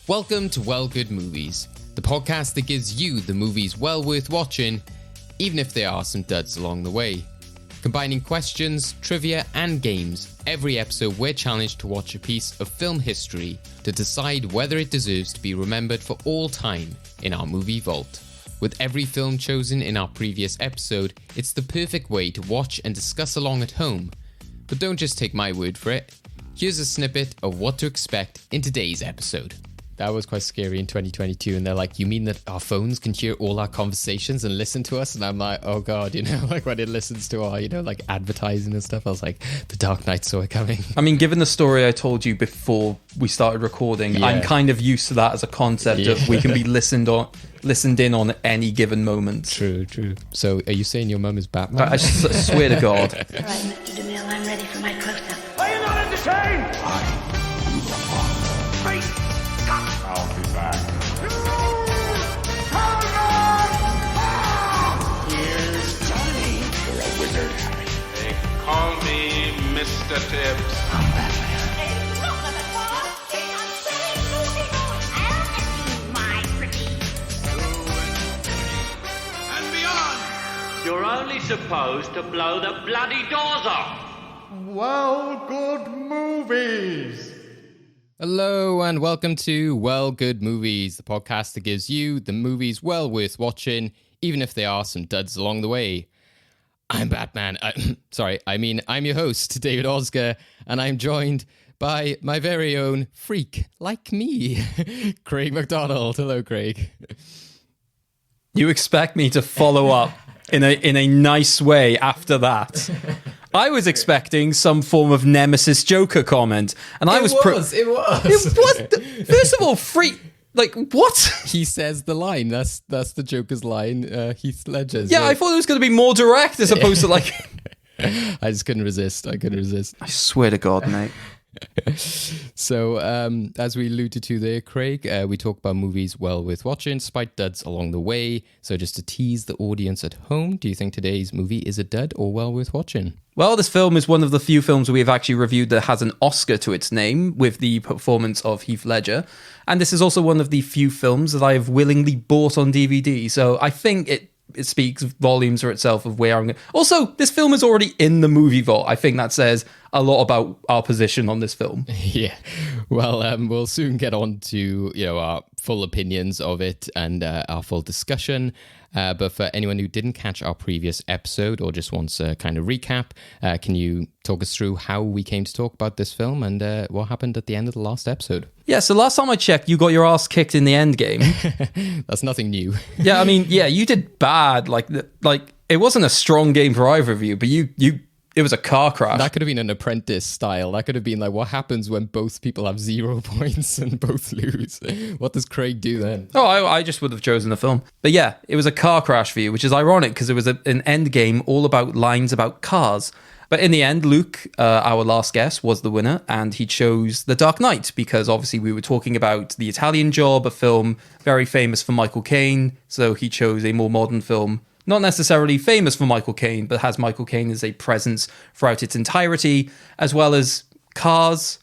Welcome to Well Good Movies, the podcast that gives you the movies well worth watching, even if there are some duds along the way. Combining questions, trivia, and games, every episode we're challenged to watch a piece of film history to decide whether it deserves to be remembered for all time in our movie vault. With every film chosen in our previous episode, it's the perfect way to watch and discuss along at home. But don't just take my word for it. Here's a snippet of what to expect in today's episode. That was quite scary in 2022, and they're like, you mean that our phones can hear all our conversations and listen to us? And I'm like, oh god, like when it listens to our, like advertising and stuff, I was like, the Dark Knight saw it coming. I mean, given the story I told you before we started recording, yeah. I'm kind of used to that as a concept of we can be listened in on at any given moment. True. So are you saying your mum is Batman? I swear to God. All right, Mr. DeMille, I'm ready for my close-up. Are you not entertained? I'll be back. Here's Johnny. You're a wizard, Harry. They call me Mr. Tibbs. I'm Batman. And beyond. You're only supposed to blow the bloody doors off. Well, good movies. Hello and welcome to Well Good Movies, the podcast that gives you the movies well worth watching, even if there are some duds along the way. I'm Batman. I'm your host, David Oscar, and I'm joined by my very own freak, like me, Craig McDonald. Hello, Craig. You expect me to follow up in a nice way after that? I was expecting some form of Nemesis Joker comment, and It was. First of all, freak. Like, what? He says the line. That's the Joker's line. Heath Ledger's. Yeah, I thought it was going to be more direct as opposed to like. I just couldn't resist. I swear to God, mate. So, as we alluded to there, Craig, we talk about movies well worth watching, despite duds along the way. So just to tease the audience at home, do you think today's movie is a dud or well worth watching? Well, this film is one of the few films we have actually reviewed that has an Oscar to its name, with the performance of Heath Ledger. And this is also one of the few films that I have willingly bought on DVD. So I think it speaks volumes for itself of where I'm going. Also, this film is already in the movie vault. I think that says a lot about our position on this film. Yeah. Well, we'll soon get on to, our full opinions of it and our full discussion. But for anyone who didn't catch our previous episode or just wants a kind of recap, can you talk us through how we came to talk about this film and what happened at the end of the last episode? Yeah, so last time I checked, you got your ass kicked in the Endgame. That's nothing new. Yeah, I mean, yeah, you did bad. Like it wasn't a strong game for either of you, but it was a car crash. That could have been an Apprentice style. That could have been like, what happens when both people have 0 points and both lose? What does Craig do then? Oh, I just would have chosen the film. But yeah, it was a car crash for you, which is ironic because it was an end game all about lines about cars. But in the end, Luke, our last guest, was the winner, and he chose The Dark Knight because obviously we were talking about The Italian Job, a film very famous for Michael Caine. So he chose a more modern film, not necessarily famous for Michael Caine, but has Michael Caine as a presence throughout its entirety, as well as cars.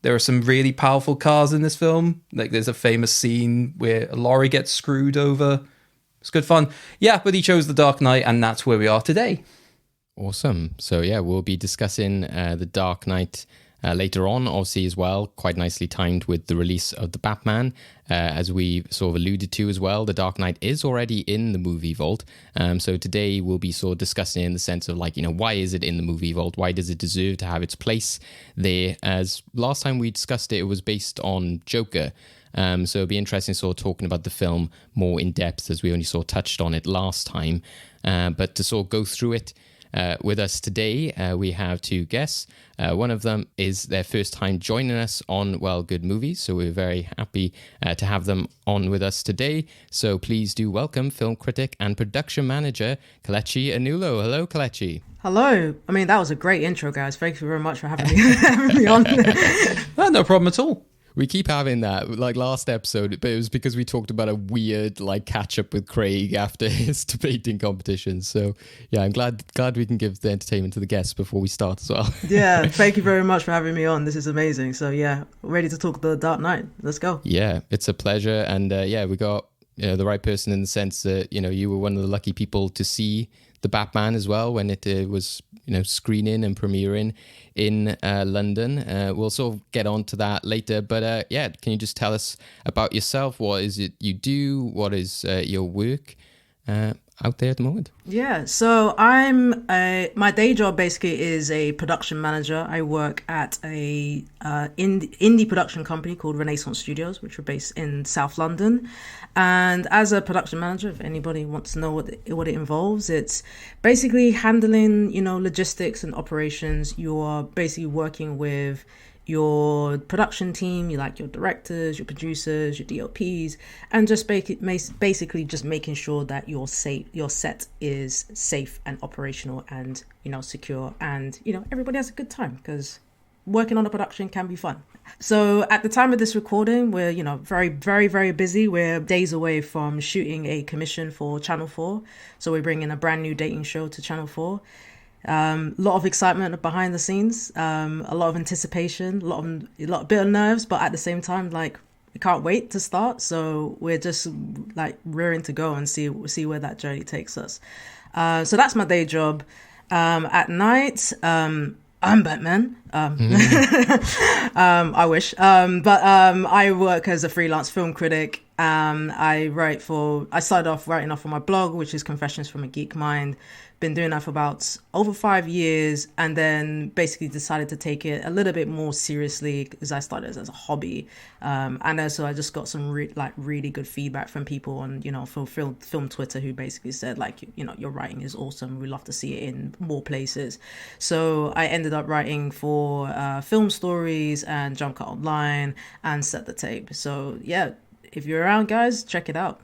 There are some really powerful cars in this film. Like there's a famous scene where a lorry gets screwed over. It's good fun. Yeah, but he chose The Dark Knight, and that's where we are today. Awesome. So yeah, we'll be discussing The Dark Knight later on, obviously, as well, quite nicely timed with the release of the Batman. As we sort of alluded to as well, The Dark Knight is already in the movie vault. So today we'll be sort of discussing in the sense of like, why is it in the movie vault? Why does it deserve to have its place there? As last time we discussed it, it was based on Joker. So it'll be interesting sort of talking about the film more in depth as we only sort of touched on it last time. But to sort of go through it, with us today, we have two guests. One of them is their first time joining us on Well Good Movies, so we're very happy to have them on with us today. So please do welcome film critic and production manager Kelechi Ehenulo. Hello, Kelechi. Hello. That was a great intro, guys. Thank you very much for having me on. No problem at all. We keep having that, like last episode, but it was because we talked about a weird like catch up with Craig after his debating competition. So yeah, I'm glad we can give the entertainment to the guests before we start as well. Yeah, thank you very much for having me on. This is amazing. So yeah, ready to talk The Dark Knight. Let's go. Yeah, it's a pleasure, and yeah, we got the right person in the sense that you were one of the lucky people to see the Batman as well when it was screening and premiering in London. We'll sort of get on to that later, but yeah, can you just tell us about yourself? What is it you do? What is your work out there at the moment? Yeah, so my day job basically is a production manager. I work at a indie production company called Renaissance Studios, which are based in South London. And as a production manager, if anybody wants to know what it involves, it's basically handling, logistics and operations. You are basically working with your production team, your directors, your producers, your DOPs, and just basically just making sure that your set is safe and operational and secure, and everybody has a good time, because working on a production can be fun. So at the time of this recording, we're very, very, very busy. We're days away from shooting a commission for Channel 4, so we're bringing a brand new dating show to Channel 4. A lot of excitement behind the scenes, a lot of anticipation, a bit of nerves, but at the same time, like, we can't wait to start. So we're just like rearing to go and see where that journey takes us. So that's my day job. At night, I'm Batman. I wish. But I work as a freelance film critic. I started off writing off on my blog, which is Confessions from a Geek Mind. Been doing that for about over 5 years, and then basically decided to take it a little bit more seriously because I started as a hobby. And also I just got some really good feedback from people on, for film Twitter, who basically said, like, your writing is awesome. We'd love to see it in more places. So I ended up writing for Film Stories and Jump Cut Online and Set the Tape. So yeah, if you're around, guys, check it out.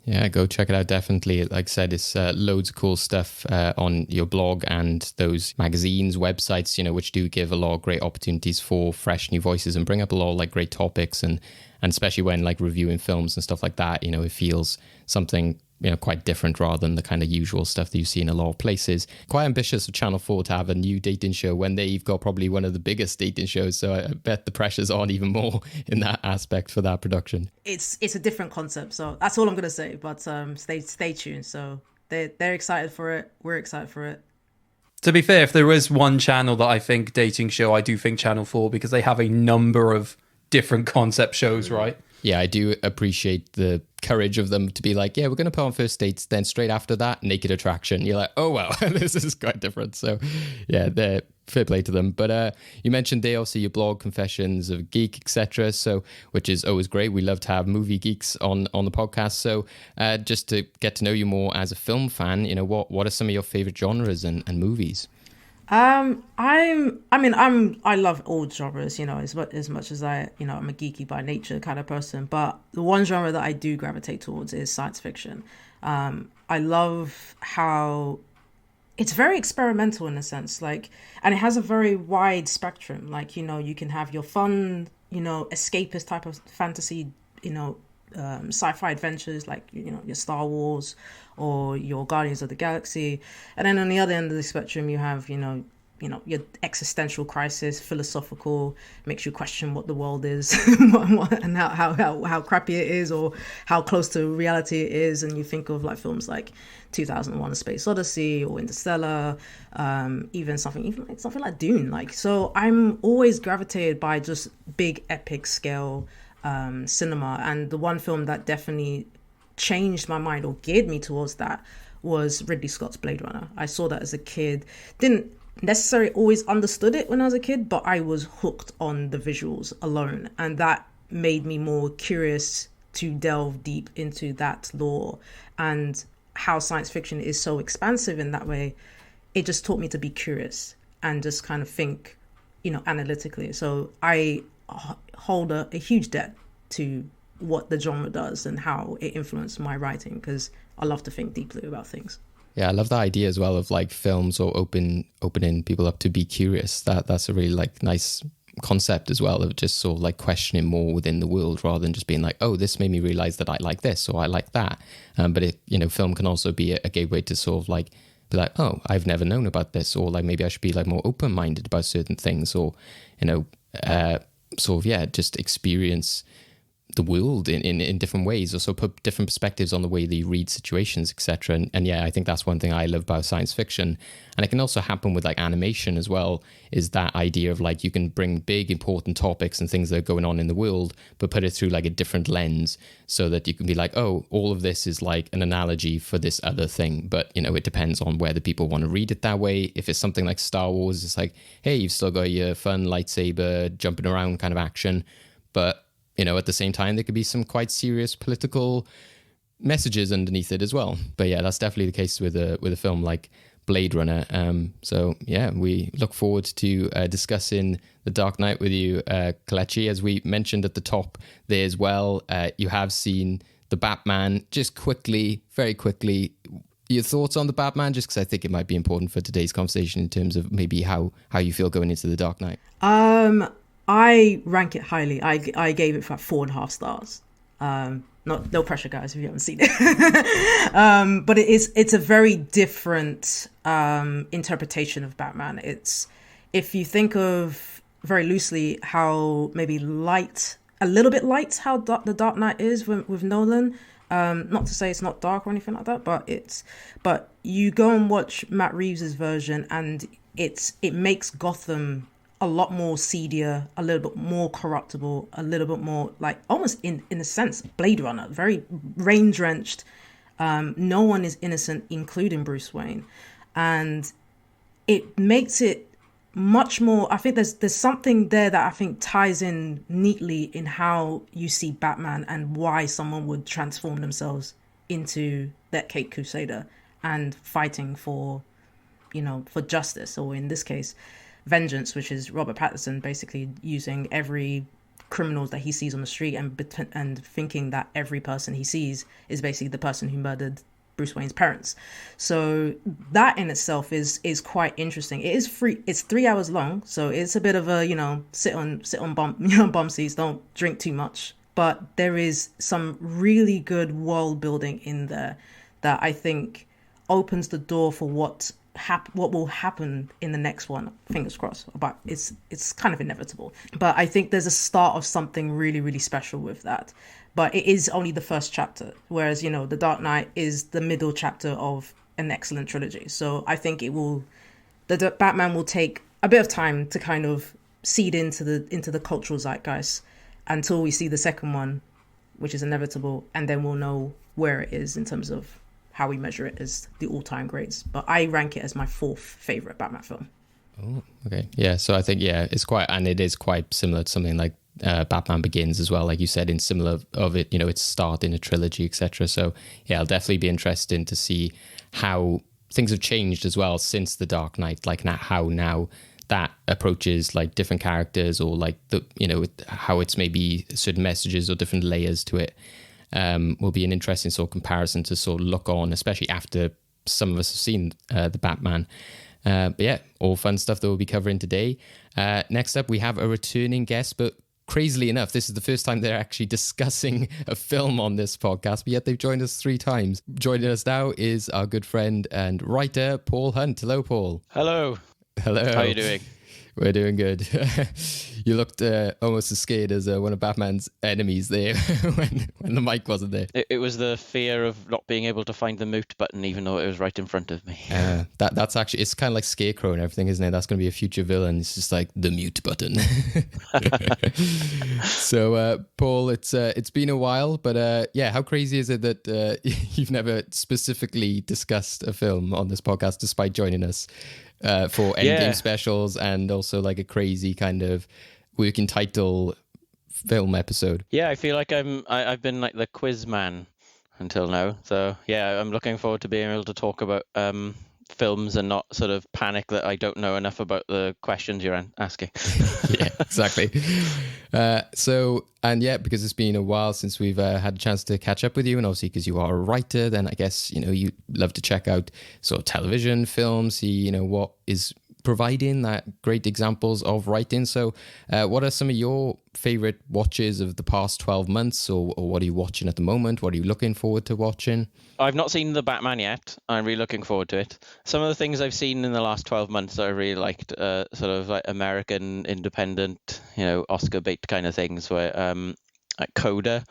Yeah, go check it out, definitely. Like I said, it's loads of cool stuff on your blog and those magazines, websites, which do give a lot of great opportunities for fresh new voices and bring up a lot of like great topics, and especially when like reviewing films and stuff like that, it feels something quite different rather than the kind of usual stuff that you see in a lot of places. Quite ambitious of Channel 4 to have a new dating show when they've got probably one of the biggest dating shows, so I bet the pressure's on even more in that aspect for that production. It's a different concept, so that's all I'm gonna say, but stay tuned. So they're excited for it, we're excited for it. To be fair, if there is one channel that I think dating show, I do think Channel 4, because they have a number of different concept shows, right? Yeah, I do appreciate the courage of them to be like, yeah, we're going to put on first dates, then straight after that, Naked Attraction. You're like, oh, wow, this is quite different. So yeah, they're fair play to them. But you mentioned there also your blog, Confessions of a Geek, etc. So, which is always great. We love to have movie geeks on the podcast. So just to get to know you more as a film fan, what are some of your favorite genres and movies? I love all genres, as much as I'm a geeky by nature kind of person, but the one genre that I do gravitate towards is science fiction. I love how it's very experimental in a sense, and it has a very wide spectrum. You can have your fun, escapist type of fantasy, sci-fi adventures like your Star Wars or your Guardians of the Galaxy, and then on the other end of the spectrum you have your existential crisis, philosophical, makes you question what the world is and how crappy it is or how close to reality it is, and you think of like films like 2001: A Space Odyssey or Interstellar, even something like Dune. So I'm always gravitated by just big epic scale cinema, and the one film that definitely changed my mind or geared me towards that was Ridley Scott's Blade Runner. I saw that as a kid, didn't necessarily always understood it when I was a kid, but I was hooked on the visuals alone, and that made me more curious to delve deep into that lore and how science fiction is so expansive in that way. It just taught me to be curious and just kind of think analytically. So I hold a huge debt to what the genre does and how it influenced my writing, because I love to think deeply about things. Yeah, I love the idea as well of like films or opening people up to be curious. That's a really like nice concept as well, of just sort of like questioning more within the world rather than just being like, oh, this made me realize that I like this or I like that. But it, you know, film can also be a gateway to sort of like be like, oh, I've never known about this, or like maybe I should be like more open-minded about certain things, or, you know, sort of, yeah, just experience the world in different ways, or so put different perspectives on the way that you read situations, etc. And yeah, I think that's one thing I love about science fiction. And it can also happen with like animation as well, is that idea of like you can bring big important topics and things that are going on in the world, but put it through like a different lens, so that you can be like, oh, all of this is like an analogy for this other thing. But, you know, it depends on whether people want to read it that way. If it's something like Star Wars, it's like, hey, you've still got your fun lightsaber jumping around kind of action, but, you know, at the same time, there could be some quite serious political messages underneath it as well. But yeah, that's definitely the case with a film like Blade Runner. So yeah, we look forward to discussing The Dark Knight with you, Kelechi. As we mentioned at the top there as well, you have seen The Batman. Just quickly, very quickly, your thoughts on The Batman, just because I think it might be important for today's conversation in terms of maybe how you feel going into The Dark Knight. I rank it highly. I gave it 4.5 stars. No pressure, guys, if you haven't seen it. But it's a very different interpretation of Batman. It's, if you think of very loosely how maybe a little bit light how The Dark Knight is with Nolan. Not to say it's not dark or anything like that, but you go and watch Matt Reeves's version, and it makes Gotham a lot more seedier, a little bit more corruptible, a little bit more like almost in a sense Blade Runner, very rain drenched. No one is innocent, including Bruce Wayne, and it makes it much more. I think there's something there that I think ties in neatly in how you see Batman and why someone would transform themselves into that Caped Crusader and fighting for, you know, for justice, or in this case, vengeance, which is Robert Pattinson basically using every criminals that he sees on the street and thinking that every person he sees is basically the person who murdered Bruce Wayne's parents. So that in itself is quite interesting. It is free. It's 3 hours long, so it's a bit of a, you know, sit on bum seats, don't drink too much. But there is some really good world building in there that I think opens the door for what will happen in the next one. Fingers crossed. But it's kind of inevitable. But I think there's a start of something really, really special with that. But it is only the first chapter, whereas, you know, The Dark Knight is the middle chapter of an excellent trilogy. So I think the Batman will take a bit of time to kind of seed into the cultural zeitgeist until we see the second one, which is inevitable, and then we'll know where it is in terms of how we measure it as the all-time greats. But I rank it as my 4th favorite Batman film. Oh, okay. Yeah, so I think, yeah, it is quite similar to something like Batman Begins as well, like you said, in similar of it, you know, its start in a trilogy, etc. So yeah, I'll definitely be interested to see how things have changed as well since The Dark Knight, like how now that approaches like different characters, or like the, you know, how it's maybe certain messages or different layers to it. Will be an interesting sort of comparison to sort of look on, especially after some of us have seen the Batman. But yeah, all fun stuff that we'll be covering today. Next up, we have a returning guest, but crazily enough, this is the first time they're actually discussing a film on this podcast, but yet they've joined us 3 times. Joining us now is our good friend and writer, Paul Hunt. Hello, Paul. Hello. Hello. How are you doing? We're doing good. You looked almost as scared as one of Batman's enemies there when the mic wasn't there. It was the fear of not being able to find the mute button, even though it was right in front of me. That's actually, it's kind of like Scarecrow and everything, isn't it? That's going to be a future villain. It's just like the mute button. So, Paul, it's been a while, but yeah, how crazy is it that you've never specifically discussed a film on this podcast despite joining us? For Endgame specials, and also like a crazy kind of working title film episode. Yeah, I feel like I've been like the quiz man until now. So yeah, I'm looking forward to being able to talk about films and not sort of panic that I don't know enough about the questions you're asking. Yeah, exactly. So, and yeah, because it's been a while since we've had a chance to catch up with you, and obviously because you are a writer, then I guess, you know, you love to check out sort of television, films, see, you know, what is providing that great examples of writing. So what are some of your favorite watches of the past 12 months, or what are you watching at the moment? What are you looking forward to watching? I've not seen The Batman yet. I'm really looking forward to it. Some of the things I've seen in the last 12 months that I really liked, sort of like American independent, Oscar bait kind of things, where like Coda,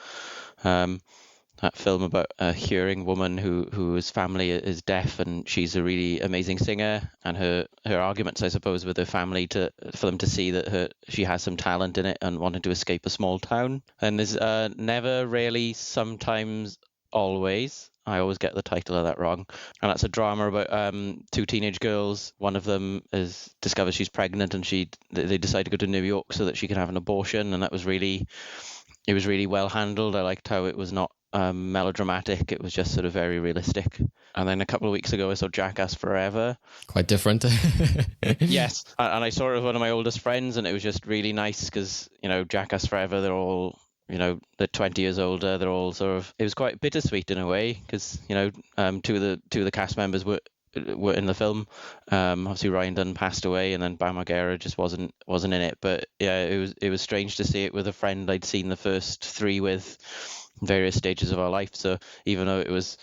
that film about a hearing woman whose family is deaf, and she's a really amazing singer, and her arguments, I suppose, with her family for them to see that she has some talent in it and wanted to escape a small town. And there's Never, Really, Sometimes, Always. I always get the title of that wrong. And that's a drama about two teenage girls. One of them discovers she's pregnant, and they decide to go to New York so that she can have an abortion. And it was really well handled. I liked how it was not melodramatic. It was just sort of very realistic. And then a couple of weeks ago, I saw Jackass Forever. Quite different. Yes. And I saw it with one of my oldest friends, and it was just really nice because, Jackass Forever, they're all, they're 20 years older. They're all sort of, it was quite bittersweet in a way because, two of the cast members were in the film. Obviously Ryan Dunn passed away, and then Bam Margera just wasn't in it. But yeah, it was strange to see it with a friend I'd seen the first three with in various stages of our life. So even though it was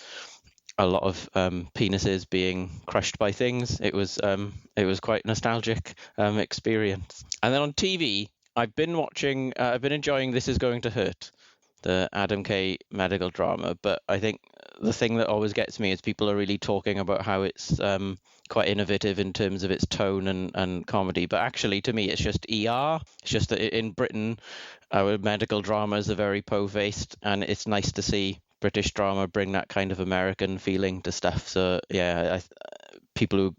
a lot of penises being crushed by things, it was quite nostalgic experience. And then on TV, I've been enjoying This Is Going to Hurt, the Adam Kay medical drama. But I think the thing that always gets me is people are really talking about how it's quite innovative in terms of its tone and comedy. But actually, to me, it's just ER. It's just that in Britain, our medical dramas are very po-faced, and it's nice to see British drama bring that kind of American feeling to stuff. So yeah, people who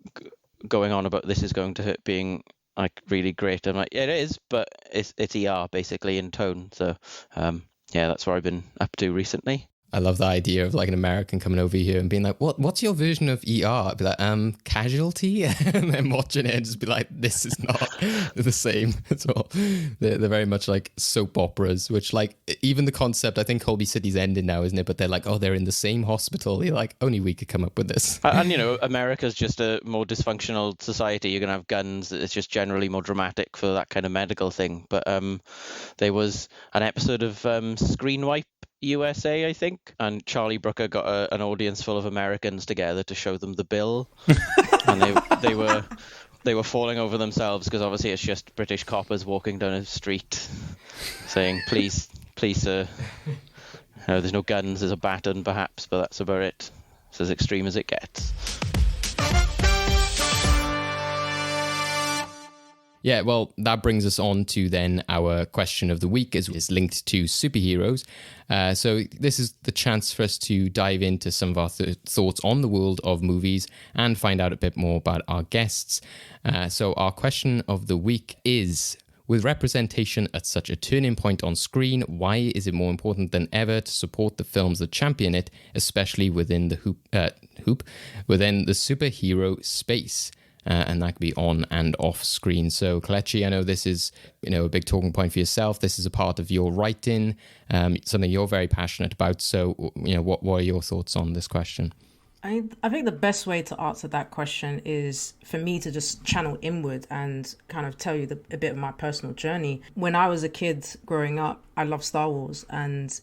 going on about This Is Going to Hurt being like really great, I'm like, yeah, it is, but it's ER basically in tone. So yeah, that's what I've been up to recently. I love the idea of like an American coming over here and being like, what's your version of ER? I'd be like, Casualty? And then watching it and just be like, this is not the same at all. They're very much like soap operas, which like even the concept, I think Colby City's ending now, isn't it? But they're like, oh, they're in the same hospital. You're like, only we could come up with this. And America's just a more dysfunctional society. You're going to have guns. It's just generally more dramatic for that kind of medical thing. But there was an episode of Screen Wipe USA, I think, and Charlie Brooker got an audience full of Americans together to show them the bill, and they were falling over themselves because obviously it's just British coppers walking down a street saying, please sir, there's no guns, there's a baton perhaps, but that's about it. It's as extreme as it gets. Yeah, well, that brings us on to then our question of the week, as is linked to superheroes. So this is the chance for us to dive into some of our thoughts on the world of movies and find out a bit more about our guests. So our question of the week is, with representation at such a turning point on screen, why is it more important than ever to support the films that champion it, especially within the within the superhero space? And that could be on and off screen. So Kelechi, I know this is, a big talking point for yourself. This is a part of your writing, something you're very passionate about. So, what are your thoughts on this question? I think the best way to answer that question is for me to just channel inward and kind of tell you a bit of my personal journey. When I was a kid growing up, I loved Star Wars, and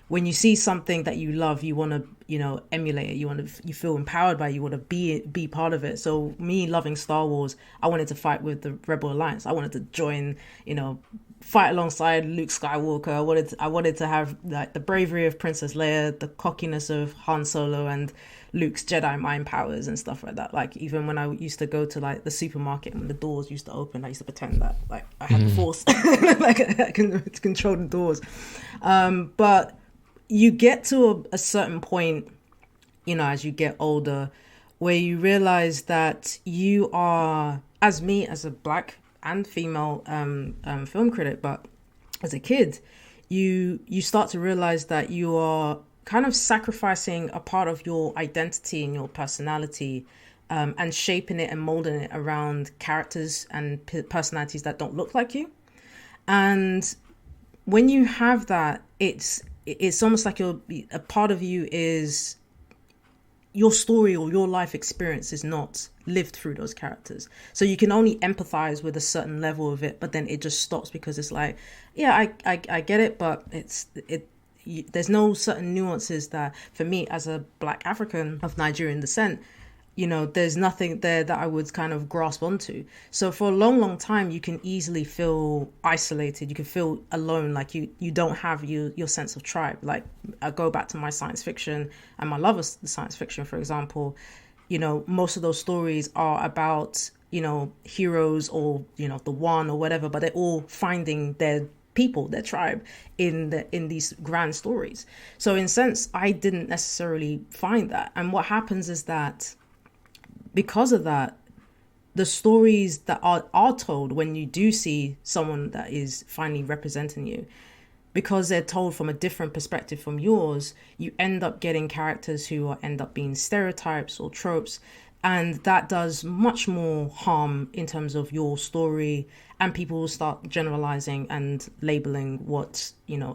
when you see something that you love, you want to, emulate it. You feel empowered by it. You want to be part of it. So me loving Star Wars, I wanted to fight with the Rebel Alliance. I wanted to join, fight alongside Luke Skywalker. I wanted to have like the bravery of Princess Leia, the cockiness of Han Solo, and Luke's Jedi mind powers and stuff like that. Like even when I used to go to like the supermarket and the doors used to open, I used to pretend that like I had the force, like I can control the doors. But you get to a certain point, as you get older, where you realize that you are, as me, as a black and female film critic, but as a kid, you start to realize that you are kind of sacrificing a part of your identity and your personality, and shaping it and molding it around characters and personalities that don't look like you. And when you have that, it's almost like a part of you is, your story or your life experience is not lived through those characters. So you can only empathize with a certain level of it, but then it just stops because it's like, yeah, I get it, but there's no certain nuances that, for me as a Black African of Nigerian descent, there's nothing there that I would kind of grasp onto. So for a long, long time, you can easily feel isolated. You can feel alone, like you don't have your sense of tribe. Like, I go back to my science fiction and my love of science fiction, for example. Most of those stories are about, heroes or, the one or whatever, but they're all finding their people, their tribe in these grand stories. So in a sense, I didn't necessarily find that. And what happens is that because of that, the stories that are told when you do see someone that is finally representing you, because they're told from a different perspective from yours, you end up getting characters who end up being stereotypes or tropes. And that does much more harm in terms of your story. And people will start generalizing and labeling what,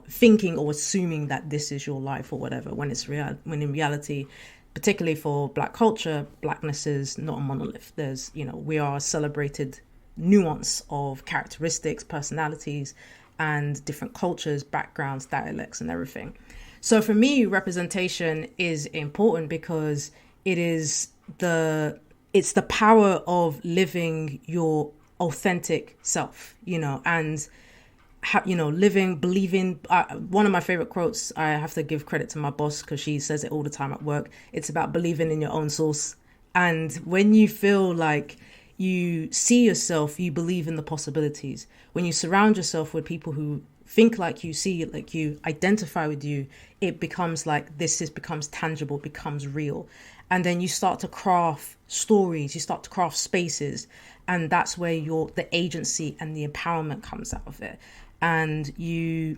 thinking or assuming that this is your life or whatever, when in reality, particularly for Black culture, Blackness is not a monolith. There's, we are a celebrated nuance of characteristics, personalities, and different cultures, backgrounds, dialects, and everything. So for me, representation is important because it's the power of living your authentic self, and living, believing. One of my favorite quotes, I have to give credit to my boss because she says it all the time at work. It's about believing in your own source. And when you feel like you see yourself, you believe in the possibilities. When you surround yourself with people who think like you, see it like you, identify with you, it becomes like becomes tangible, becomes real. And then you start to craft stories, you start to craft spaces, and that's where the agency and the empowerment comes out of it. And you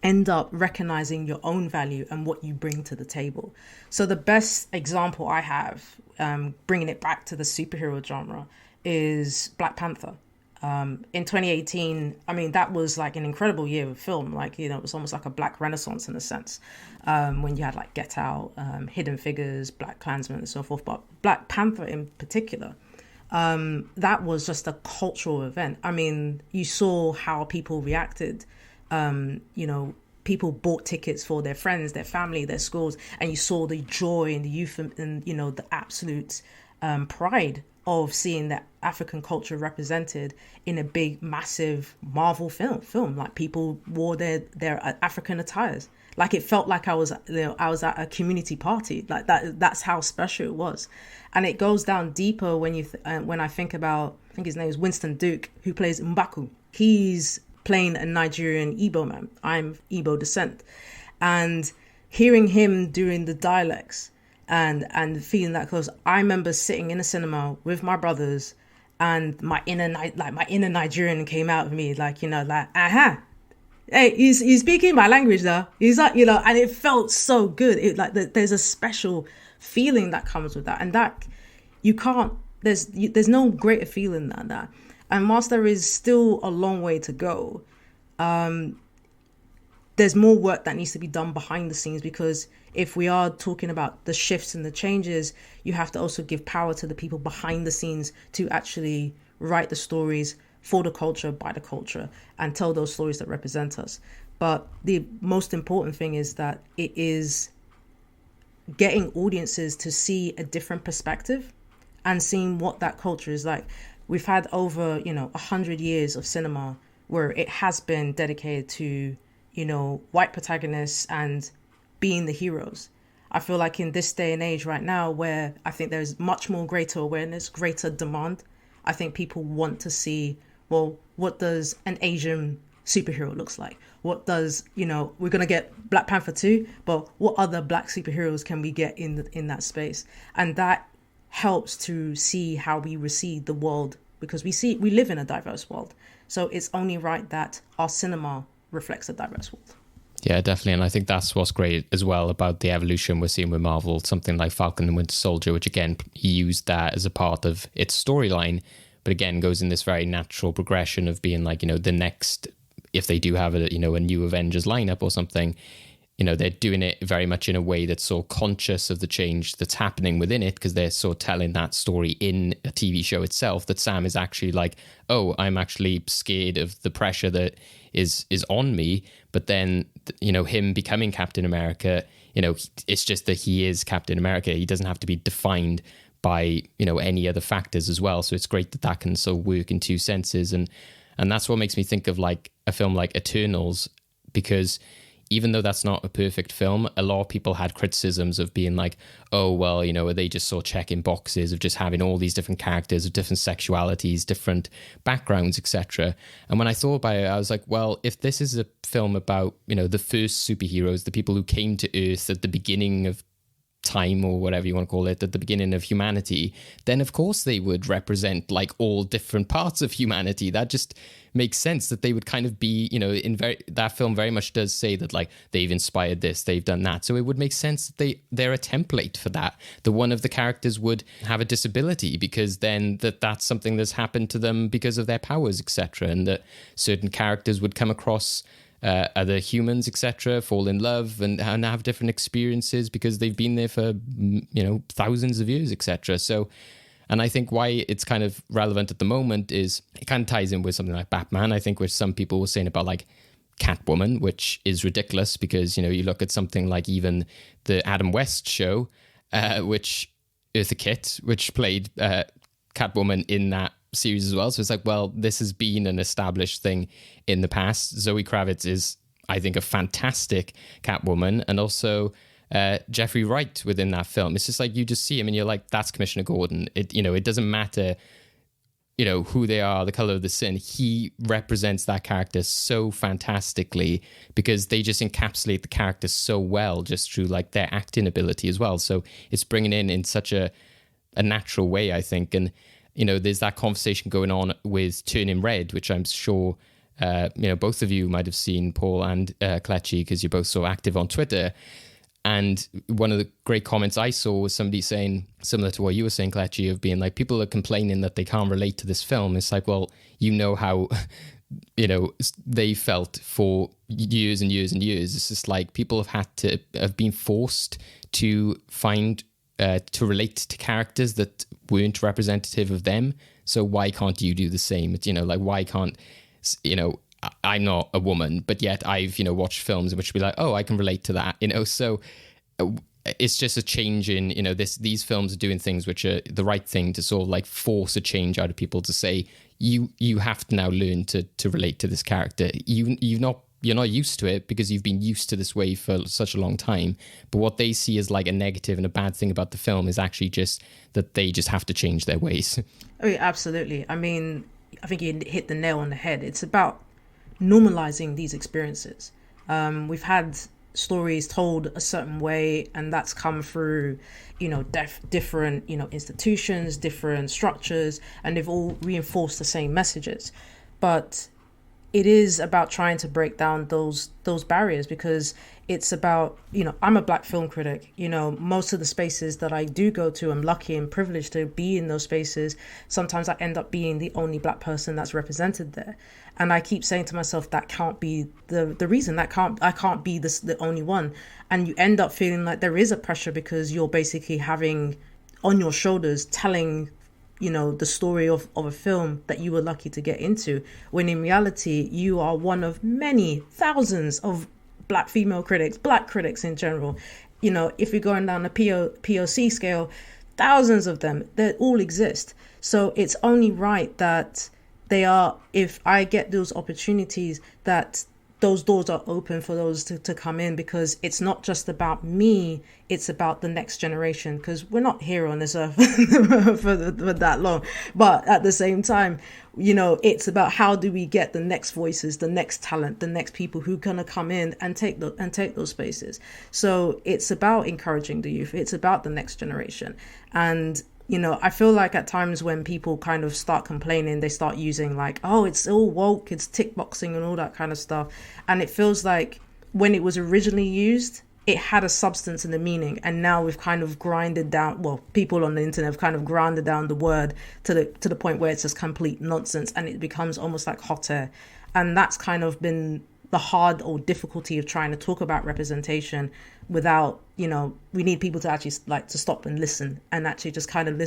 end up recognizing your own value and what you bring to the table. So the best example I have, bringing it back to the superhero genre, is Black Panther. In 2018, that was like an incredible year of film. Like, it was almost like a Black Renaissance in a sense, when you had like Get Out, Hidden Figures, Black Klansman, and so forth. But Black Panther in particular, that was just a cultural event. You saw how people reacted. People bought tickets for their friends, their family, their schools, and you saw the joy and the youth and, the absolute pride of seeing that African culture represented in a big, massive Marvel film. Like, people wore their African attires. Like, it felt like I was at a community party. Like, that's how special it was. And it goes down deeper when I think about, I think his name is Winston Duke, who plays M'Baku. He's playing a Nigerian Igbo man. I'm Igbo descent. And hearing him doing the dialects and feeling that, because I remember sitting in a cinema with my brothers, and my inner Nigerian came out of me, hey, he's speaking my language though. He's like, and it felt so good. There's a special feeling that comes with that, and that you can't. There's no greater feeling than that. And whilst there is still a long way to go, there's more work that needs to be done behind the scenes, because if we are talking about the shifts and the changes, you have to also give power to the people behind the scenes to actually write the stories for the culture, by the culture, and tell those stories that represent us. But the most important thing is that it is getting audiences to see a different perspective and seeing what that culture is like. We've had over, 100 years of cinema where it has been dedicated to, white protagonists and being the heroes. I feel like in this day and age right now, where I think there's much more greater awareness, greater demand, I think people want to see, well, what does an Asian superhero looks like? What does, we're going to get Black Panther 2, but what other Black superheroes can we get in that space? And that helps to see how we receive the world, because we live in a diverse world. So it's only right that our cinema reflects a diverse world. Yeah, definitely. And I think that's what's great as well about the evolution we're seeing with Marvel. Something like Falcon and Winter Soldier, which again, he used that as a part of its storyline, but again, goes in this very natural progression of being like, the next, if they do have a new Avengers lineup or something, they're doing it very much in a way that's so conscious of the change that's happening within it, because they're so telling that story in a TV show itself, that Sam is actually like, oh, I'm actually scared of the pressure that is on me. But then, him becoming Captain America, it's just that he is Captain America. He doesn't have to be defined by, any other factors as well. So it's great that can so work in two senses. And that's what makes me think of like a film like Eternals, because even though that's not a perfect film, a lot of people had criticisms of being like, oh, well, are they just sort of checking boxes of just having all these different characters of different sexualities, different backgrounds, etc. And when I thought about it, I was like, well, if this is a film about, the first superheroes, the people who came to Earth at the beginning of time, or whatever you want to call it, at the beginning of humanity, then of course they would represent like all different parts of humanity. That just makes sense, that they would kind of be, that film very much does say that like they've inspired this, they've done that. So it would make sense that they're a template for that. The one of the characters would have a disability, because then that's something that's happened to them because of their powers, etc. And that certain characters would come across other humans, etc., fall in love and have different experiences because they've been there for thousands of years, etc. So, and I think why it's kind of relevant at the moment is it kind of ties in with something like Batman. I think, which some people were saying about like Catwoman, which is ridiculous, because you look at something like even the Adam West show, which Eartha Kitt, which played Catwoman in that series as well. So it's like, well, this has been an established thing in the past. Zoe Kravitz is, I think, a fantastic Catwoman, and also Jeffrey Wright within that film. It's just like, you just see him and you're like, that's Commissioner Gordon. It doesn't matter who they are, the color of the sin. He represents that character so fantastically, because they just encapsulate the character so well just through like their acting ability as well. So it's bringing in such a natural way, I think. And there's that conversation going on with Turning Red, which I'm sure, both of you might have seen, Paul and Kelechi, because you're both so active on Twitter. And one of the great comments I saw was somebody saying, similar to what you were saying, Kelechi, of being like, people are complaining that they can't relate to this film. It's like, well, how, they felt for years and years and years. It's just like people have been forced to find to relate to characters that weren't representative of them. So why can't you do the same? It's, like, why can't, I'm not a woman, but yet I've, watched films in which be like, oh, I can relate to that, so it's just a change in, these films are doing things which are the right thing to sort of like force a change out of people to say, you have to now learn to relate to this character. You're not used to it because you've been used to this way for such a long time. But what they see as like a negative and a bad thing about the film is actually just that they just have to change their ways. Oh, yeah, absolutely. I mean, I think you hit the nail on the head. It's about normalizing these experiences. We've had stories told a certain way, and that's come through, different, institutions, different structures, and they've all reinforced the same messages. But it is about trying to break down those barriers, because it's about, I'm a Black film critic. Most of the spaces that I do go to, I'm lucky and privileged to be in those spaces. Sometimes I end up being the only Black person that's represented there. And I keep saying to myself, that can't be the reason. I can't be the only one. And you end up feeling like there is a pressure, because you're basically having on your shoulders telling the story of a film that you were lucky to get into, when in reality you are one of many thousands of Black female critics, Black critics in general. If you're going down the POC scale, thousands of them, they all exist. So it's only right that if I get those opportunities, that those doors are open for those to come in, because it's not just about me, it's about the next generation, because we're not here on this earth for that long. But at the same time, it's about how do we get the next voices, the next talent, the next people who are going to come in and take those spaces. So it's about encouraging the youth. It's about the next generation. And I feel like at times when people kind of start complaining, they start using like, oh, it's all woke, it's tick boxing and all that kind of stuff. And it feels like when it was originally used, it had a substance and a meaning. And now we've kind of grinded down, well, people on the internet have kind of grinded down the word to the point where it's just complete nonsense, and it becomes almost like hot air. And that's kind of been the hard or difficulty of trying to talk about representation without, you know, we need people to actually like to stop and listen and actually just kind of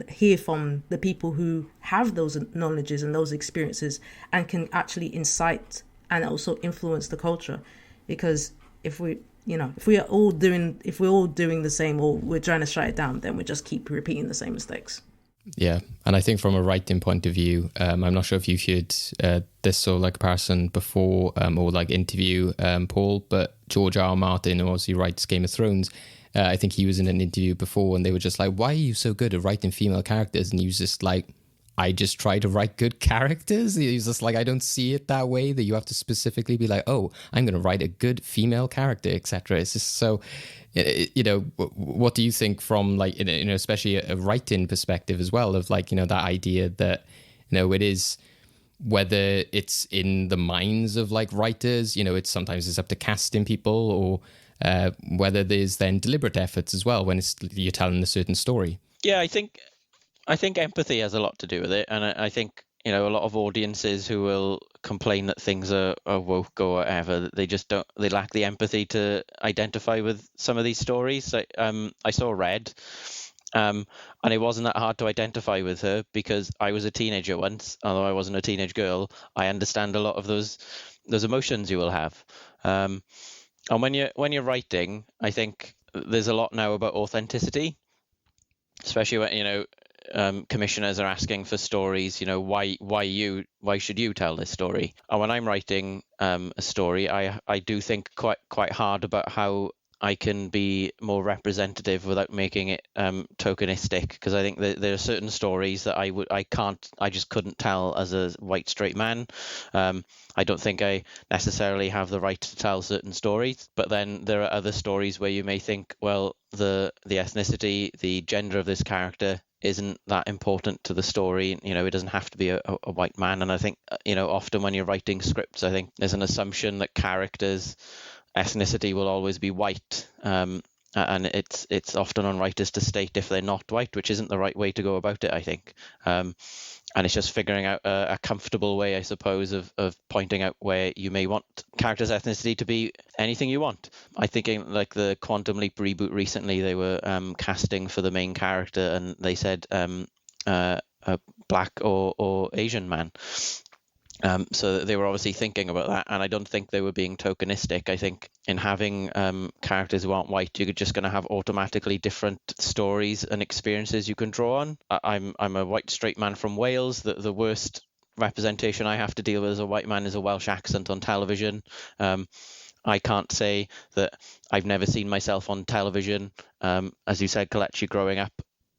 hear from the people who have those knowledges and those experiences and can actually incite and also influence the culture. Because if we're all doing the same, or we're trying to shut it down, then we just keep repeating the same mistakes. Yeah, and I think from a writing point of view, I'm not sure if you've heard this sort of like person before or like interview, Paul, but George R. Martin, who obviously writes Game of Thrones, I think he was in an interview before and they were just like, why are you so good at writing female characters? And he was just like, I just try to write good characters. He's just like, I don't see it that way, that you have to specifically be like, oh, I'm going to write a good female character, etc. It's just so, you know, what do you think from like, you know, especially a writing perspective as well, of like, you know, that idea that, you know, it is, whether it's in the minds of like writers, you know, it's up to casting people, or whether there's then deliberate efforts as well when you're telling a certain story. Yeah, I think empathy has a lot to do with it, and I think, you know, a lot of audiences who will complain that things are woke or whatever, they lack the empathy to identify with some of these stories. So, I saw Red, and it wasn't that hard to identify with her because I was a teenager once, although I wasn't a teenage girl. I understand a lot of those emotions you will have, and when you're writing, I think there's a lot now about authenticity, especially when, you know, commissioners are asking for stories, you know, why should you tell this story? And when I'm writing a story, I do think quite hard about how I can be more representative without making it tokenistic, because I think that there are certain stories that I just couldn't tell as a white straight man. I don't think I necessarily have the right to tell certain stories, but then there are other stories where you may think, well, the ethnicity, the gender of this character isn't that important to the story. You know, it doesn't have to be a white man. And I think, you know, often when you're writing scripts, I think there's an assumption that characters' ethnicity will always be white, and it's often on writers to state if they're not white, which isn't the right way to go about it, I think. And it's just figuring out a comfortable way, I suppose, of pointing out where you may want characters' ethnicity to be anything you want. I think in like the Quantum Leap reboot recently, they were casting for the main character and they said a black or Asian man. So they were obviously thinking about that, and I don't think they were being tokenistic. I think in having characters who aren't white, you're just going to have automatically different stories and experiences you can draw on. I'm a white straight man from Wales. The worst representation I have to deal with as a white man is a Welsh accent on television. I can't say that I've never seen myself on television. As you said, Kelechi, growing up,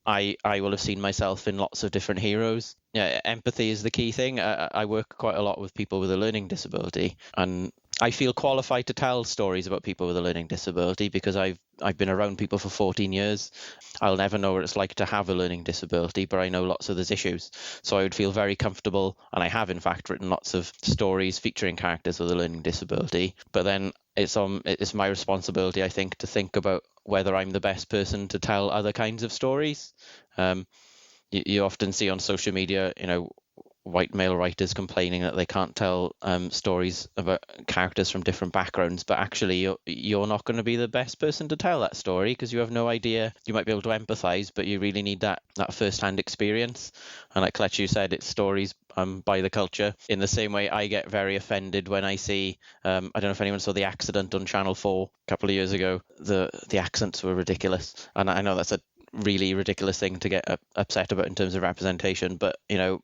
I will have seen myself in lots of different heroes. Yeah, empathy is the key thing. I work quite a lot with people with a learning disability, and I feel qualified to tell stories about people with a learning disability because I've been around people for 14 years. I'll never know what it's like to have a learning disability, but I know lots of those issues. So I would feel very comfortable, and I have in fact written lots of stories featuring characters with a learning disability. But then it's my responsibility, I think, to think about whether I'm the best person to tell other kinds of stories. You often see on social media, you know, white male writers complaining that they can't tell stories about characters from different backgrounds, but actually you're not going to be the best person to tell that story because you have no idea. You might be able to empathize, but you really need that first-hand experience. And like Kelechi said, it's stories by the culture. In the same way, I get very offended when I see, I don't know if anyone saw The Accident on Channel 4 a couple of years ago. The accents were ridiculous, and I know that's a really ridiculous thing to get upset about in terms of representation, but you know,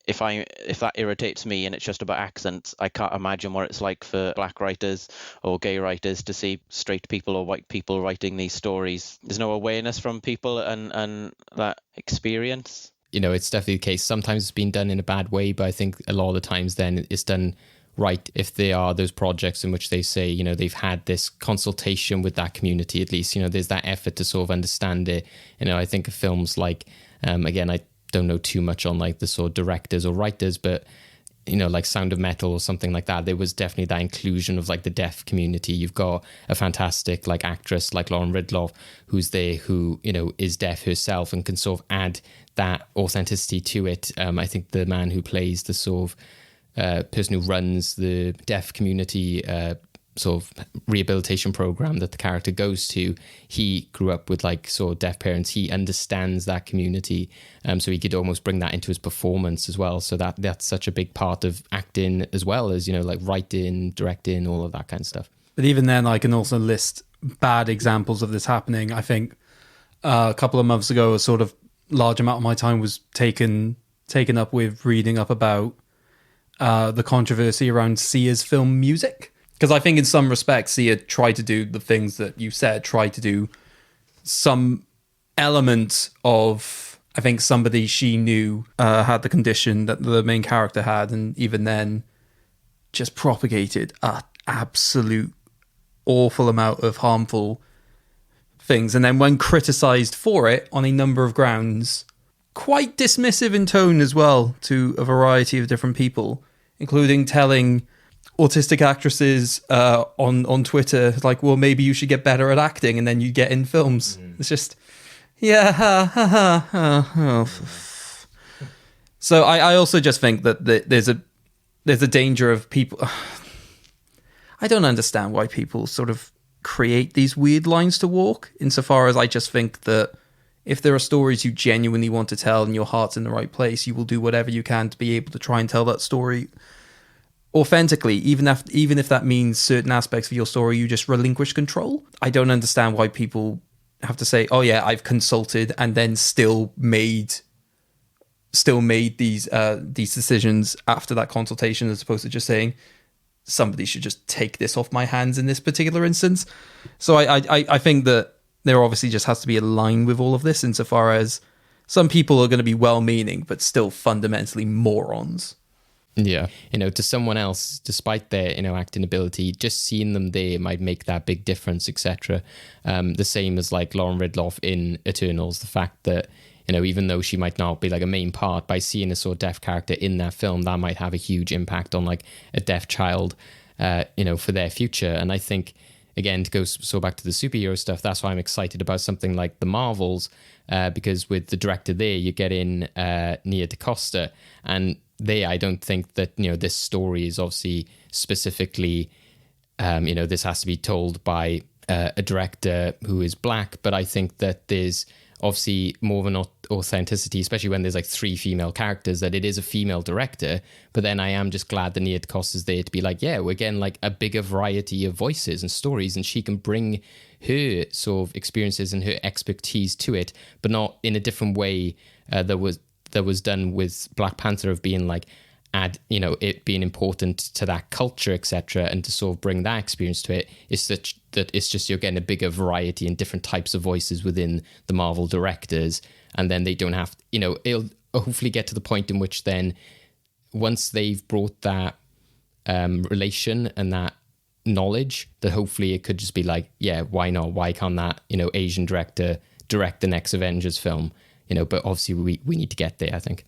if that irritates me and it's just about accents, I can't imagine what it's like for black writers or gay writers to see straight people or white people writing these stories. There's no awareness from people and that experience. You know, it's definitely the case. Sometimes it's been done in a bad way, but I think a lot of the times then it's done right if there are those projects in which they say, you know, they've had this consultation with that community, at least, you know, there's that effort to sort of understand it. You know, I think of films like, again, I don't know too much on like the sort of directors or writers, but, you know, like Sound of Metal or something like that, there was definitely that inclusion of like the deaf community. You've got a fantastic like actress like Lauren Ridloff who's there, who, you know, is deaf herself and can sort of add that authenticity to it. I think the man who plays the sort of person who runs the deaf community sort of rehabilitation program that the character goes to, he grew up with like sort of deaf parents. He understands that community, so he could almost bring that into his performance as well. So that's such a big part of acting, as well as, you know, like writing, directing, all of that kind of stuff. But even then, I can also list bad examples of this happening. I think a couple of months ago, a sort of large amount of my time was taken up with reading up about the controversy around Sia's film music. Because I think in some respects, Sia tried to do the things that you said, tried to do some element of, I think, somebody she knew had the condition that the main character had, and even then just propagated an absolute awful amount of harmful things. And then when criticized for it on a number of grounds, quite dismissive in tone as well to a variety of different people, including telling autistic actresses on Twitter, like, well, maybe you should get better at acting and then you get in films. It's just, So I also just think that there's a danger of people. I don't understand why people sort of create these weird lines to walk, insofar as I just think that if there are stories you genuinely want to tell and your heart's in the right place, you will do whatever you can to be able to try and tell that story authentically, even if that means certain aspects of your story you just relinquish control. I don't understand why people have to say, oh yeah, I've consulted, and then still made these decisions after that consultation, as opposed to just saying somebody should just take this off my hands in this particular instance. So I think that there obviously just has to be a line with all of this, insofar as some people are going to be well-meaning but still fundamentally morons. Yeah, you know, to someone else, despite their, you know, acting ability, just seeing them there might make that big difference, etc. The same as like Lauren Ridloff in Eternals, the fact that, you know, even though she might not be like a main part, by seeing a sort of deaf character in that film, that might have a huge impact on like a deaf child, you know, for their future. And I think, again, to go so back to the superhero stuff, that's why I'm excited about something like the Marvels, because with the director there, you get in Nia DaCosta, and I don't think that, you know, this story is obviously specifically, you know, this has to be told by a director who is black, but I think that there's obviously more of an authenticity, especially when there's like 3 female characters, that it is a female director. But then I am just glad that Nia DaCosta is there to be like, yeah, we're getting like a bigger variety of voices and stories, and she can bring her sort of experiences and her expertise to it, but not in a different way that was done with Black Panther, of being like, you know, it being important to that culture, etc., and to sort of bring that experience to it. It's that it's just you're getting a bigger variety and different types of voices within the Marvel directors, and then they don't have, you know, it'll hopefully get to the point in which then once they've brought that relation and that knowledge, that hopefully it could just be like, yeah, why not? Why can't that, you know, Asian director direct the next Avengers film? You know, but obviously we need to get there, I think.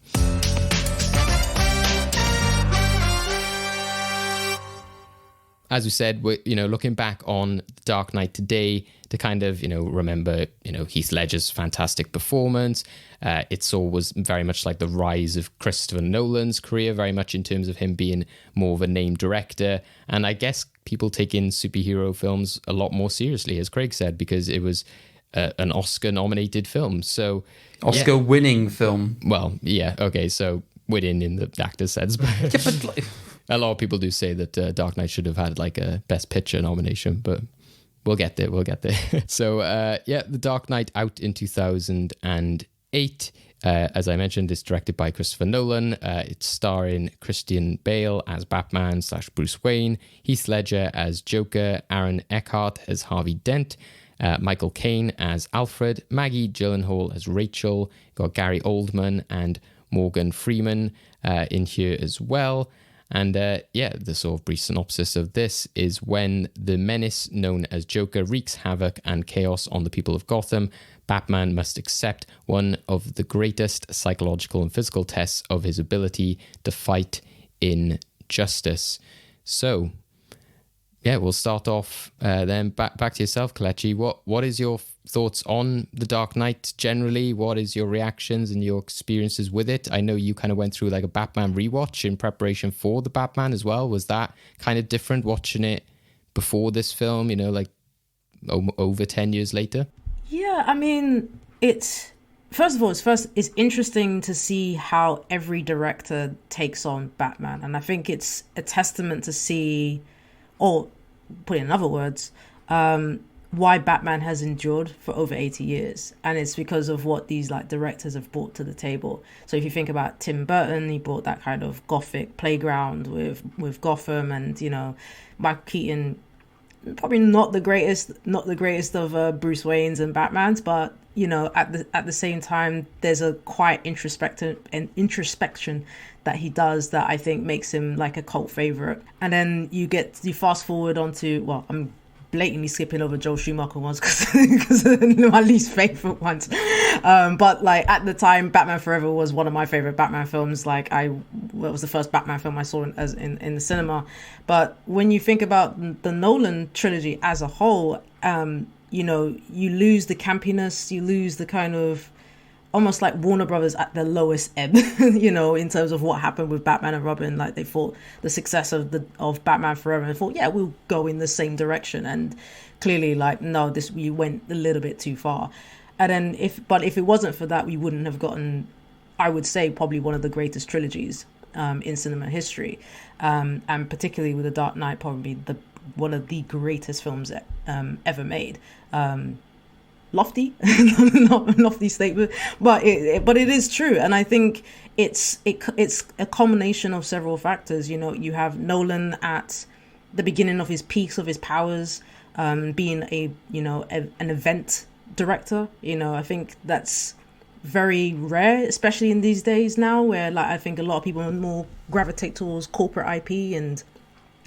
As we said, we're, you know, looking back on The Dark Knight today to kind of, you know, remember, you know, Heath Ledger's fantastic performance. It was very much like the rise of Christopher Nolan's career, very much in terms of him being more of a named director. And I guess people take in superhero films a lot more seriously, as Craig said, because it was an Oscar-nominated film. So Oscar-winning film. Well, yeah, okay, so winning in the actor's sense. But yeah, but like, a lot of people do say that Dark Knight should have had like a Best Picture nomination, but we'll get there. So, The Dark Knight, out in 2008. As I mentioned, it's directed by Christopher Nolan. It's starring Christian Bale as Batman / Bruce Wayne, Heath Ledger as Joker, Aaron Eckhart as Harvey Dent, Michael Caine as Alfred, Maggie Gyllenhaal as Rachel, got Gary Oldman and Morgan Freeman in here as well. And the sort of brief synopsis of this is: when the menace known as Joker wreaks havoc and chaos on the people of Gotham, Batman must accept one of the greatest psychological and physical tests of his ability to fight injustice. So, yeah, we'll start off then back to yourself, Kelechi. What is your thoughts on The Dark Knight generally? What is your reactions and your experiences with it? I know you kind of went through like a Batman rewatch in preparation for the Batman as well. Was that kind of different watching it before this film, like over 10 years later? Yeah, I mean, it's interesting to see how every director takes on Batman. And I think it's a testament to see, or put it in other words, why Batman has endured for over 80 years. And it's because of what these like directors have brought to the table. So if you think about Tim Burton, he brought that kind of gothic playground with Gotham, and Michael Keaton, probably not the greatest of Bruce Wayne's and Batman's, but at the same time, there's a quiet introspection that he does that I think makes him like a cult favorite. And then you fast forward onto, well, I'm blatantly skipping over Joel Schumacher ones because they're my least favorite ones. But like at the time, Batman Forever was one of my favorite Batman films. Like it was the first Batman film I saw in the cinema. But when you think about the Nolan trilogy as a whole, you lose the campiness, you lose the kind of almost like Warner Brothers at the lowest ebb, in terms of what happened with Batman and Robin. Like they thought the success of Batman Forever and thought, yeah, we'll go in the same direction. And clearly, like, no, we went a little bit too far. And then if it wasn't for that, we wouldn't have gotten, I would say, probably one of the greatest trilogies in cinema history. And particularly with The Dark Knight, probably one of the greatest films ever made. Lofty statement, but it is true. And I think it's a combination of several factors. You have Nolan at the beginning of his peaks of his powers, being an event director. I think that's very rare, especially in these days now, where like I think a lot of people more gravitate towards corporate IP and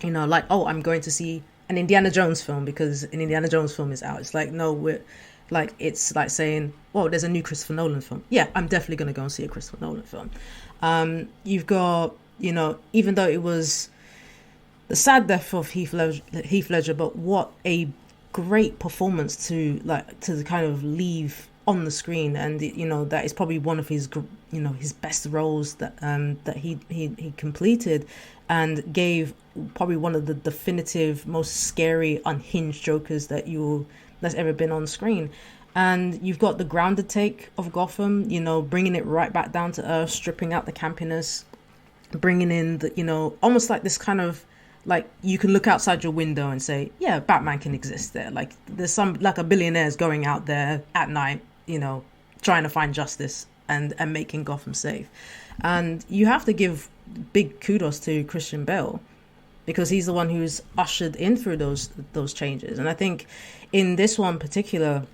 like, oh, I'm going to see an Indiana Jones film because an Indiana Jones film is out. It's like, no, it's like saying, well, there's a new Christopher Nolan film. Yeah, I'm definitely going to go and see a Christopher Nolan film. You've got, even though it was the sad death of Heath Ledger, but what a great performance to kind of leave on the screen. And, that is probably one of his, his best roles that he completed, and gave probably one of the definitive, most scary, unhinged Jokers that's ever been on screen. And you've got the grounded take of Gotham, bringing it right back down to earth, stripping out the campiness, bringing in the, almost like this kind of, like, you can look outside your window and say, yeah, Batman can exist there. Like, there's a billionaire's going out there at night, trying to find justice and making Gotham safe. And you have to give big kudos to Christian Bale, because he's the one who's ushered in through those changes. And I think in this one particular,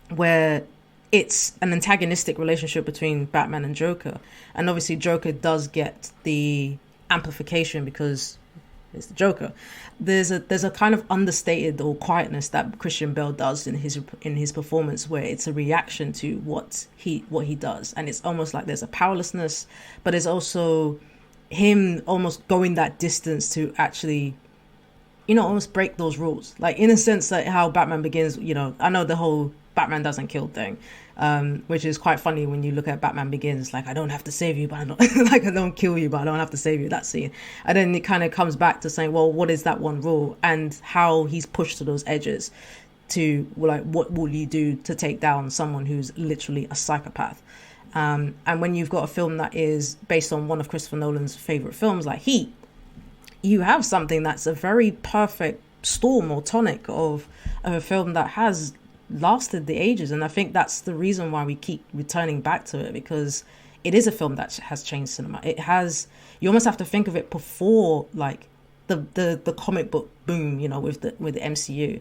where it's an antagonistic relationship between Batman and Joker, and obviously Joker does get the amplification because it's the Joker. There's a kind of understated or quietness that Christian Bale does in his performance, where it's a reaction to what he does, and it's almost like there's a powerlessness, but it's also him almost going that distance to actually, almost break those rules. Like, in a sense, like how Batman Begins, I know the whole Batman doesn't kill thing, which is quite funny when you look at Batman Begins, like, I don't have to save you, but I don't, like, I don't kill you, but I don't have to save you, that scene. And then it kind of comes back to saying, well, what is that one rule, and how he's pushed to those edges to, like, what will you do to take down someone who's literally a psychopath? And when you've got a film that is based on one of Christopher Nolan's favorite films, like Heat, you have something that's a very perfect storm or tonic of a film that has lasted the ages. And I think that's the reason why we keep returning back to it, because it is a film that has changed cinema. It has, you almost have to think of it before, like, the comic book boom, with the MCU.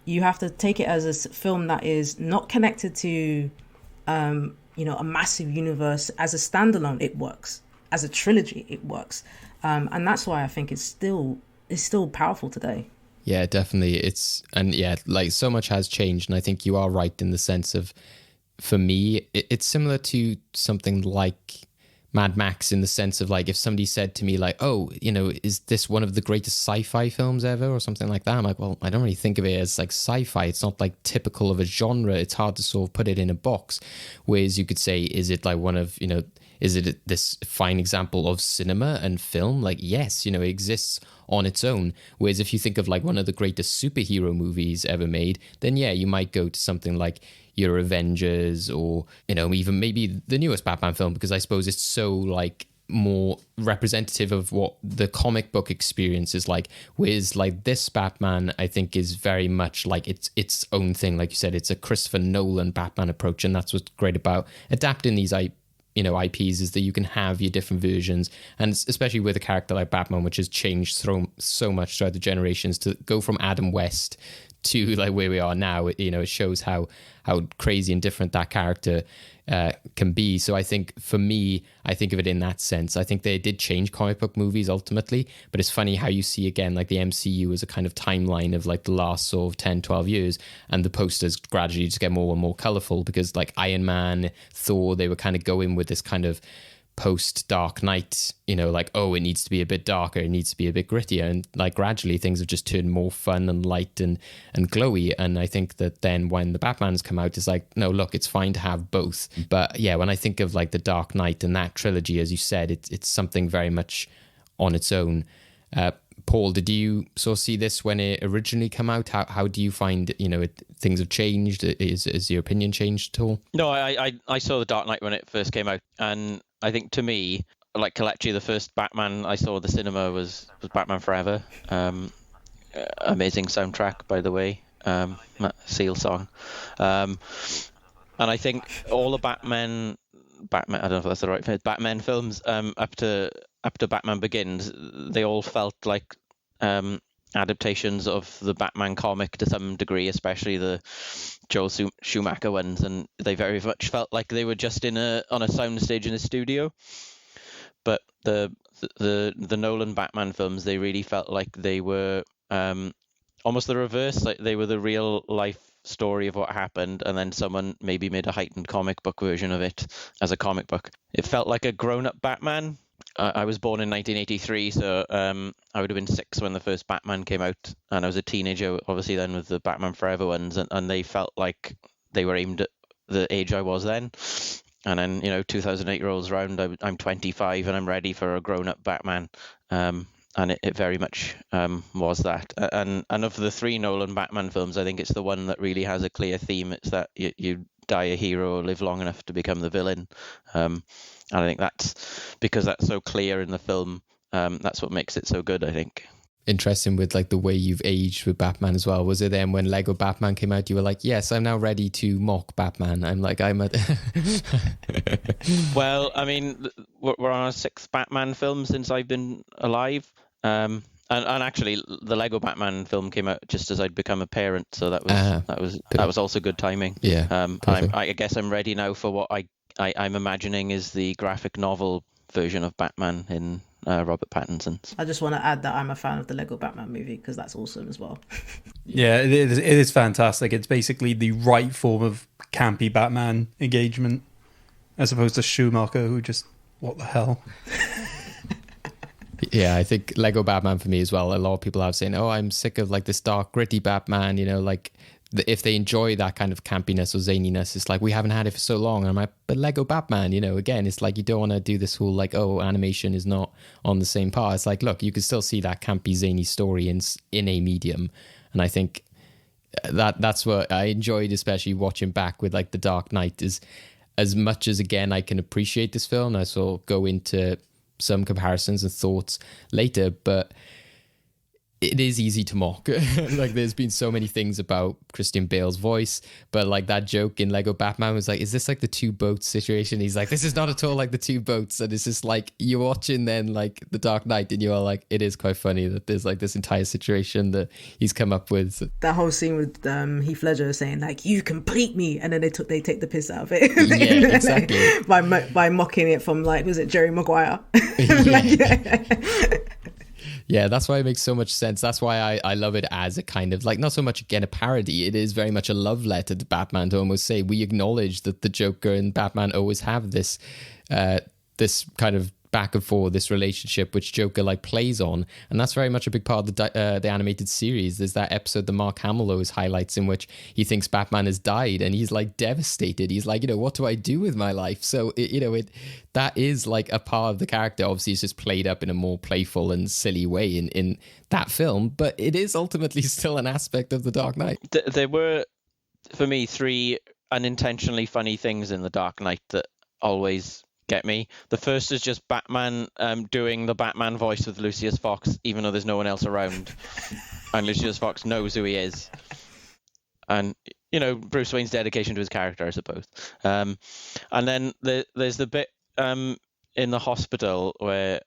You have to take it as a film that is not connected to a massive universe. As a standalone, it works. As a trilogy, it works. And that's why I think it's still powerful today. Yeah, definitely. Like, so much has changed. And I think you are right in the sense of, for me, it's similar to something like Mad Max in the sense of like, if somebody said to me like, oh, you know, is this one of the greatest sci-fi films ever or something like that? I'm like, well, I don't really think of it as like sci-fi. It's not like typical of a genre. It's hard to sort of put it in a box. Whereas you could say, is it like one of, you know, is it this fine example of cinema and film? Like, yes, you know, it exists on its own. Whereas if you think of like one of the greatest superhero movies ever made, then yeah, you might go to something like your Avengers, or, you know, even maybe the newest Batman film, because I suppose it's so like more representative of what the comic book experience is like. Whereas like this Batman, I think, is very much like its own thing. Like you said, it's a Christopher Nolan Batman approach, and that's what's great about adapting these IPs, is that you can have your different versions, and especially with a character like Batman, which has changed so much throughout the generations, to go from Adam West to like where we are now. You know, it shows how crazy and different that character can be. So I think for me, I think of it in that sense. I think they did change comic book movies ultimately, but it's funny how you see again like the MCU as a kind of timeline of like the last sort of 10-12 years, and the posters gradually just get more and more colorful, because like Iron Man, Thor, they were kind of going with this kind of post Dark Knight, you know, like, oh, it needs to be a bit darker, it needs to be a bit grittier, and like gradually things have just turned more fun and light and glowy. And I think that then when the Batmans come out, it's like, no, look, it's fine to have both. But yeah, when I think of like the Dark Knight and that trilogy, as you said, it's something very much on its own. Paul, did you sort of see this when it originally came out? How do you find, you know, things have changed? Is your opinion changed at all? No, I saw The Dark Knight when it first came out, and I think to me, like Kelechi, the first Batman I saw at the cinema was Batman Forever. Amazing soundtrack, by the way. Seal song. And I think all the Batman, I don't know if that's the right thing, Batman films, up to Batman Begins, they all felt like adaptations of the Batman comic to some degree, especially the Joel Schumacher ones, and they very much felt like they were just on a soundstage in a studio. But the Nolan Batman films, they really felt like they were almost the reverse, like they were the real life story of what happened, and then someone maybe made a heightened comic book version of it as a comic book. It felt like a grown-up Batman. I was born in 1983, so I would have been 6 when the first Batman came out, and I was a teenager, obviously, then with the Batman Forever ones, and they felt like they were aimed at the age I was then. And then, you know, 2008 rolls around, I'm 25, and I'm ready for a grown-up Batman, and it very much was that. And of the 3 Nolan Batman films, I think it's the one that really has a clear theme. It's that you die a hero or live long enough to become the villain. And I think that's because that's so clear in the film. That's what makes it so good, I think. Interesting with like the way you've aged with Batman as well. Was it then when Lego Batman came out, you were like, yes, I'm now ready to mock Batman? Well, I mean, we're on our 6th Batman film since I've been alive. And actually, the Lego Batman film came out just as I'd become a parent, so that was also good timing. Yeah. I guess I'm ready now for what I'm imagining is the graphic novel version of Batman in Robert Pattinson's. I just want to add that I'm a fan of the Lego Batman movie, because that's awesome as well. Yeah, it is fantastic. It's basically the right form of campy Batman engagement, as opposed to Schumacher, who just, what the hell? Yeah, I think Lego Batman for me as well. A lot of people have saying, oh, I'm sick of like this dark, gritty Batman, you know, like if they enjoy that kind of campiness or zaniness, it's like, we haven't had it for so long. And I'm like, but Lego Batman, you know, again, it's like, you don't want to do this whole like, oh, animation is not on the same par. It's like, look, you can still see that campy, zany story in a medium. And I think that's what I enjoyed, especially watching back with like The Dark Knight, is as much as, again, I can appreciate this film, I sort of go into some comparisons and thoughts later, but it is easy to mock. Like, there's been so many things about Christian Bale's voice, but like that joke in Lego Batman was like, is this like the 2 boats situation? He's like, this is not at all like the 2 boats. And it's just like, you're watching then like The Dark Knight, and you're like, it is quite funny that there's like this entire situation that he's come up with. That whole scene with Heath Ledger saying like, you complete me, and then they take the piss out of it. Yeah, exactly. by mocking it from like, was it Jerry Maguire? Yeah, that's why it makes so much sense. That's why I love it as a kind of like, not so much again a parody. It is very much a love letter to Batman, to almost say we acknowledge that the Joker and Batman always have this this kind of back and forth, this relationship which Joker like plays on, and that's very much a big part of the animated series. There's that episode that Mark Hamill always highlights in which he thinks Batman has died and he's like devastated. He's like, what do I do with my life? So that is like a part of the character. Obviously it's just played up in a more playful and silly way in that film, but it is ultimately still an aspect of the Dark Knight. There were, for me, 3 unintentionally funny things in the Dark Knight that always get me. The first is just Batman doing the Batman voice with Lucius Fox, even though there's no one else around, and Lucius Fox knows who he is. And Bruce Wayne's dedication to his character, I suppose. And then there's the bit in the hospital where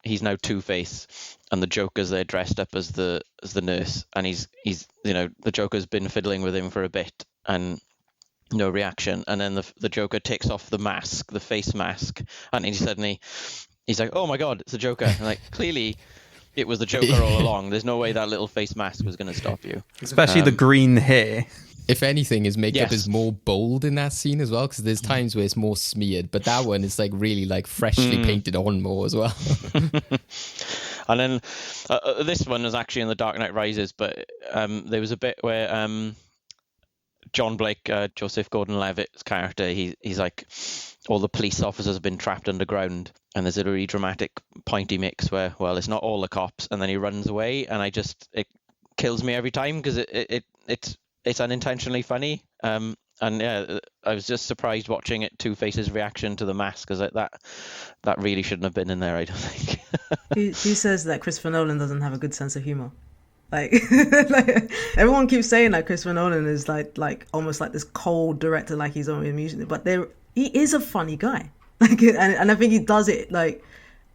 he's now Two-Face, and the Joker's there dressed up as the nurse, and he's the Joker's been fiddling with him for a bit, and no reaction, and then the Joker takes off the mask, the face mask, and he's like, oh my god, it's the Joker. And like, clearly it was the Joker all along. There's no way that little face mask was going to stop you, especially the green hair. If anything, his makeup is more bold in that scene as well, because there's times where it's more smeared, but that one is like really like freshly painted on more as well. And then this one was actually in The Dark Knight Rises, but there was a bit where John Blake, Joseph Gordon-Levitt's character, he's like, all the police officers have been trapped underground, and there's a really dramatic point he makes where, well, it's not all the cops, and then he runs away, and it kills me every time because it's unintentionally funny. And yeah, I was just surprised watching it, Two-Face's reaction to the mask, because that really shouldn't have been in there, I don't think. Who says that Christopher Nolan doesn't have a good sense of humor? Like, everyone keeps saying that Christopher Nolan is like almost like this cold director, like he's only amusing, but he is a funny guy. Like, and I think he does it like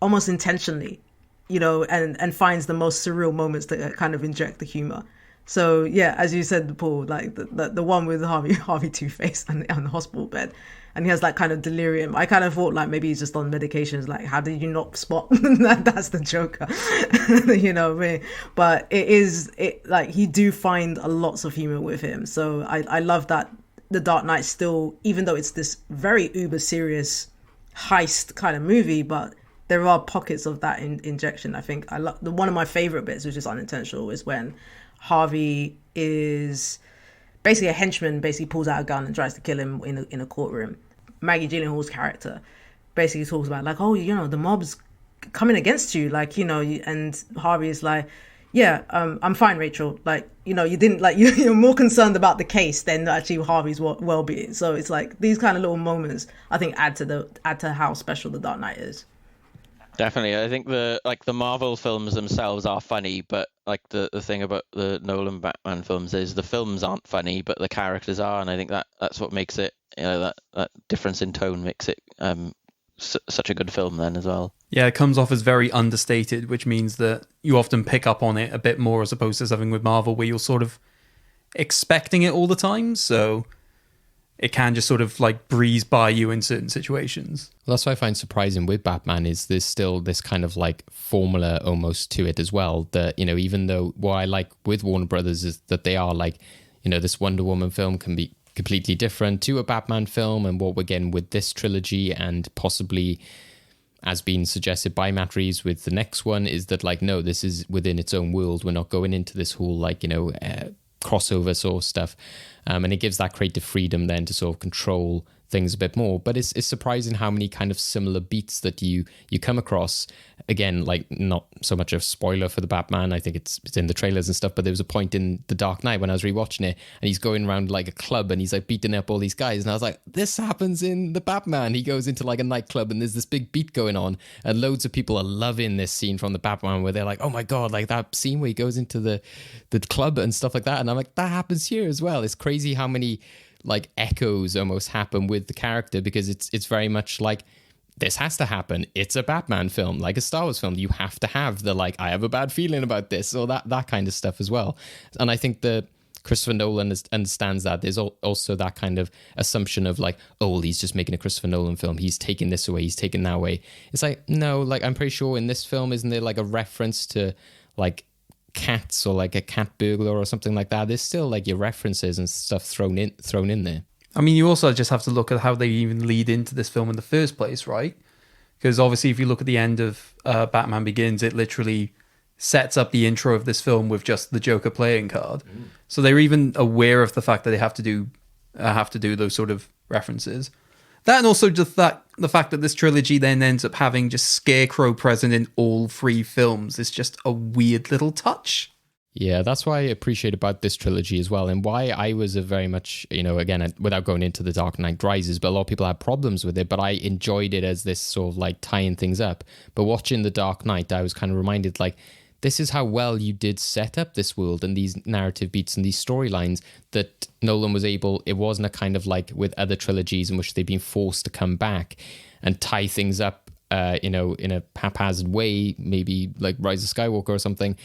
almost intentionally, and finds the most surreal moments to kind of inject the humor. So yeah, as you said, Paul, like the one with Harvey Two-Face on the hospital bed, and he has like kind of delirium. I kind of thought like maybe he's just on medications. Like, how did you not spot that's the Joker? But it like he do find lots of humor with him. So I love that the Dark Knight still, even though it's this very uber serious heist kind of movie, but there are pockets of that injection. I think I love one of my favorite bits, which is unintentional, is when Harvey is basically a henchman, basically pulls out a gun and tries to kill him in a courtroom. Maggie Gyllenhaal's character basically talks about like, oh, the mob's coming against you, like, and Harvey is like, yeah, I'm fine, Rachel. Like, you didn't like you're more concerned about the case than actually Harvey's well-being. So it's like these kind of little moments I think add to how special the Dark Knight is. Definitely. I think the Marvel films themselves are funny, but like the thing about the Nolan Batman films is the films aren't funny, but the characters are, and I think that's what makes it, that difference in tone makes it such a good film then as well. Yeah, it comes off as very understated, which means that you often pick up on it a bit more as opposed to something with Marvel where you're sort of expecting it all the time, so it can just sort of like breeze by you in certain situations. Well, that's what I find surprising with Batman is there's still this kind of like formula almost to it as well, that, even though what I like with Warner Brothers is that they are like, this Wonder Woman film can be completely different to a Batman film, and what we're getting with this trilogy and possibly as being suggested by Matt Reeves with the next one is that like, no, this is within its own world. We're not going into this whole like, crossover sort of stuff. And it gives that creative freedom then to sort of control things a bit more. But it's surprising how many kind of similar beats that you come across. Again, like not so much a spoiler for the Batman. I think it's in the trailers and stuff, but there was a point in The Dark Knight when I was rewatching it and he's going around like a club and he's like beating up all these guys. And I was like, this happens in the Batman. He goes into like a nightclub and there's this big beat going on and loads of people are loving this scene from the Batman where they're like, oh my God, like that scene where he goes into the club and stuff like that. And I'm like, that happens here as well. It's crazy how many like echoes almost happen with the character, because it's very much like this has to happen. It's a Batman film, like a Star Wars film. You have to have the like, I have a bad feeling about this, or that kind of stuff as well. And I think the Christopher Nolan understands that. There's also that kind of assumption of like, oh, well, he's just making a Christopher Nolan film. He's taking this away. He's taking that away. It's like, no, like I'm pretty sure in this film, isn't there like a reference to like cats or like a cat burglar or something like that? There's still like your references and stuff thrown in there. I mean, you also just have to look at how they even lead into this film in the first place, right? Because obviously, if you look at the end of Batman Begins, it literally sets up the intro of this film with just the Joker playing card. So they're even aware of the fact that they have to do those sort of references. That, and also just the fact that this trilogy then ends up having just Scarecrow present in all 3 films is just a weird little touch. Yeah, that's why I appreciate about this trilogy as well, and why I was a very much, again, without going into The Dark Knight Rises, but a lot of people had problems with it, but I enjoyed it as this sort of like tying things up. But watching The Dark Knight, I was kind of reminded, like, this is how well you did set up this world and these narrative beats and these storylines that Nolan was able, it wasn't a kind of like with other trilogies in which they've been forced to come back and tie things up, in a haphazard way, maybe like Rise of Skywalker or something.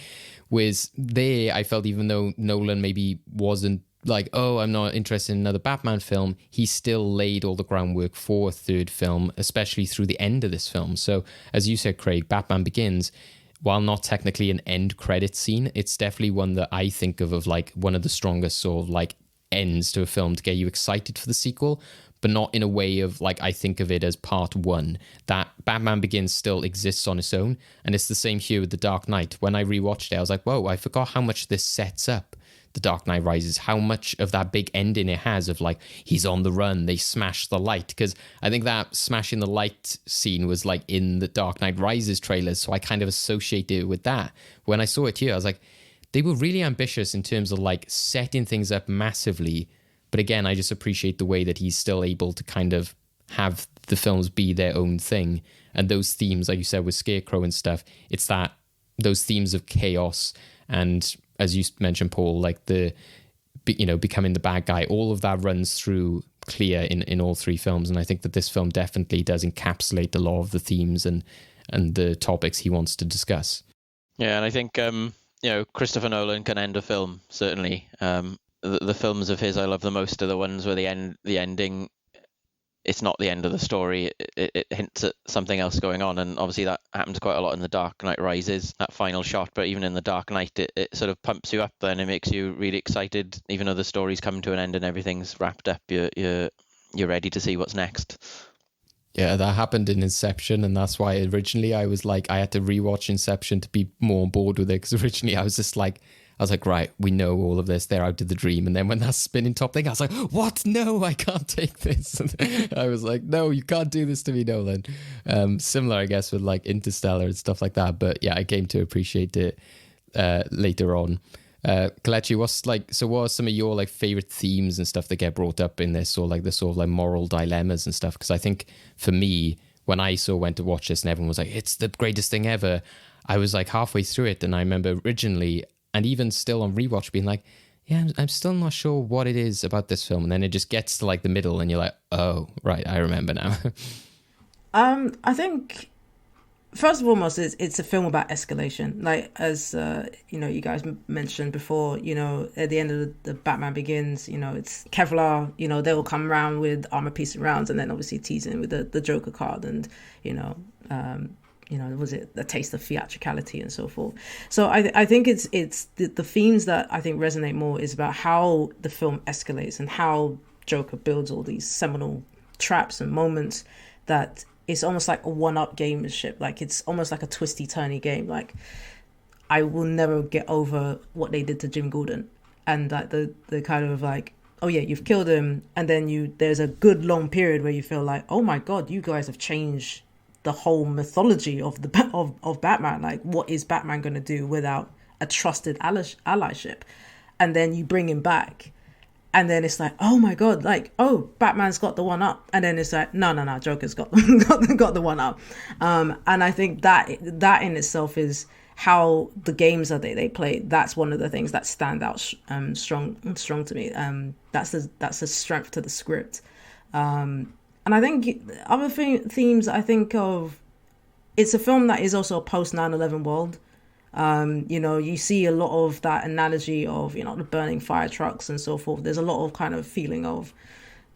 With there, I felt even though Nolan maybe wasn't like, oh, I'm not interested in another Batman film, he still laid all the groundwork for a third film, especially through the end of this film. So, as you said, Craig, Batman Begins, while not technically an end credit scene, it's definitely one that I think of like one of the strongest sort of like ends to a film to get you excited for the sequel, but not in a way of like, I think of it as part 1. That Batman Begins still exists on its own. And it's the same here with The Dark Knight. When I rewatched it, I was like, whoa, I forgot how much this sets up The Dark Knight Rises, how much of that big ending it has of like, he's on the run, they smash the light. Because I think that smashing the light scene was like in The Dark Knight Rises trailers. So I kind of associated it with that. When I saw it here, I was like, they were really ambitious in terms of like setting things up massively. But again, I just appreciate the way that he's still able to kind of have the films be their own thing. And those themes, like you said, with Scarecrow and stuff, it's that those themes of chaos and, as you mentioned, Paul, like the, becoming the bad guy, all of that runs through clear in all 3 films. And I think that this film definitely does encapsulate a lot of the themes and the topics he wants to discuss. Yeah, and I think, Christopher Nolan can end a film, certainly. The films of his I love the most are the ones where the ending, it's not the end of the story. It hints at something else going on, and obviously that happens quite a lot in The Dark Knight Rises, that final shot. But even in The Dark Knight, it sort of pumps you up, and it makes you really excited, even though the story's come to an end and everything's wrapped up. You're ready to see what's next. Yeah, that happened in Inception, and that's why originally I was like, I had to rewatch Inception to be more on board with it, because originally I was just like, right, we know all of this, they're out of the dream. And then when that spinning top thing, I was like, what? No, I can't take this. And I was like, no, you can't do this to me, Nolan. Similar, I guess, with like Interstellar and stuff like that. But yeah, I came to appreciate it later on. Kelechi, what are some of your like favorite themes and stuff that get brought up in this, or like the sort of like moral dilemmas and stuff? Because I think for me, when I went to watch this and everyone was like, it's the greatest thing ever, I was like halfway through it, and I remember originally, and even still on rewatch, being like, yeah, I'm still not sure what it is about this film. And then it just gets to like the middle and you're like, oh, right, I remember now. I think, first and foremost, it's a film about escalation. Like, as, you guys mentioned before, at the end of the Batman Begins, it's Kevlar, they will come around with armor piercing rounds, and then obviously teasing with the Joker card and, was it a taste of theatricality and so forth. So I think it's the themes that I think resonate more is about how the film escalates and how Joker builds all these seminal traps and moments that it's almost like a one-up gamemanship. Like, it's almost like a twisty-turny game. Like, I will never get over what they did to Jim Gordon, and like the kind of like, oh yeah, you've killed him, and then there's a good long period where you feel like, oh my god, you guys have changed the whole mythology of of Batman. Like, what is Batman going to do without a trusted allyship? And then you bring him back, and then it's like, oh my god, like, oh, Batman's got the one up, and then it's like, no, Joker's got the one up. And I think that in itself is how the games that they play. That's one of the things that stand out strong to me. That's the strength to the script. And I think other themes I think of, it's a film that is also a post 9/11 world. You see a lot of that analogy of, the burning fire trucks and so forth. There's a lot of kind of feeling of,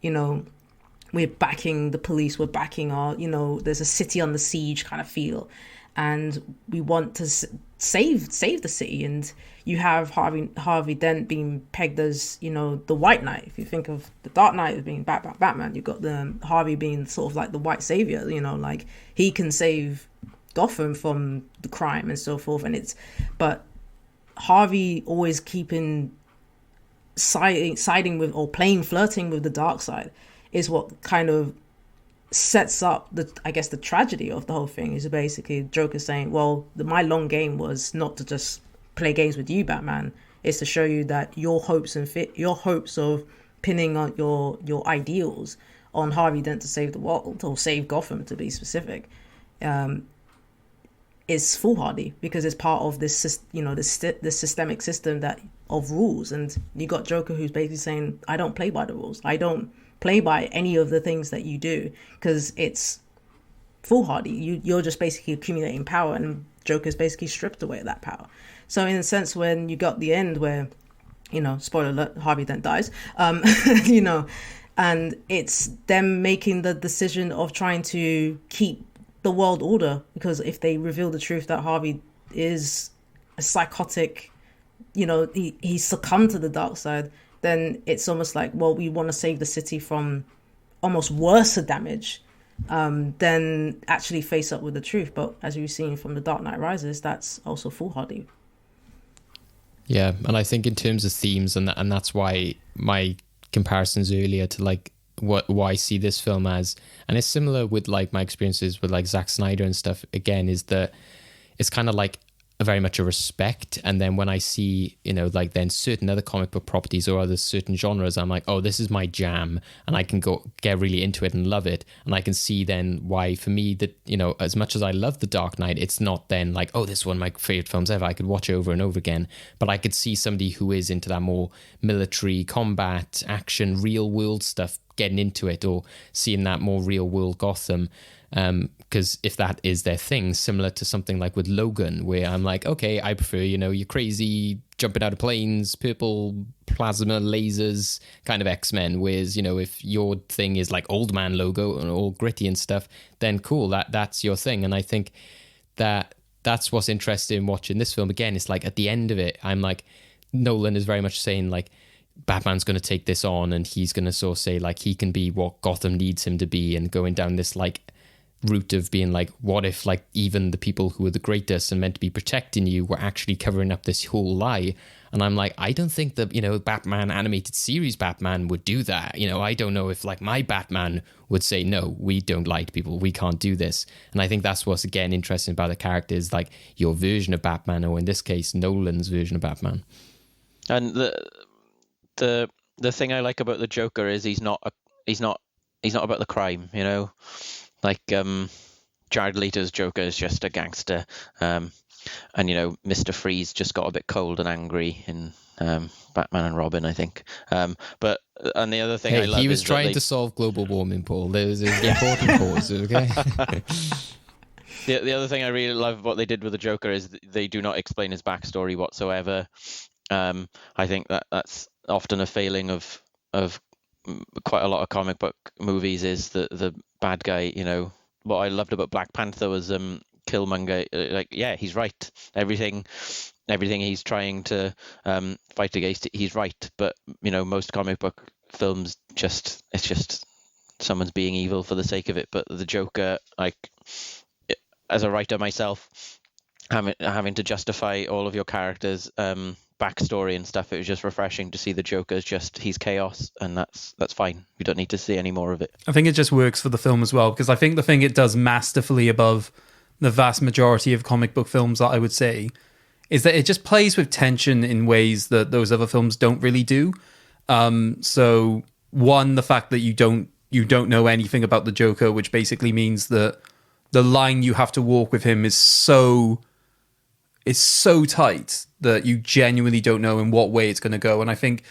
we're backing the police, we're backing our, there's a city on the siege kind of feel. And we want to save the city, and you have Harvey Dent being pegged as, you know, the White Knight. If you think of the Dark Knight as being Batman, you've got the Harvey being sort of like the white savior, you know, like he can save Gotham from the crime and so forth. But Harvey always siding with, or flirting with the dark side is what kind of sets up the tragedy of the whole thing. Is basically Joker saying, well, my long game was not to just play games with you, Batman. It's to show you that your hopes of pinning on your ideals on Harvey Dent to save the world, or save Gotham to be specific, is foolhardy, because it's part of this, you know, this systemic system of rules. And you got Joker who's basically saying, I don't play by the rules. I don't play by any of the things that you do, because it's foolhardy. You're just basically accumulating power, and Joker's basically stripped away that power. So in a sense, when you got the end where, you know, spoiler alert, Harvey Dent dies, you know, and it's them making the decision of trying to keep the world order, because if they reveal the truth that Harvey is a psychotic, you know, he succumbed to the dark side, then it's almost like, well, we want to save the city from almost worse damage than actually face up with the truth. But as you've seen from The Dark Knight Rises, that's also foolhardy. Yeah, and I think in terms of themes, and that's why my comparisons earlier to like what I see this film as, and it's similar with like my experiences with like Zack Snyder and stuff, again, is that it's kind of like very much a respect. And then when I see, you know, like then certain other comic book properties or other certain genres, I'm like, oh, this is my jam, and I can get really into it and love it. And I can see then why, for me, that, you know, as much as I love The Dark Knight, it's not then like, oh, this is one of my favorite films ever, I could watch over and over again. But I could see somebody who is into that more military, combat, action, real world stuff getting into it, or seeing that more real world Gotham. Because if that is their thing, similar to something like with Logan, where I'm like, okay, I prefer, you know, your crazy jumping out of planes, purple plasma lasers kind of X-Men, whereas, you know, if your thing is like old man logo and all gritty and stuff, then cool, that's your thing. And I think that's what's interesting watching this film. Again, it's like at the end of it, I'm like, Nolan is very much saying like, Batman's going to take this on, and he's going to sort of say like he can be what Gotham needs him to be, and going down this like route of being like, what if like even the people who are the greatest and meant to be protecting you were actually covering up this whole lie? And I'm like, I don't think that, you know, Batman animated series Batman would do that. You know, I don't know if like my Batman would say, no, we don't lie to people, we can't do this. And I think that's what's again interesting about the character, is like your version of Batman, or in this case Nolan's version of Batman. And the thing I like about the Joker is he's not about the crime, you know. Like Jared Leto's Joker is just a gangster, and you know, Mr. Freeze just got a bit cold and angry in Batman and Robin, I think. But and the other thing I love, he was is trying to solve global warming, Paul. There's an important pause, okay? The other thing I really love what they did with the Joker is they do not explain his backstory whatsoever. I think that's often a failing of quite a lot of comic book movies, is the bad guy, you know. What I loved about Black Panther was Killmonger, like, yeah, he's right. Everything he's trying to fight against, he's right. But, you know, most comic book films it's just someone's being evil for the sake of it. But the Joker, like, as a writer myself, having to justify all of your characters' backstory and stuff, it was just refreshing to see the Joker as just, he's chaos, and that's fine. You don't need to see any more of it. I think it just works for the film as well, because I think the thing it does masterfully above the vast majority of comic book films, that I would say, is that it just plays with tension in ways that those other films don't really do. So one, the fact that you don't know anything about the Joker, which basically means that the line you have to walk with him is so tight that you genuinely don't know in what way it's going to go. And I think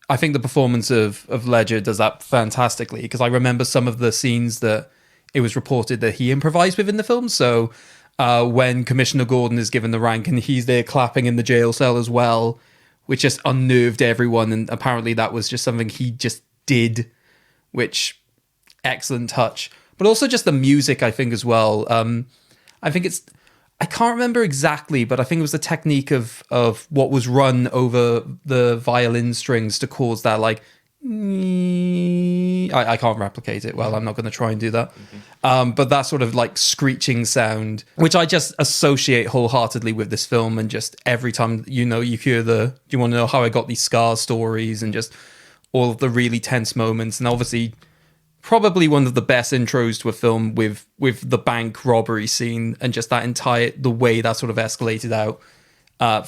the performance of Ledger does that fantastically, because I remember some of the scenes that it was reported that he improvised within the film. So when Commissioner Gordon is given the rank and he's there clapping in the jail cell as well, which just unnerved everyone. And apparently that was just something he just did, which excellent touch. But also just the music, I think, as well. I think I can't remember exactly, but I think it was the technique of what was run over the violin strings to cause that like. I can't replicate it well. I'm not going to try and do that. But that sort of like screeching sound, which I just associate wholeheartedly with this film, and just every time you hear do you want to know how I got these scars stories, and just all of the really tense moments, and obviously probably one of the best intros to a film with the bank robbery scene, and just the way that sort of escalated out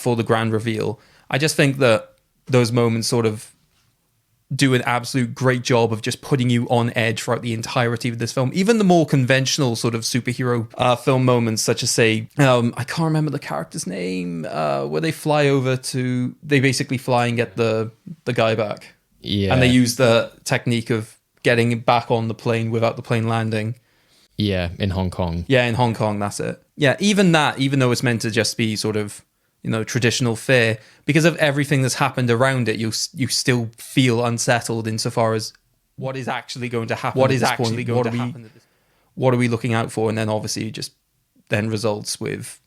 for the grand reveal. I just think that those moments sort of do an absolute great job of just putting you on edge throughout the entirety of this film. Even the more conventional sort of superhero film moments, such as, say, I can't remember the character's name, where they basically fly and get the guy back. Yeah. And they use the technique of getting back on the plane without the plane landing. Yeah, in Hong Kong. Yeah, in Hong Kong, that's it. Yeah, even though it's meant to just be sort of, traditional fare, because of everything that's happened around it, you still feel unsettled insofar as what is actually going to happen. What is actually going to happen? What are we looking out for? And then obviously just then results with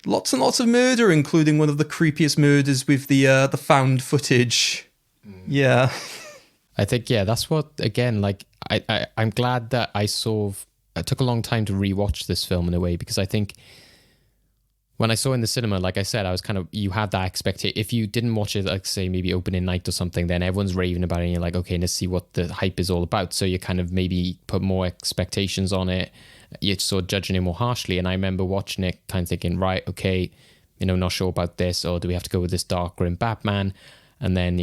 lots and lots of murder, including one of the creepiest murders with the found footage. Yeah. I think, that's what, again, like, I'm glad that it took a long time to rewatch this film in a way, because I think when I saw it in the cinema, like I said, I was you had that expectation. If you didn't watch it, like say maybe opening night or something, then everyone's raving about it and you're like, okay, let's see what the hype is all about. So you kind of maybe put more expectations on it. You're sort of judging it more harshly. And I remember watching it kind of thinking, right, okay, not sure about this, or do we have to go with this dark, grim Batman? And then,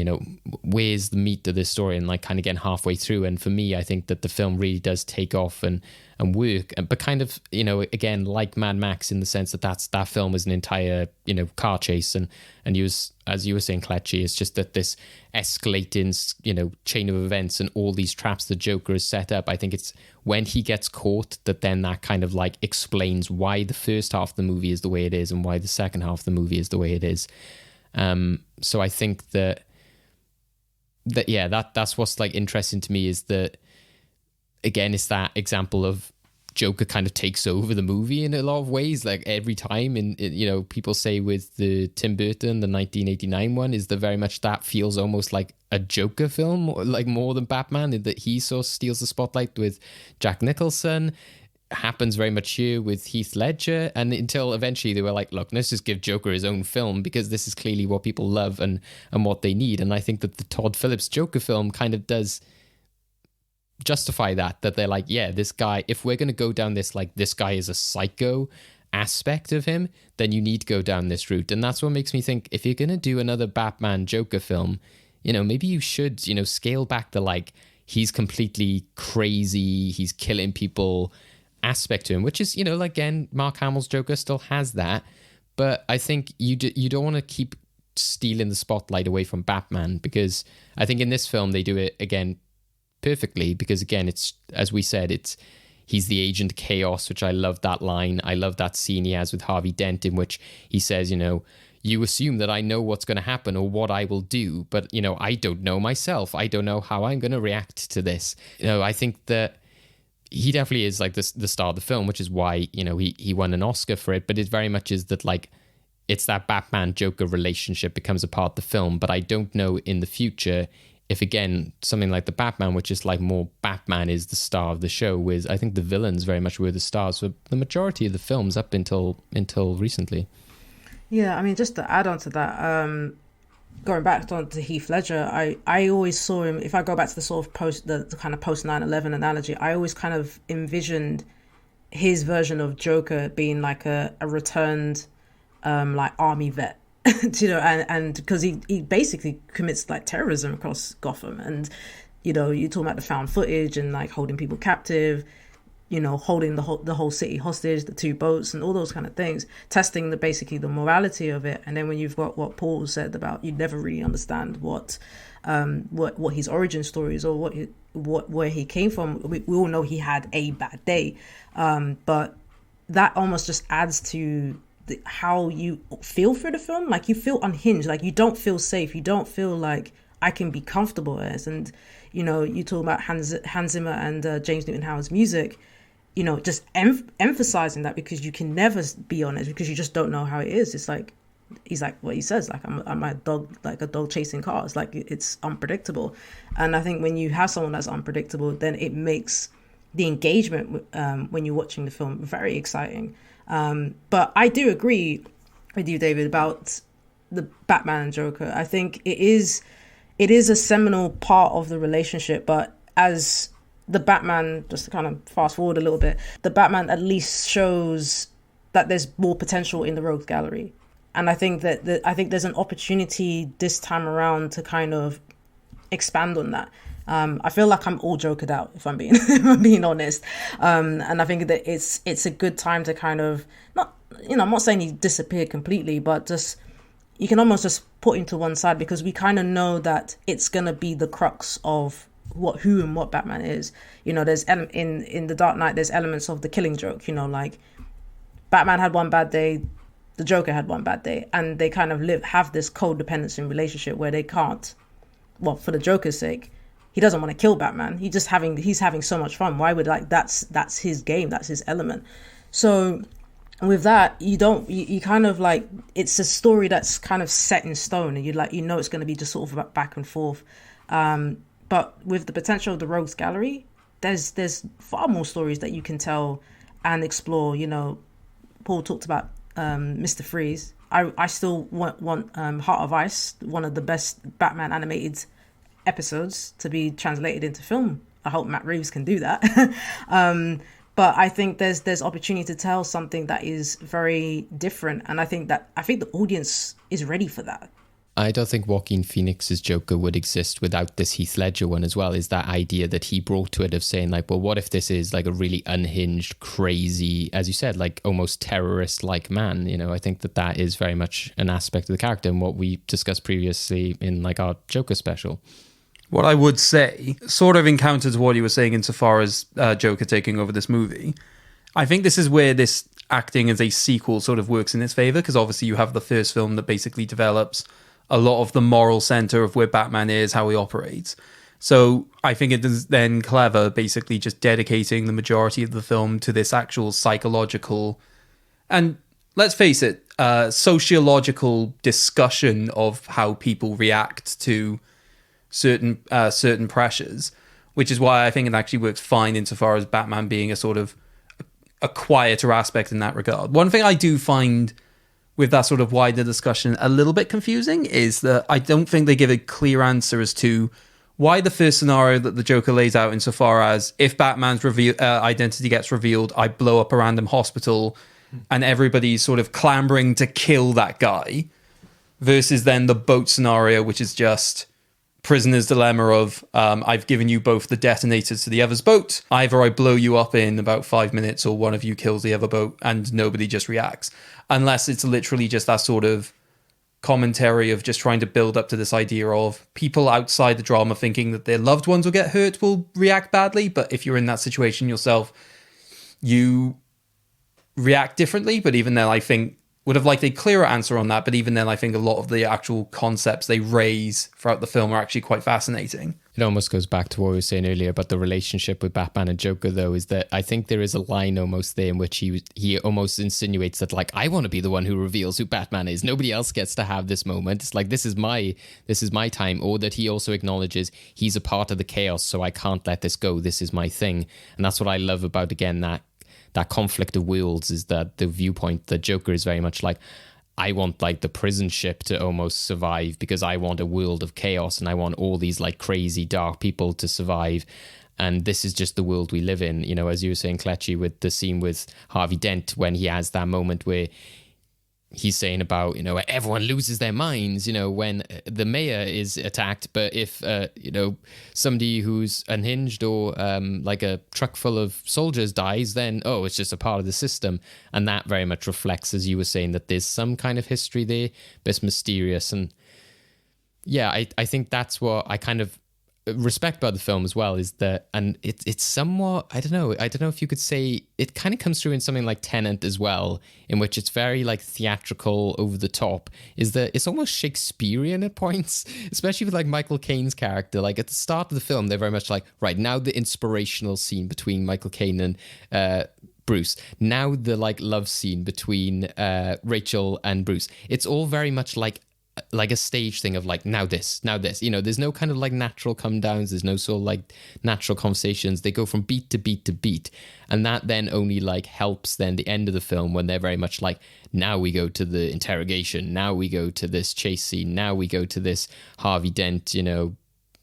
where's the meat of this story? And like kind of getting halfway through. And for me, I think that the film really does take off and work, but kind of, again, like Mad Max, in the sense that film is an entire, car chase. And as you were saying, Kelechi, it's just that this escalating, chain of events and all these traps the Joker has set up. I think it's when he gets caught that then that kind of like explains why the first half of the movie is the way it is and why the second half of the movie is the way it is. So I think that's what's like interesting to me, is that, again, it's that example of Joker kind of takes over the movie in a lot of ways. Like every time, and people say with the Tim Burton, the 1989 one, is that very much that feels almost like a Joker film, like more than Batman, in that he sort of steals the spotlight with Jack Nicholson. Happens very much here with Heath Ledger, and until eventually they were like, look, let's just give Joker his own film, because this is clearly what people love and what they need. And I think that the Todd Phillips Joker film kind of does justify that they're like, yeah, this guy, if we're going to go down this, like, this guy is a psycho aspect of him, then you need to go down this route. And that's what makes me think, if you're going to do another Batman Joker film, maybe you should, scale back the, like, he's completely crazy, he's killing people aspect to him, which is, again, Mark Hamill's Joker still has that, but I think you don't want to keep stealing the spotlight away from Batman, because I think in this film they do it again perfectly, because again, it's, as we said, he's the agent chaos, which I love that line. I love that scene he has with Harvey Dent, in which he says, you assume that I know what's going to happen or what I will do, but I don't know myself. I don't know how I'm going to react to this. I think that he definitely is like the star of the film, which is why, he won an Oscar for it. But it very much is that, like, it's that Batman-Joker relationship becomes a part of the film. But I don't know in the future if, again, something like the Batman, which is like more Batman is the star of the show, whereas I think the villains very much were the stars for the majority of the films up until recently. Yeah, I mean, just to add on to that, going back to Heath Ledger, I always saw him, if I go back to the sort of the kind of post 9/11 analogy, I always kind of envisioned his version of Joker being like a returned like army vet, and because he basically commits like terrorism across Gotham, and you're talking about the found footage and like holding people captive, holding the whole city hostage, the two boats, and all those kind of things, testing basically the morality of it. And then when you've got what Paul said about, you never really understand what his origin story is, or where he came from. We all know he had a bad day, but that almost just adds to how you feel for the film. Like, you feel unhinged, like you don't feel safe, you don't feel like I can be comfortable as. And you talk about Hans Zimmer and James Newton Howard's music. just emphasizing that, because you can never be honest, because you just don't know how it is. It's like, he's like what he says, like, I'm a dog, like a dog chasing cars, like it's unpredictable. And I think when you have someone that's unpredictable, then it makes the engagement when you're watching the film very exciting. But I do agree with you, David, about the Batman and Joker. I think it is a seminal part of the relationship, but as the Batman, just to kind of fast forward a little bit, the Batman at least shows that there's more potential in the Rogues Gallery. And I think that I think there's an opportunity this time around to kind of expand on that. I feel like I'm all jokered out, if I'm being honest. And I think that it's a good time to kind of I'm not saying he disappeared completely, but just you can almost just put him to one side, because we kind of know that it's gonna be the crux of who and what Batman is. There's in the Dark Knight, there's elements of the Killing Joke. Like Batman had one bad day, the Joker had one bad day, and they kind of have this codependency relationship where they can't. Well, for the Joker's sake, he doesn't want to kill Batman. He's having so much fun. Why would that's his game, that's his element. So with that, you kind of like, it's a story that's kind of set in stone, and it's going to be just sort of back and forth. But with the potential of the Rogues Gallery, there's far more stories that you can tell and explore. Paul talked about Mr. Freeze. I still want Heart of Ice, one of the best Batman animated episodes, to be translated into film. I hope Matt Reeves can do that. But I think there's opportunity to tell something that is very different, and I think the audience is ready for that. I don't think Joaquin Phoenix's Joker would exist without this Heath Ledger one as well, is that idea that he brought to it of saying like, well, what if this is like a really unhinged, crazy, as you said, like almost terrorist-like man? I think that is very much an aspect of the character and what we discussed previously in like our Joker special. What I would say, sort of in counter to what you were saying insofar as Joker taking over this movie, I think this is where this acting as a sequel sort of works in its favor, because obviously you have the first film that basically develops a lot of the moral center of where Batman is, how he operates. So I think it is then clever, basically just dedicating the majority of the film to this actual psychological and, let's face it, sociological discussion of how people react to certain pressures, which is why I think it actually works fine insofar as Batman being a sort of a quieter aspect in that regard. One thing I do find with that sort of wider discussion a little bit confusing is that I don't think they give a clear answer as to why the first scenario that the Joker lays out insofar as if Batman's identity gets revealed, I blow up a random hospital and everybody's sort of clambering to kill that guy, versus then the boat scenario, which is just prisoner's dilemma of I've given you both the detonators to the other's boat. Either I blow you up in about 5 minutes or one of you kills the other boat and nobody just reacts. Unless it's literally just that sort of commentary of just trying to build up to this idea of people outside the drama thinking that their loved ones will get hurt will react badly. But if you're in that situation yourself, you react differently. But even then, I think would have liked a clearer answer on that, but even then I think a lot of the actual concepts they raise throughout the film are actually quite fascinating. It almost goes back to what we were saying earlier about the relationship with Batman and Joker, though, is that I think there is a line almost there in which he almost insinuates that, like, I want to be the one who reveals who Batman is. Nobody else gets to have this moment. It's like, this is my time. Or that he also acknowledges he's a part of the chaos, so I can't let this go. This is my thing. And that's what I love about, again, that conflict of worlds, is that the viewpoint that Joker is very much like, I want like the prison ship to almost survive because I want a world of chaos and I want all these like crazy dark people to survive. And this is just the world we live in. You know, as you were saying, Kelechi, with the scene with Harvey Dent, when he has that moment where he's saying about, you know, everyone loses their minds, you know, when the mayor is attacked. But if, you know, somebody who's unhinged or like a truck full of soldiers dies, then, oh, it's just a part of the system. And that very much reflects, as you were saying, that there's some kind of history there, but it's mysterious. And yeah, I think that's what I kind of respect about the film as well is that, and it's somewhat, I don't know if you could say, it kind of comes through in something like Tenet as well, in which it's very like theatrical, over the top, is that it's almost Shakespearean at points, especially with like Michael Caine's character. Like at the start of the film, they're very much like, right, now the inspirational scene between Michael Caine and Bruce, now the like love scene between Rachel and Bruce. It's all very much like a stage thing of like, now this, there's no kind of like natural come downs, there's no sort of like natural conversations. They go from beat to beat to beat, and that then only like helps then the end of the film, when they're very much like, now we go to the interrogation, now we go to this chase scene, now we go to this Harvey Dent,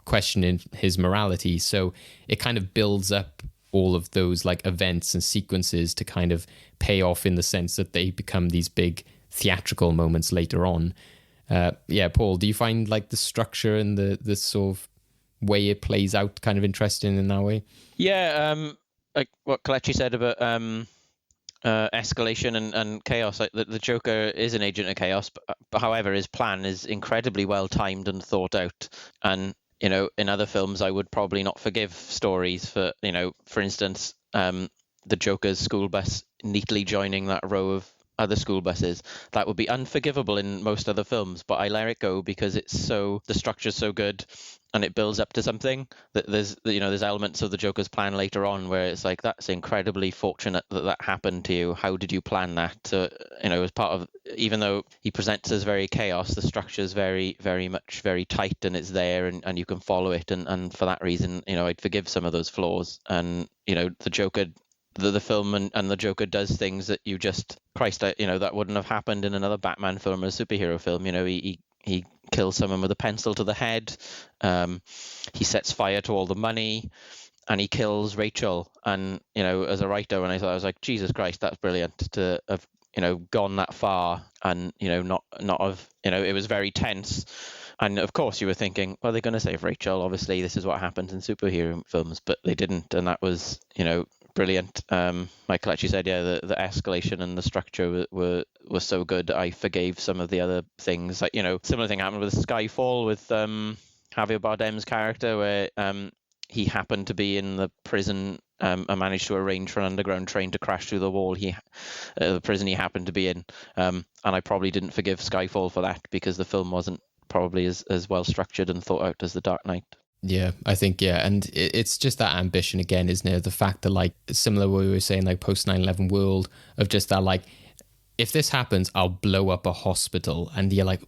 questioning his morality. So it kind of builds up all of those like events and sequences to kind of pay off, in the sense that they become these big theatrical moments later on. Paul, do you find like the structure and the sort of way it plays out kind of interesting in that way? Yeah, like what Kelechi said about escalation and chaos. Like the Joker is an agent of chaos, but however, his plan is incredibly well timed and thought out. And in other films, I would probably not forgive stories for instance, the Joker's school bus neatly joining that row of other school buses. That would be unforgivable in most other films, but I let it go because the structure's so good and it builds up to something. That there's elements of the Joker's plan later on where it's like, that's incredibly fortunate that happened to you. How did you plan that? So, as part of, even though he presents as very chaos, the structure's very, very much very tight, and it's there, and you can follow it. And for that reason, I'd forgive some of those flaws. And, the Joker, the film and the Joker does things that you just, Christ, that wouldn't have happened in another Batman film or a superhero film. He kills someone with a pencil to the head. He sets fire to all the money, and he kills Rachel. And as a writer, when I was like, Jesus Christ, that's brilliant to have gone that far, and not have it was very tense. And of course, you were thinking, well, they're going to save Rachel. Obviously, this is what happens in superhero films, but they didn't, and that was brilliant. Like Kelechi said, yeah, the escalation and the structure was so good. I forgave some of the other things. Like similar thing happened with Skyfall with Javier Bardem's character, where he happened to be in the prison and managed to arrange for an underground train to crash through the wall. The prison he happened to be in, and I probably didn't forgive Skyfall for that because the film wasn't probably as well structured and thought out as The Dark Knight. Yeah, I think, and it's just that ambition again, isn't it? The fact that, like, similar to what we were saying, like, post 9/11 world, of just that, like, if this happens, I'll blow up a hospital. And you're like,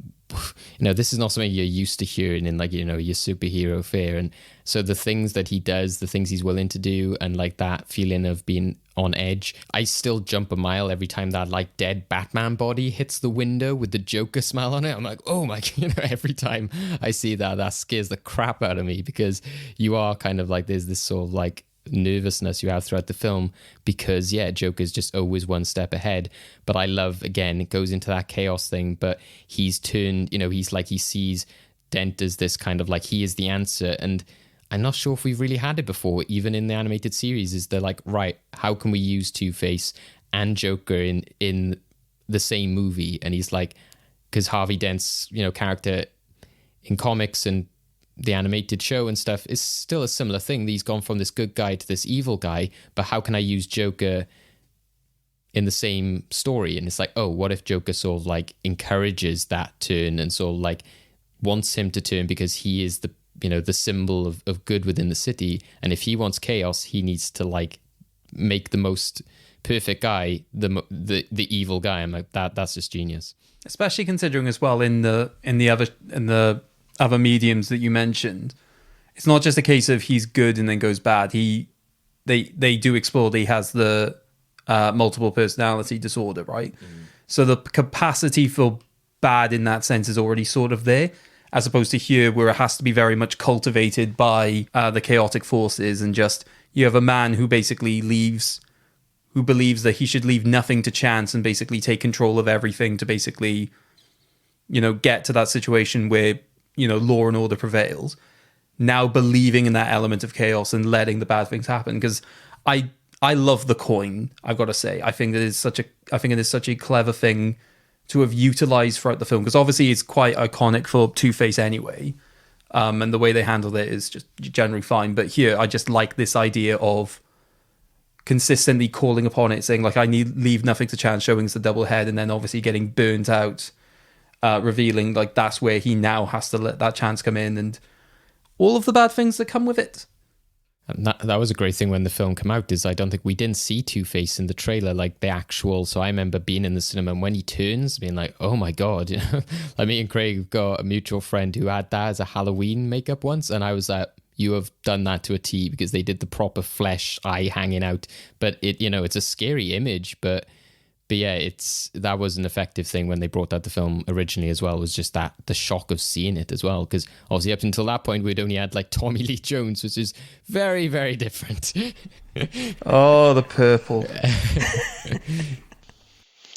this is not something you're used to hearing in, like, your superhero fare. And so the things that he does, the things he's willing to do, and like that feeling of being on edge, I still jump a mile every time that like dead Batman body hits the window with the Joker smile on it. I'm like, oh my, every time I see that scares the crap out of me, because you are kind of like, there's this sort of like nervousness you have throughout the film, because Joker's just always one step ahead. But I love, again, it goes into that chaos thing, but he's turned, he's like, he sees Dent as this kind of like, he is the answer. And I'm not sure if we've really had it before, even in the animated series, is they're like, right, how can we use Two-Face and Joker in the same movie? And he's like, because Harvey Dent's character in comics and the animated show and stuff is still a similar thing. He's gone from this good guy to this evil guy, but how can I use Joker in the same story? And it's like, oh, what if Joker sort of like encourages that turn and sort of like wants him to turn, because he is the symbol of good within the city, and if he wants chaos, he needs to like make the most perfect guy the evil guy. I'm like, that's just genius, especially considering as well in the other mediums that you mentioned, it's not just a case of he's good and then goes bad. They do explore that he has the multiple personality disorder, right? So the capacity for bad in that sense is already sort of there, as opposed to here where it has to be very much cultivated by the chaotic forces. And just, you have a man who basically who believes that he should leave nothing to chance and basically take control of everything to basically, get to that situation where, law and order prevails. Now believing in that element of chaos and letting the bad things happen. Because I love the coin, I've got to say. I think it is such a clever thing to have utilized throughout the film, because obviously it's quite iconic for Two-Face anyway. And the way they handled it is just generally fine. But here, I just like this idea of consistently calling upon it, saying like, I need leave nothing to chance, showing us the double head, and then obviously getting burnt out, revealing like that's where he now has to let that chance come in, and all of the bad things that come with it. And that was a great thing when the film came out, is I don't think we didn't see Two-Face in the trailer, like the actual. So I remember being in the cinema and when he turns, being like, oh my God. Like me and Craig got a mutual friend who had that as a Halloween makeup once. And I was like, you have done that to a T, because they did the proper flesh eye hanging out. But it's a scary image, but yeah, that was an effective thing when they brought out the film originally as well, was just that the shock of seeing it as well, because obviously up until that point we'd only had like Tommy Lee Jones, which is very, very different. Oh, the purple.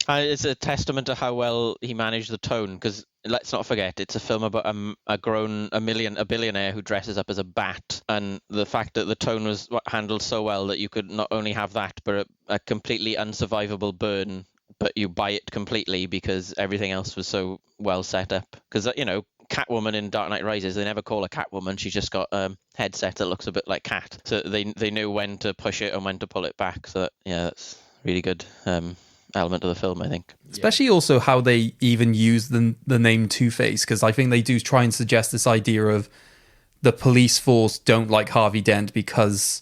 It's a testament to how well he managed the tone, because let's not forget, it's a film about a billionaire who dresses up as a bat, and the fact that the tone was handled so well that you could not only have that, but a completely unsurvivable burn, but you buy it completely because everything else was so well set up. Because, Catwoman in Dark Knight Rises, they never call her Catwoman, she's just got a headset that looks a bit like Cat. So they knew when to push it and when to pull it back. So that's really good. Element of the film, I think. Especially also how they even use the name Two-Face, because I think they do try and suggest this idea of the police force don't like Harvey Dent because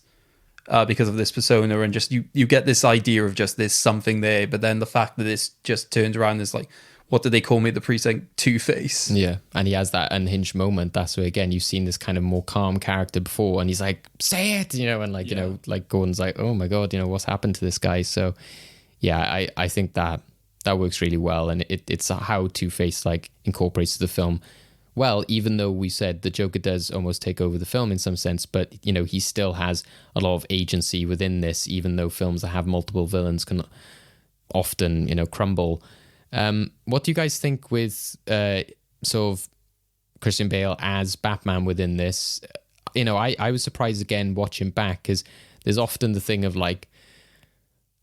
of this persona, and just you get this idea of just this something there, but then the fact that this just turns around is like, what did they call me at the precinct? Two-Face. Yeah, and he has that unhinged moment. That's where, again, you've seen this kind of more calm character before, and he's like, say it, and like Gordon's like, oh my God, what's happened to this guy? So yeah, I think that works really well, and it's how Two-Face like incorporates the film well, even though we said the Joker does almost take over the film in some sense, but he still has a lot of agency within this, even though films that have multiple villains can often crumble. What do you guys think with sort of Christian Bale as Batman within this? I was surprised again watching back, because there's often the thing of like,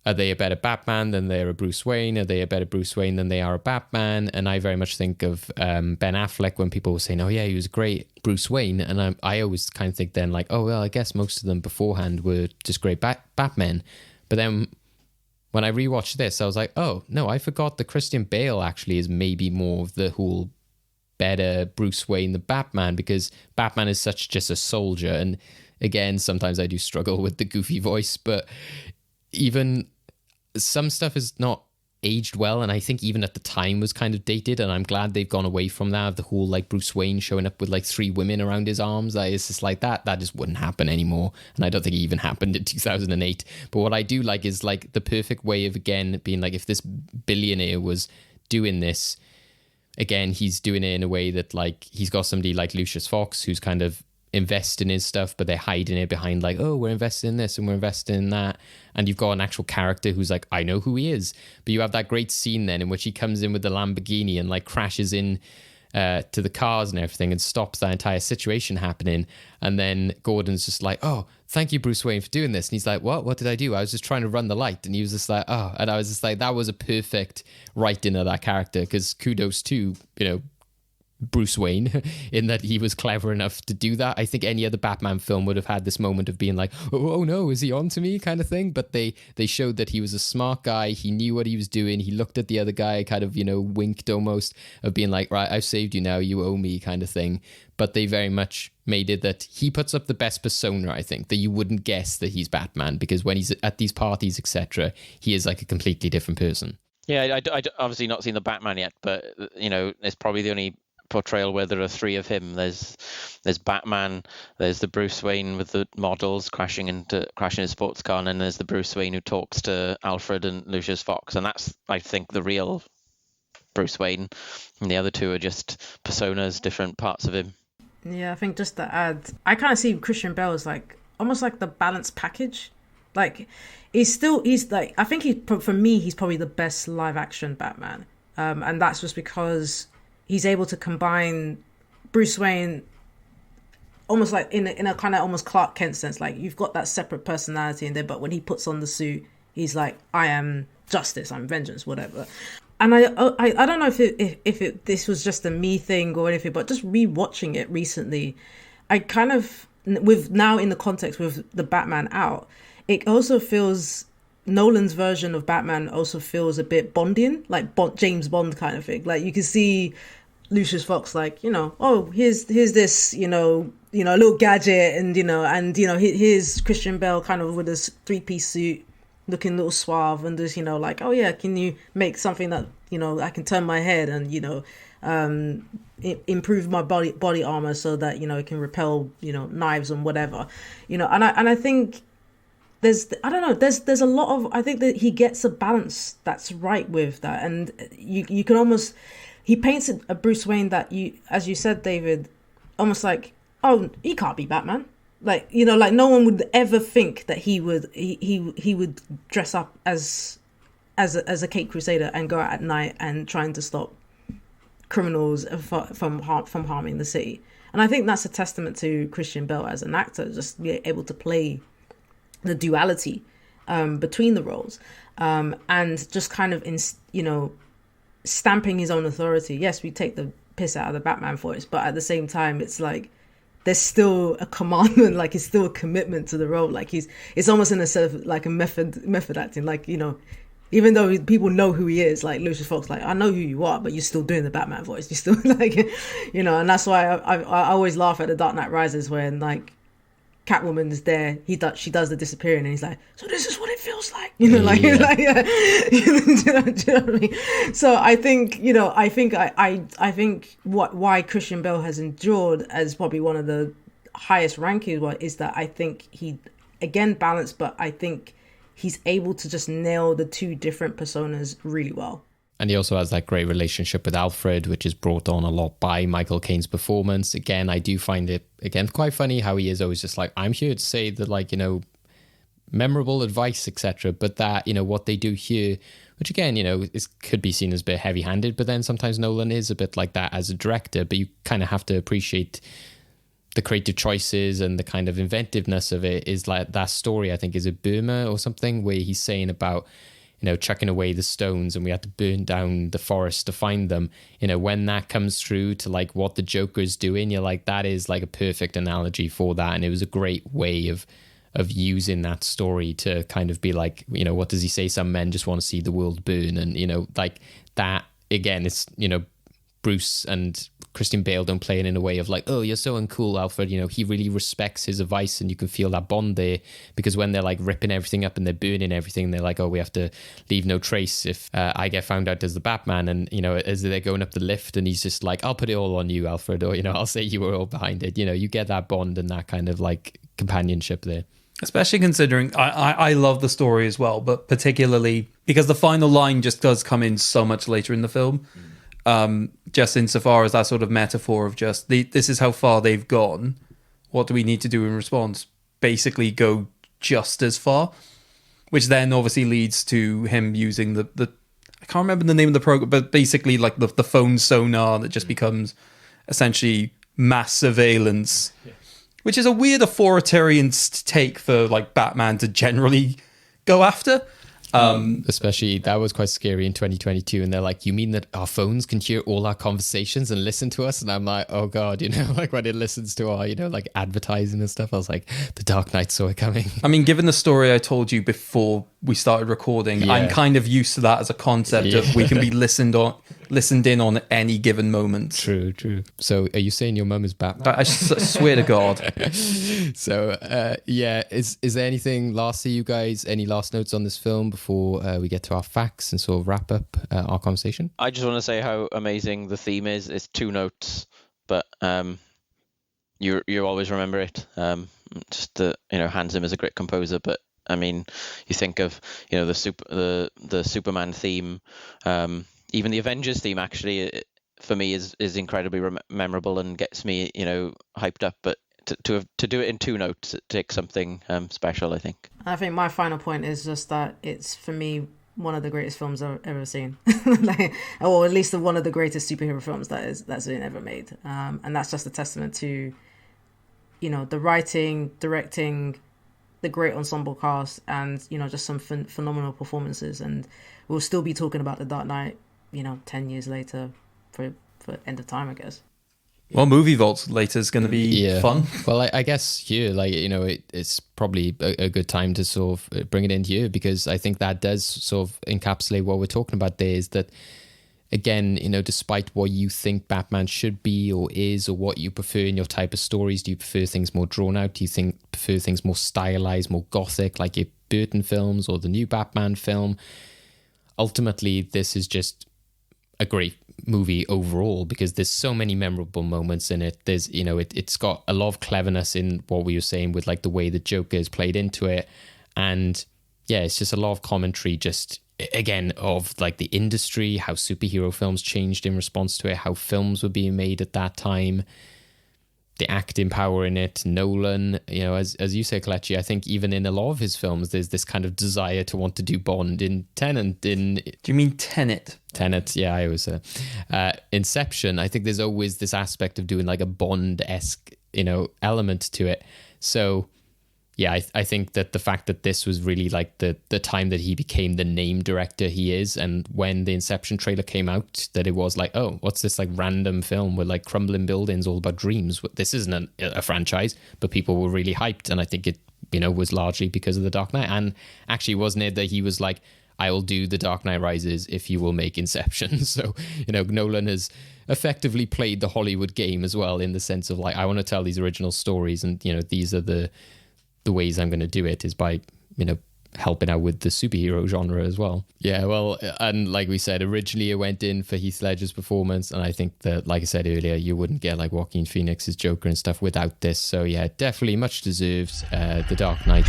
are they a better Batman than they're a Bruce Wayne? Are they a better Bruce Wayne than they are a Batman? And I very much think of Ben Affleck when people were saying, oh yeah, he was great Bruce Wayne. And I always kind of think then like, oh, well, I guess most of them beforehand were just great Batmen. But then when I rewatched this, I was like, oh, no, I forgot that Christian Bale actually is maybe more of the whole better Bruce Wayne than Batman, because Batman is such just a soldier. And again, sometimes I do struggle with the goofy voice, but even some stuff is not aged well, and I think even at the time was kind of dated, and I'm glad they've gone away from that, the whole like Bruce Wayne showing up with like 3 women around his arms. It's just like that just wouldn't happen anymore, and I don't think it even happened in 2008. But what I do like is like the perfect way of, again, being like, if this billionaire was doing this, again, he's doing it in a way that like he's got somebody like Lucius Fox who's kind of invest in his stuff, but they're hiding it behind like, oh, we're investing in this and we're investing in that, and you've got an actual character who's like, I know who he is. But you have that great scene then in which he comes in with the Lamborghini and like crashes in to the cars and everything and stops that entire situation happening, and then Gordon's just like, oh, thank you, Bruce Wayne, for doing this, and he's like, what did I do? I was just trying to run the light. And he was just like, oh, and I was just like, that was a perfect writing of that character, because kudos to Bruce Wayne in that he was clever enough to do that. I think any other Batman film would have had this moment of being like, oh no, is he on to me kind of thing, but they showed that he was a smart guy, he knew what he was doing, he looked at the other guy, kind of winked almost, of being like, right, I've saved you now, you owe me kind of thing. But they very much made it that he puts up the best persona, I think, that you wouldn't guess that he's Batman, because when he's at these parties, etc., he is like a completely different person. Yeah, I obviously not seen the Batman yet, but it's probably the only portrayal where there are 3 of him. There's Batman, there's the Bruce Wayne with the models crashing his sports car, and then there's the Bruce Wayne who talks to Alfred and Lucius Fox, and that's, I think, the real Bruce Wayne, and the other 2 are just personas, different parts of him. Yeah, I think just to add, I kind of see Christian Bale as like almost like the balanced package. Like he's like, I think for me he's probably the best live action Batman, and that's just because he's able to combine Bruce Wayne almost like in a kind of almost Clark Kent sense. Like you've got that separate personality in there, but when he puts on the suit, he's like, I am justice, I'm vengeance, whatever. and I don't know if this was just a me thing or anything, but just rewatching it recently, I kind of, with now in the context with the Batman out, it also feels, Nolan's version of Batman also feels a bit Bondian, like James Bond kind of thing. Like you can see Lucius Fox, like, you know, oh, here's this, you know, a little gadget, and here's Christian Bale kind of with his 3-piece suit, looking a little suave, and just, you know, like, oh yeah, can you make something that, you know, I can turn my head and, you know, improve my body armor so that, you know, it can repel, you know, knives and whatever, you know, and I think there's a lot of, I think that he gets a balance that's right with that, and you can almost, he paints a Bruce Wayne that, you, as you said, David, almost like, oh, he can't be Batman. Like, you know, like no one would ever think that he would dress up as a Caped Crusader and go out at night and trying to stop criminals from harming the city. And I think that's a testament to Christian Bale as an actor, just being able to play the duality between the roles, and just kind of, you know, stamping his own authority. Yes, we take the piss out of the Batman voice, but at the same time, it's like there's still a commandment, like it's still a commitment to the role. Like it's almost in a sort of like a method acting. Like, you know, even though people know who he is, like Lucius Fox, like, I know who you are, but you're still doing the Batman voice. You're still like, you know, and that's why I always laugh at The Dark Knight Rises when like Catwoman is there, she does the disappearing, and he's like, so this is what it feels like, you know, like, yeah. Do you know what I mean? So I think, you know, I think why Christian Bale has endured as probably one of the highest rankings is that I think he, again, balanced, but I think he's able to just nail the two different personas really well. And he also has that great relationship with Alfred, which is brought on a lot by Michael Caine's performance. Again, I do find it, again, quite funny how he is always just like, I'm here to say that, like, you know, memorable advice, etc. But that, you know, what they do here, which again, you know, could be seen as a bit heavy-handed, but then sometimes Nolan is a bit like that as a director, but you kind of have to appreciate the creative choices and the kind of inventiveness of it. Is like that story, I think, is it Burma or something, where he's saying about, you know, chucking away the stones and we had to burn down the forest to find them. You know, when that comes through to like what the Joker's doing, you're like, that is like a perfect analogy for that. And it was a great way of using that story to kind of be like, you know, what does he say? Some men just want to see the world burn. And, you know, like that, again, it's, you know, Bruce and Christian Bale don't play it in a way of like, oh, you're so uncool, Alfred. You know, he really respects his advice, and you can feel that bond there, because when they're like ripping everything up and they're burning everything, they're like, oh, we have to leave no trace if I get found out as the Batman. And, you know, as they're going up the lift and he's just like, I'll put it all on you, Alfred, or, you know, I'll say you were all behind it. You know, you get that bond and that kind of like companionship there. Especially considering I love the story as well, but particularly because the final line just does come in so much later in the film. Just insofar as that sort of metaphor of just this is how far they've gone, what do we need to do in response? Basically go just as far, which then obviously leads to him using the I can't remember the name of the program, but basically like the phone sonar that just becomes essentially mass surveillance, which is a weird authoritarian take for like Batman to generally go after. Especially that was quite scary in 2022, and they're like, you mean that our phones can hear all our conversations and listen to us? And I'm like, oh god, you know, like when it listens to our, you know, like advertising and stuff, I was like, the Dark Knight saw it coming. I mean, given the story I told you before we started recording, yeah. I'm kind of used to that as a concept of we can be listened in on any given moment. True. So are you saying your mum is Batman? I swear to God. So is there anything lastly, you guys, any last notes on this film before we get to our facts and sort of wrap up our conversation? I just want to say how amazing the theme is. It's 2 notes, but you always remember it. Just the, you know, Hans Zimmer's a great composer, but I mean, you think of, you know, the Superman theme, even the Avengers theme actually for me is incredibly memorable and gets me, you know, hyped up. But to do it in 2 notes, it takes something special, I think. I think my final point is just that it's, for me, one of the greatest films I've ever seen, or at least one of the greatest superhero films that's been ever made. And that's just a testament to, you know, the writing, directing, the great ensemble cast, and, you know, just some phenomenal performances. And we'll still be talking about The Dark Knight 10 years later for End of Time, I guess. Well, Movie Vault later is going to be fun. Well, I guess here, it's probably a good time to sort of bring it in here, because I think that does sort of encapsulate what we're talking about there, is that, again, despite what you think Batman should be or is, or what you prefer in your type of stories, do you prefer things more drawn out? Do you prefer things more stylized, more gothic, like your Burton films or the new Batman film? Ultimately, this is just a great movie overall, because there's so many memorable moments in it. There's, it's got a lot of cleverness in what we were saying with like the way the Joker is played into it. And yeah, it's just a lot of commentary, just again, of like the industry, how superhero films changed in response to it, how films were being made at that time, the acting power in it. Nolan, as you say, Kelechi, I think even in a lot of his films, there's this kind of desire to want to do Bond. In Tenet, do you mean Tenet? Tenet, yeah, I was Inception. I think there's always this aspect of doing like a Bond-esque, element to it. So yeah, I think that the fact that this was really like the time that he became the name director he is, and when the Inception trailer came out, that it was like, oh, what's this like random film with like crumbling buildings all about dreams? This isn't a franchise, but people were really hyped, and I think it, was largely because of The Dark Knight. And actually, wasn't it that he was like, I will do The Dark Knight Rises if you will make Inception? So, Nolan has effectively played the Hollywood game as well, in the sense of like, I want to tell these original stories, and these are the ways I'm going to do it, is by helping out with the superhero genre as well. Yeah, well, and like we said, originally it went in for Heath Ledger's performance, and I think that, like I said earlier, you wouldn't get like Joaquin Phoenix's Joker and stuff without this. So yeah, definitely much deserved. The Dark Knight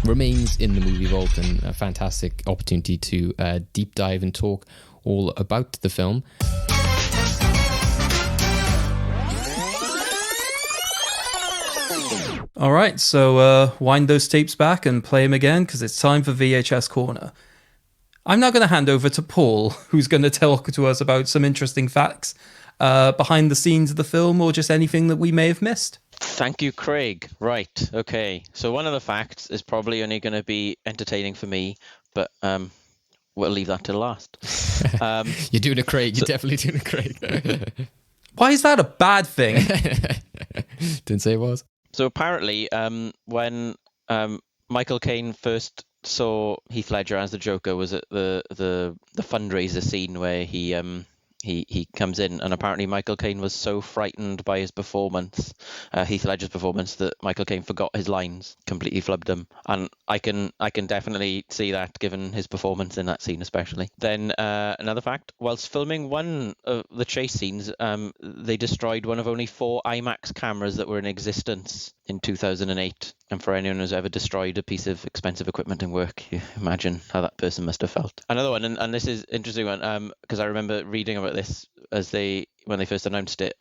remains in the movie vault, and a fantastic opportunity to deep dive and talk all about the film. All right, so wind those tapes back and play them again, because it's time for VHS Corner. I'm now going to hand over to Paul, who's going to talk to us about some interesting facts behind the scenes of the film, or just anything that we may have missed. Thank you, Craig. Right, okay. So one of the facts is probably only going to be entertaining for me, but we'll leave that till last. You're doing a Craig. You're definitely doing a Craig. Why is that a bad thing? Didn't say it was. So apparently, when Michael Caine first saw Heath Ledger as the Joker, was at the fundraiser scene where he comes in, and apparently Michael Caine was so frightened by his performance, Heath Ledger's performance, that Michael Caine forgot his lines, completely flubbed them. And I can definitely see that, given his performance in that scene especially. Then another fact, whilst filming one of the chase scenes, they destroyed one of only 4 IMAX cameras that were in existence in 2008. And for anyone who's ever destroyed a piece of expensive equipment in work, you imagine how that person must have felt. Another one, and this is an interesting one, because I remember reading about this when they first announced it.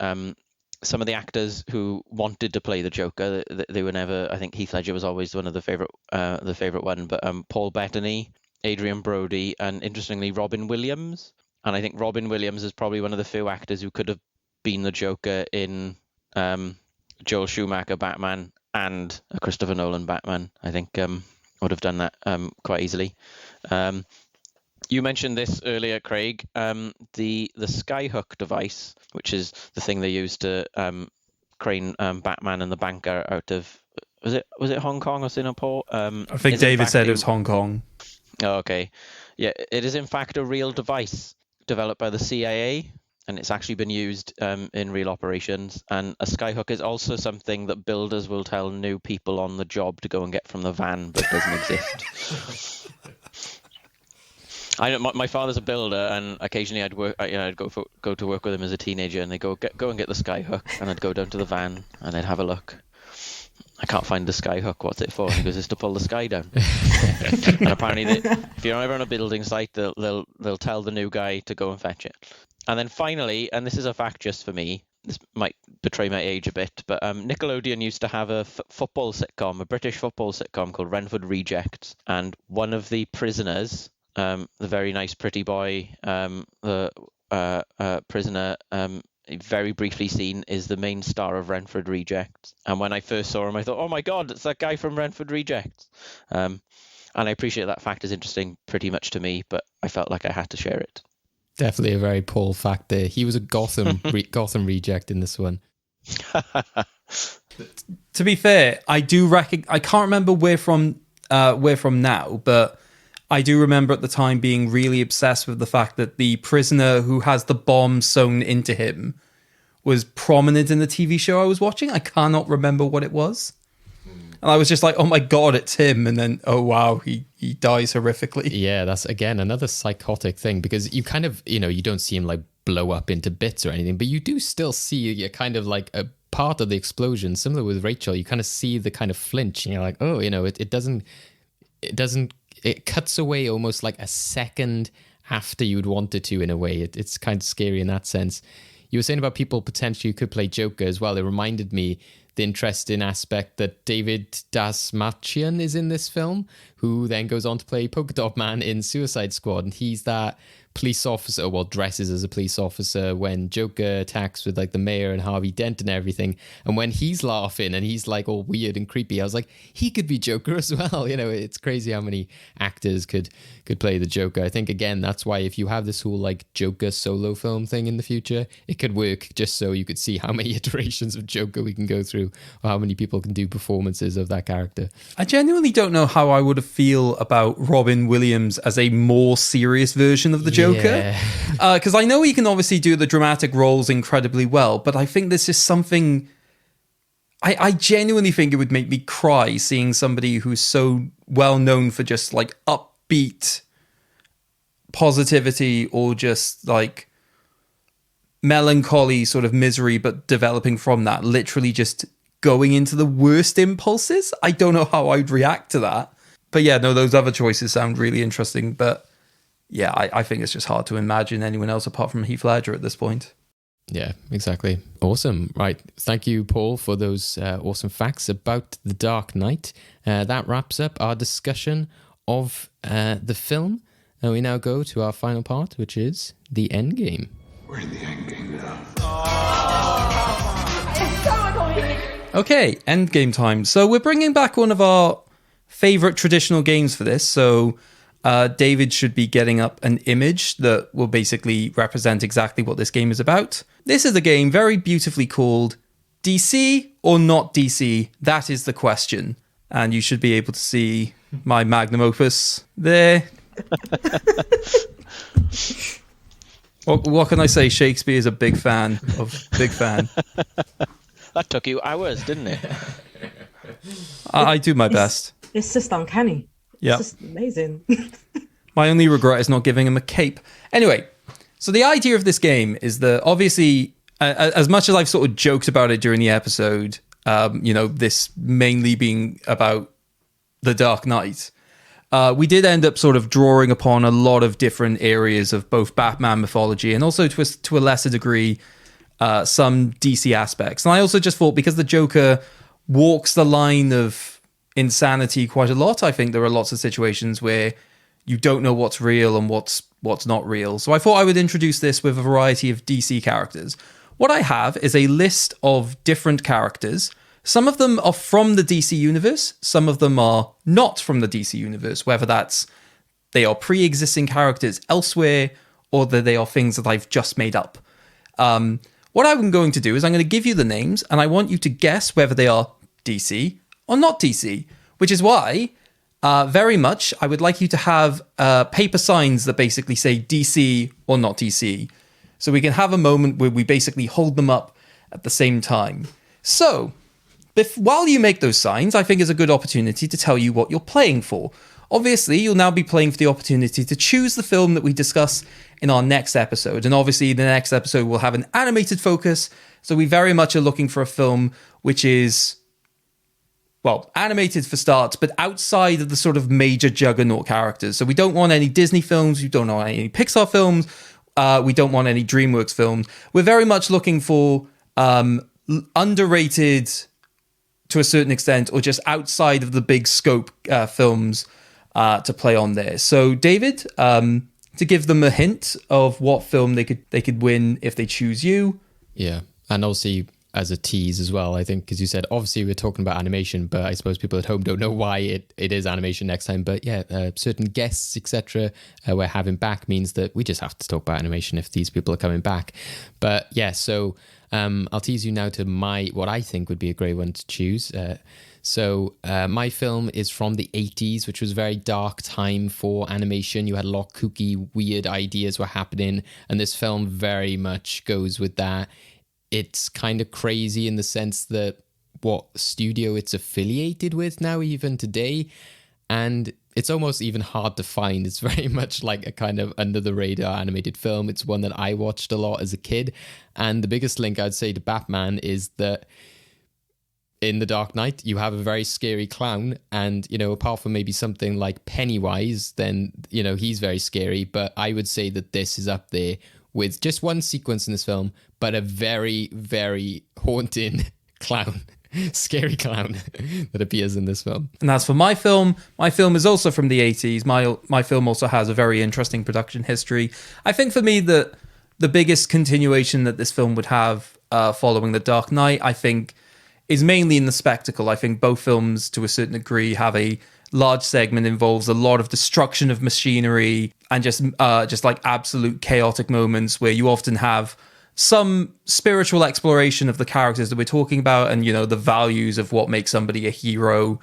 Some of the actors who wanted to play the Joker, they were never. I think Heath Ledger was always one of the favorite one, but Paul Bettany, Adrian Brody, and interestingly Robin Williams. And I think Robin Williams is probably one of the few actors who could have been the Joker in Joel Schumacher Batman and a Christopher Nolan Batman. I think would have done that quite easily. You mentioned this earlier, Craig. The skyhook device, which is the thing they used to crane Batman and the banker out of, was it Hong Kong or Singapore? I think David said it was Hong Kong. Oh, okay. Yeah, it is in fact a real device developed by the CIA, and it's actually been used in real operations. And a skyhook is also something that builders will tell new people on the job to go and get from the van, but doesn't exist. I know my father's a builder, and occasionally I'd go to work with him as a teenager, and they go and get the skyhook, and I'd go down to the van and I'd have a look. I can't find the skyhook. What's it for? And he goes, it's to pull the sky down. And apparently, if you're ever on a building site, they'll tell the new guy to go and fetch it. And then finally, and this is a fact just for me, this might betray my age a bit, but Nickelodeon used to have a football sitcom, a British football sitcom called Renford Rejects, and one of the prisoners, the very nice pretty boy, the prisoner, very briefly seen, is the main star of Renford Rejects. And when I first saw him, I thought, oh my God, it's that guy from Renford Rejects. And I appreciate that fact is interesting pretty much to me, but I felt like I had to share it. Definitely a very Paul fact there. He was a Gotham Gotham reject in this one. To be fair, I can't remember where from now, but I do remember at the time being really obsessed with the fact that the prisoner who has the bomb sewn into him was prominent in the TV show I was watching. I cannot remember what it was. And I was just like, oh my God, it's him. And then, oh wow, he dies horrifically. Yeah, that's, again, another psychotic thing, because you kind of, you don't see him like blow up into bits or anything, but you do still see a kind of like a part of the explosion. Similar with Rachel, you kind of see the kind of flinch and you're like, oh, it cuts away almost like a second after you'd want it to, in a way. It's kind of scary in that sense. You were saying about people potentially who could play Joker as well. It reminded me the interesting aspect that David Dasmalchian is in this film, who then goes on to play Polka Dot Man in Suicide Squad. And he's that police officer, well, dresses as a police officer when Joker attacks with like the mayor and Harvey Dent and everything. And when he's laughing and he's like all weird and creepy, I was like, he could be Joker as well. It's crazy how many actors could play the Joker. I think, again, that's why if you have this whole like Joker solo film thing in the future, it could work just so you could see how many iterations of Joker we can go through, or how many people can do performances of that character. I genuinely don't know how I would feel about Robin Williams as a more serious version of the Joker. Because I know he can obviously do the dramatic roles incredibly well, but I think this is something... I genuinely think it would make me cry seeing somebody who's so well known for just like upbeat positivity or just like melancholy sort of misery, but developing from that, literally just going into the worst impulses. I don't know how I'd react to that. But yeah, no, those other choices sound really interesting. But yeah, I think it's just hard to imagine anyone else apart from Heath Ledger at this point. Yeah, exactly. Awesome. Right. Thank you, Paul, for those awesome facts about The Dark Knight. That wraps up our discussion of the film. And we now go to our final part, which is the Endgame. We're in the Endgame now. Okay, Endgame time. So we're bringing back one of our favorite traditional games for this. So David should be getting up an image that will basically represent exactly what this game is about. This is a game very beautifully called DC or not DC? That is the question. And you should be able to see my magnum opus there. What can I say? Shakespeare is a big fan. That took you hours, didn't it? I do my best. It's just uncanny. Yeah. It's just amazing. My only regret is not giving him a cape. Anyway, so the idea of this game is that obviously, as much as I've sort of joked about it during the episode, this mainly being about The Dark Knight, we did end up sort of drawing upon a lot of different areas of both Batman mythology and also to a lesser degree, some DC aspects. And I also just thought, because the Joker walks the line of insanity quite a lot, I think there are lots of situations where you don't know what's real and what's not real. So I thought I would introduce this with a variety of DC characters. What I have is a list of different characters. Some of them are from the DC universe. Some of them are not from the DC universe, whether that's they are pre-existing characters elsewhere or that they are things that I've just made up. What I'm going to do is I'm going to give you the names and I want you to guess whether they are DC or not DC, which is why very much I would like you to have paper signs that basically say DC or not DC. So we can have a moment where we basically hold them up at the same time. So while you make those signs, I think is a good opportunity to tell you what you're playing for. Obviously, you'll now be playing for the opportunity to choose the film that we discuss in our next episode. And obviously, the next episode will have an animated focus. So we very much are looking for a film which is, well, animated for starts, but outside of the sort of major juggernaut characters. So we don't want any Disney films. We don't want any Pixar films. We don't want any DreamWorks films. We're very much looking for underrated, to a certain extent, or just outside of the big scope films to play on there. So, David, to give them a hint of what film they could win if they choose you. Yeah, and obviously, as a tease as well, I think, because you said obviously we're talking about animation, but I suppose people at home don't know why it is animation next time. But yeah, certain guests, etc., we're having back means that we just have to talk about animation if these people are coming back. But yeah, so I'll tease you now to what I think would be a great one to choose. So my film is from the 80s, which was a very dark time for animation. You had a lot of kooky, weird ideas were happening, and this film very much goes with that. It's kind of crazy in the sense that what studio it's affiliated with now, even today, and it's almost even hard to find. It's very much like a kind of under the radar animated film. It's one that I watched a lot as a kid, and the biggest link I'd say to Batman is that in The Dark Knight, you have a very scary clown, and, you know, apart from maybe something like Pennywise, then, you know, he's very scary, but I would say that this is up there with just one sequence in this film, but a very, very haunting clown, scary clown that appears in this film. And that's for my film. My film is also from the 80s. My film also has a very interesting production history. I think for me, the biggest continuation that this film would have following The Dark Knight, I think, is mainly in the spectacle. I think both films, to a certain degree, have a large segment involves a lot of destruction of machinery and just like absolute chaotic moments where you often have some spiritual exploration of the characters that we're talking about and, you know, the values of what makes somebody a hero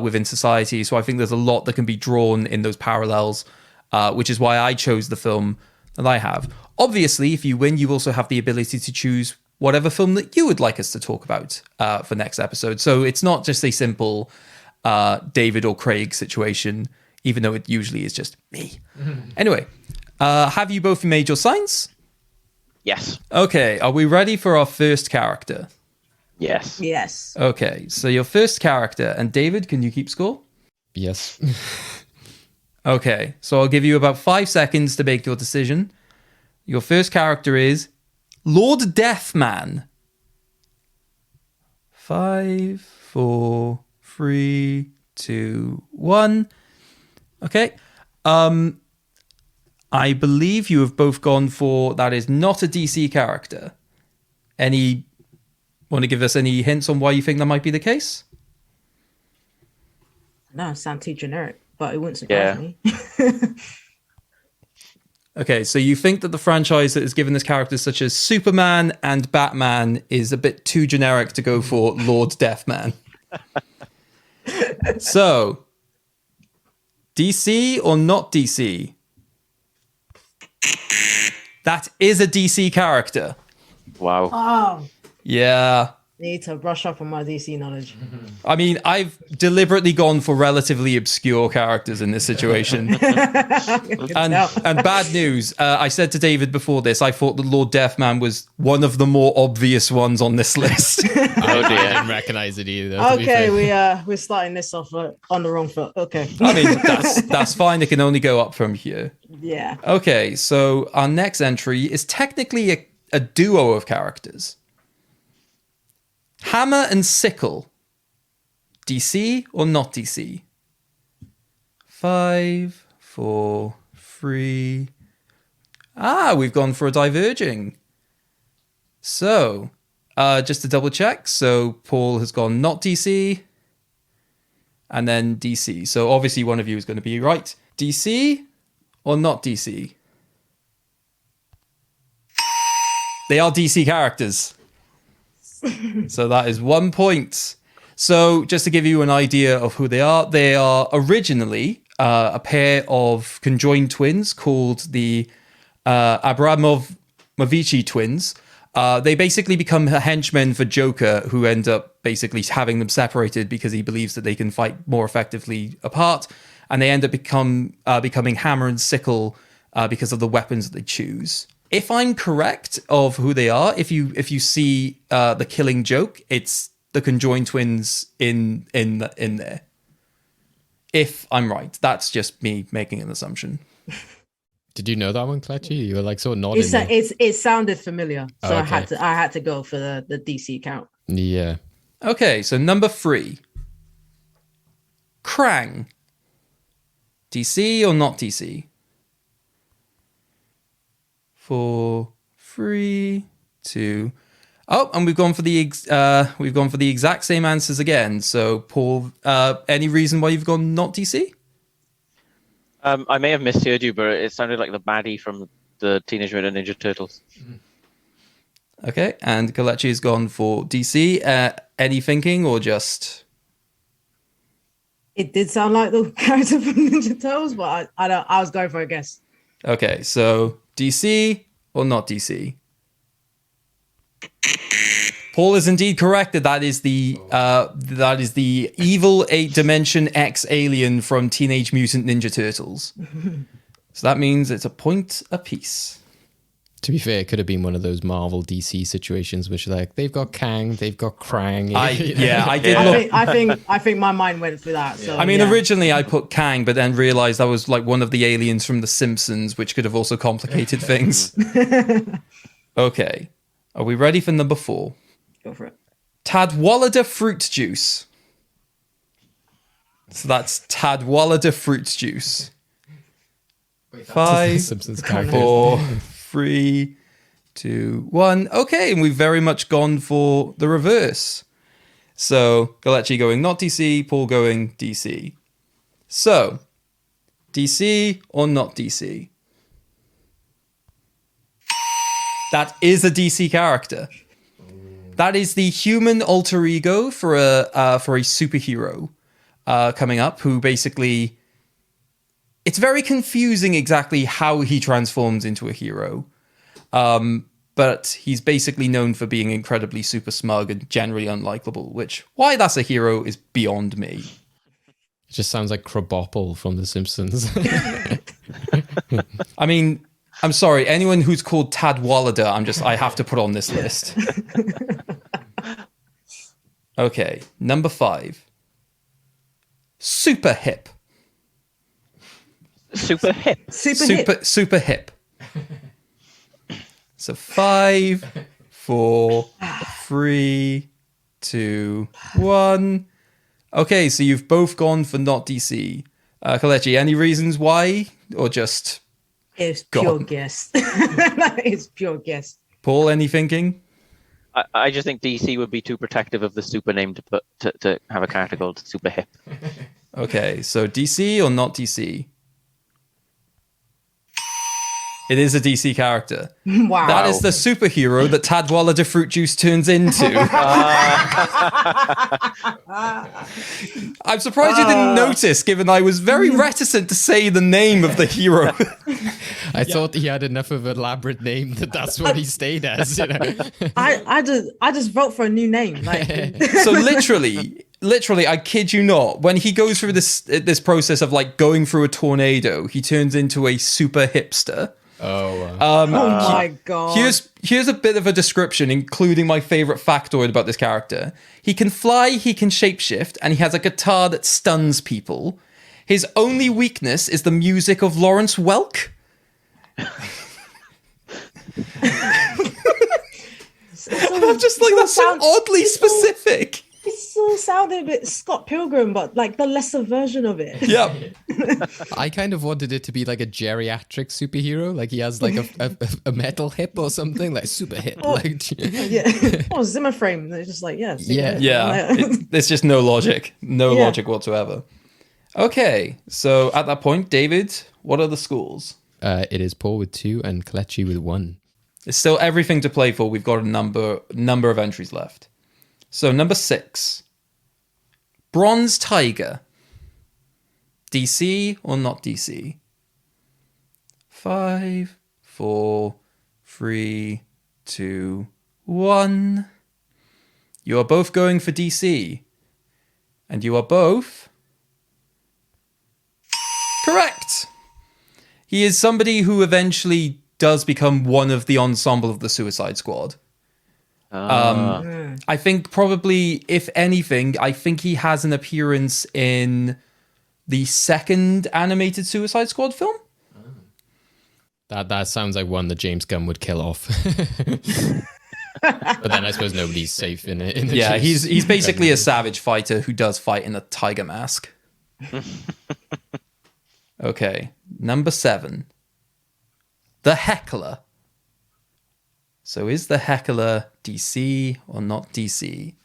within society. So I think there's a lot that can be drawn in those parallels, which is why I chose the film that I have. Obviously, if you win, you also have the ability to choose whatever film that you would like us to talk about for next episode. So it's not just a simple David or Craig situation, even though it usually is just me. Anyway, have you both made your signs? Yes. Okay, are we ready for our first character? Yes. Yes. Okay, so your first character, and David, can you keep score? Yes. Okay, so I'll give you about 5 seconds to make your decision. Your first character is Lord Deathman. 5, 4, 3, 2, 1. Okay. I believe you have both gone for that is not a DC character. Want to give us any hints on why you think that might be the case? No, it sounds too generic, but it wouldn't surprise me. Okay, so you think that the franchise that has given us characters such as Superman and Batman is a bit too generic to go for Lord Deathman. So, DC or not DC? That is a DC character. Wow. Oh, Yeah. need to brush up on my DC knowledge. I mean, I've deliberately gone for relatively obscure characters in this situation. and bad news, I said to David before this, I thought that Lord Deathman was one of the more obvious ones on this list. Oh dear, I didn't recognize it either. Okay, we're starting this off on the wrong foot. Okay. I mean, that's fine. It can only go up from here. Yeah. Okay, so our next entry is technically a duo of characters. Hammer and Sickle. DC or not DC? 5, 4, 3. We've gone for a diverging. So, just to double check. So, Paul has gone not DC. And then DC. So, obviously, one of you is going to be right. DC or not DC? They are DC characters. So that is 1 point. So just to give you an idea of who they are originally a pair of conjoined twins called the Abramovici twins. They basically become henchmen for Joker, who end up basically having them separated because he believes that they can fight more effectively apart. And they end up becoming Hammer and Sickle because of the weapons that they choose. If I'm correct of who they are, if you see the Killing Joke, it's the conjoined twins in there. If I'm right, that's just me making an assumption. Did you know that one, Kelechi? You were like sort of nodding. It sounded familiar, so Oh, okay. I had to go for the DC count. Yeah. Okay, so number 3, Krang. DC or not DC? 4, 3, 2. Oh, and we've gone for the exact same answers again. So, Paul, any reason why you've gone not DC? I may have misheard you, but it sounded like the baddie from the Teenage Mutant Ninja Turtles. Okay, and Kelechi's gone for DC. Any thinking or just? It did sound like the character from Ninja Turtles, but I was going for a guess. Okay, so DC or not DC? Paul is indeed correct that is the evil 8-dimension X alien from Teenage Mutant Ninja Turtles. So that means it's a point apiece. To be fair, it could have been one of those Marvel DC situations, which like they've got Kang, they've got Krang. I did look. I think my mind went for that. So, I mean, originally I put Kang, but then realized that was like one of the aliens from The Simpsons, which could have also complicated things. Okay, are we ready for number 4? Go for it. Tadwalada fruit juice. So that's Tadwalada fruit juice. 5, Simpsons character. 4, 3, 2, 1. Okay, and we've very much gone for the reverse. So Kelechi going not DC, Paul going DC. So, DC or not DC? That is a DC character. That is the human alter ego for a superhero coming up, who basically, it's very confusing exactly how he transforms into a hero. But he's basically known for being incredibly super smug and generally unlikable, which why that's a hero is beyond me. It just sounds like Krabappel from The Simpsons. I mean, I'm sorry, anyone who's called Tadwalada, I have to put on this list. Okay, number 5. Super hip. Super hip. Super hip. So 5, 4, 3, 2, 1. Okay, so you've both gone for not DC. Kelechi, any reasons why? Or just... It's pure guess. It's pure guess. Paul, any thinking? I just think DC would be too protective of the super name to have a character called Super Hip. Okay, so DC or not DC? It is a DC character. Wow. That is the superhero that Tadwalada fruit juice turns into. I'm surprised you didn't notice, given I was very reticent to say the name of the hero. I thought he had enough of an elaborate name that's what he stayed as. You know? I just vote for a new name. Like, So literally, I kid you not, when he goes through this process of like going through a tornado, he turns into a super hipster. Oh, oh my god! Here's a bit of a description, including my favorite factoid about this character. He can fly, he can shapeshift, and he has a guitar that stuns people. His only weakness is the music of Lawrence Welk. I'm just like, that's so oddly specific. It still sounded a bit Scott Pilgrim, but like the lesser version of it. Yeah. I kind of wanted it to be like a geriatric superhero, like he has like a metal hip or something, like super hip. Oh, like, yeah. Oh, Zimmer frame. They're just like, yeah. There's just no logic. No logic whatsoever. Okay, so at that point, David, what are the scores? it is Paul with 2 and Kelechi with 1. It's still everything to play for. We've got a number of entries left. So number 6, Bronze Tiger. DC or not DC? 5, 4, 3, 2, 1. You are both going for DC. And you are both correct. He is somebody who eventually does become one of the ensemble of the Suicide Squad. I think probably, if anything, I think he has an appearance in the second animated Suicide Squad film. That sounds like one that James Gunn would kill off. But then I suppose nobody's safe in it. Yeah, he's basically a savage fighter who does fight in a tiger mask. Okay, number 7, The Heckler. So is the heckler DC or not DC?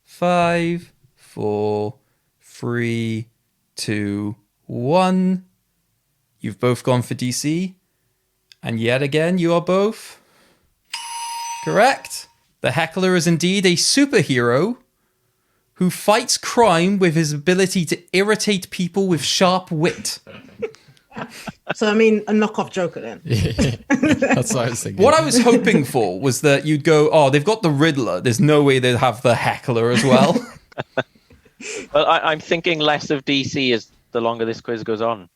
5, 4, 3, 2, 1. You've both gone for DC. And yet again, you are both correct. The heckler is indeed a superhero who fights crime with his ability to irritate people with sharp wit. So, I mean, a knockoff Joker then. That's what I was thinking. What I was hoping for was that you'd go, oh, they've got the Riddler. There's no way they'd have the heckler as well. Well, I'm thinking less of DC as the longer this quiz goes on.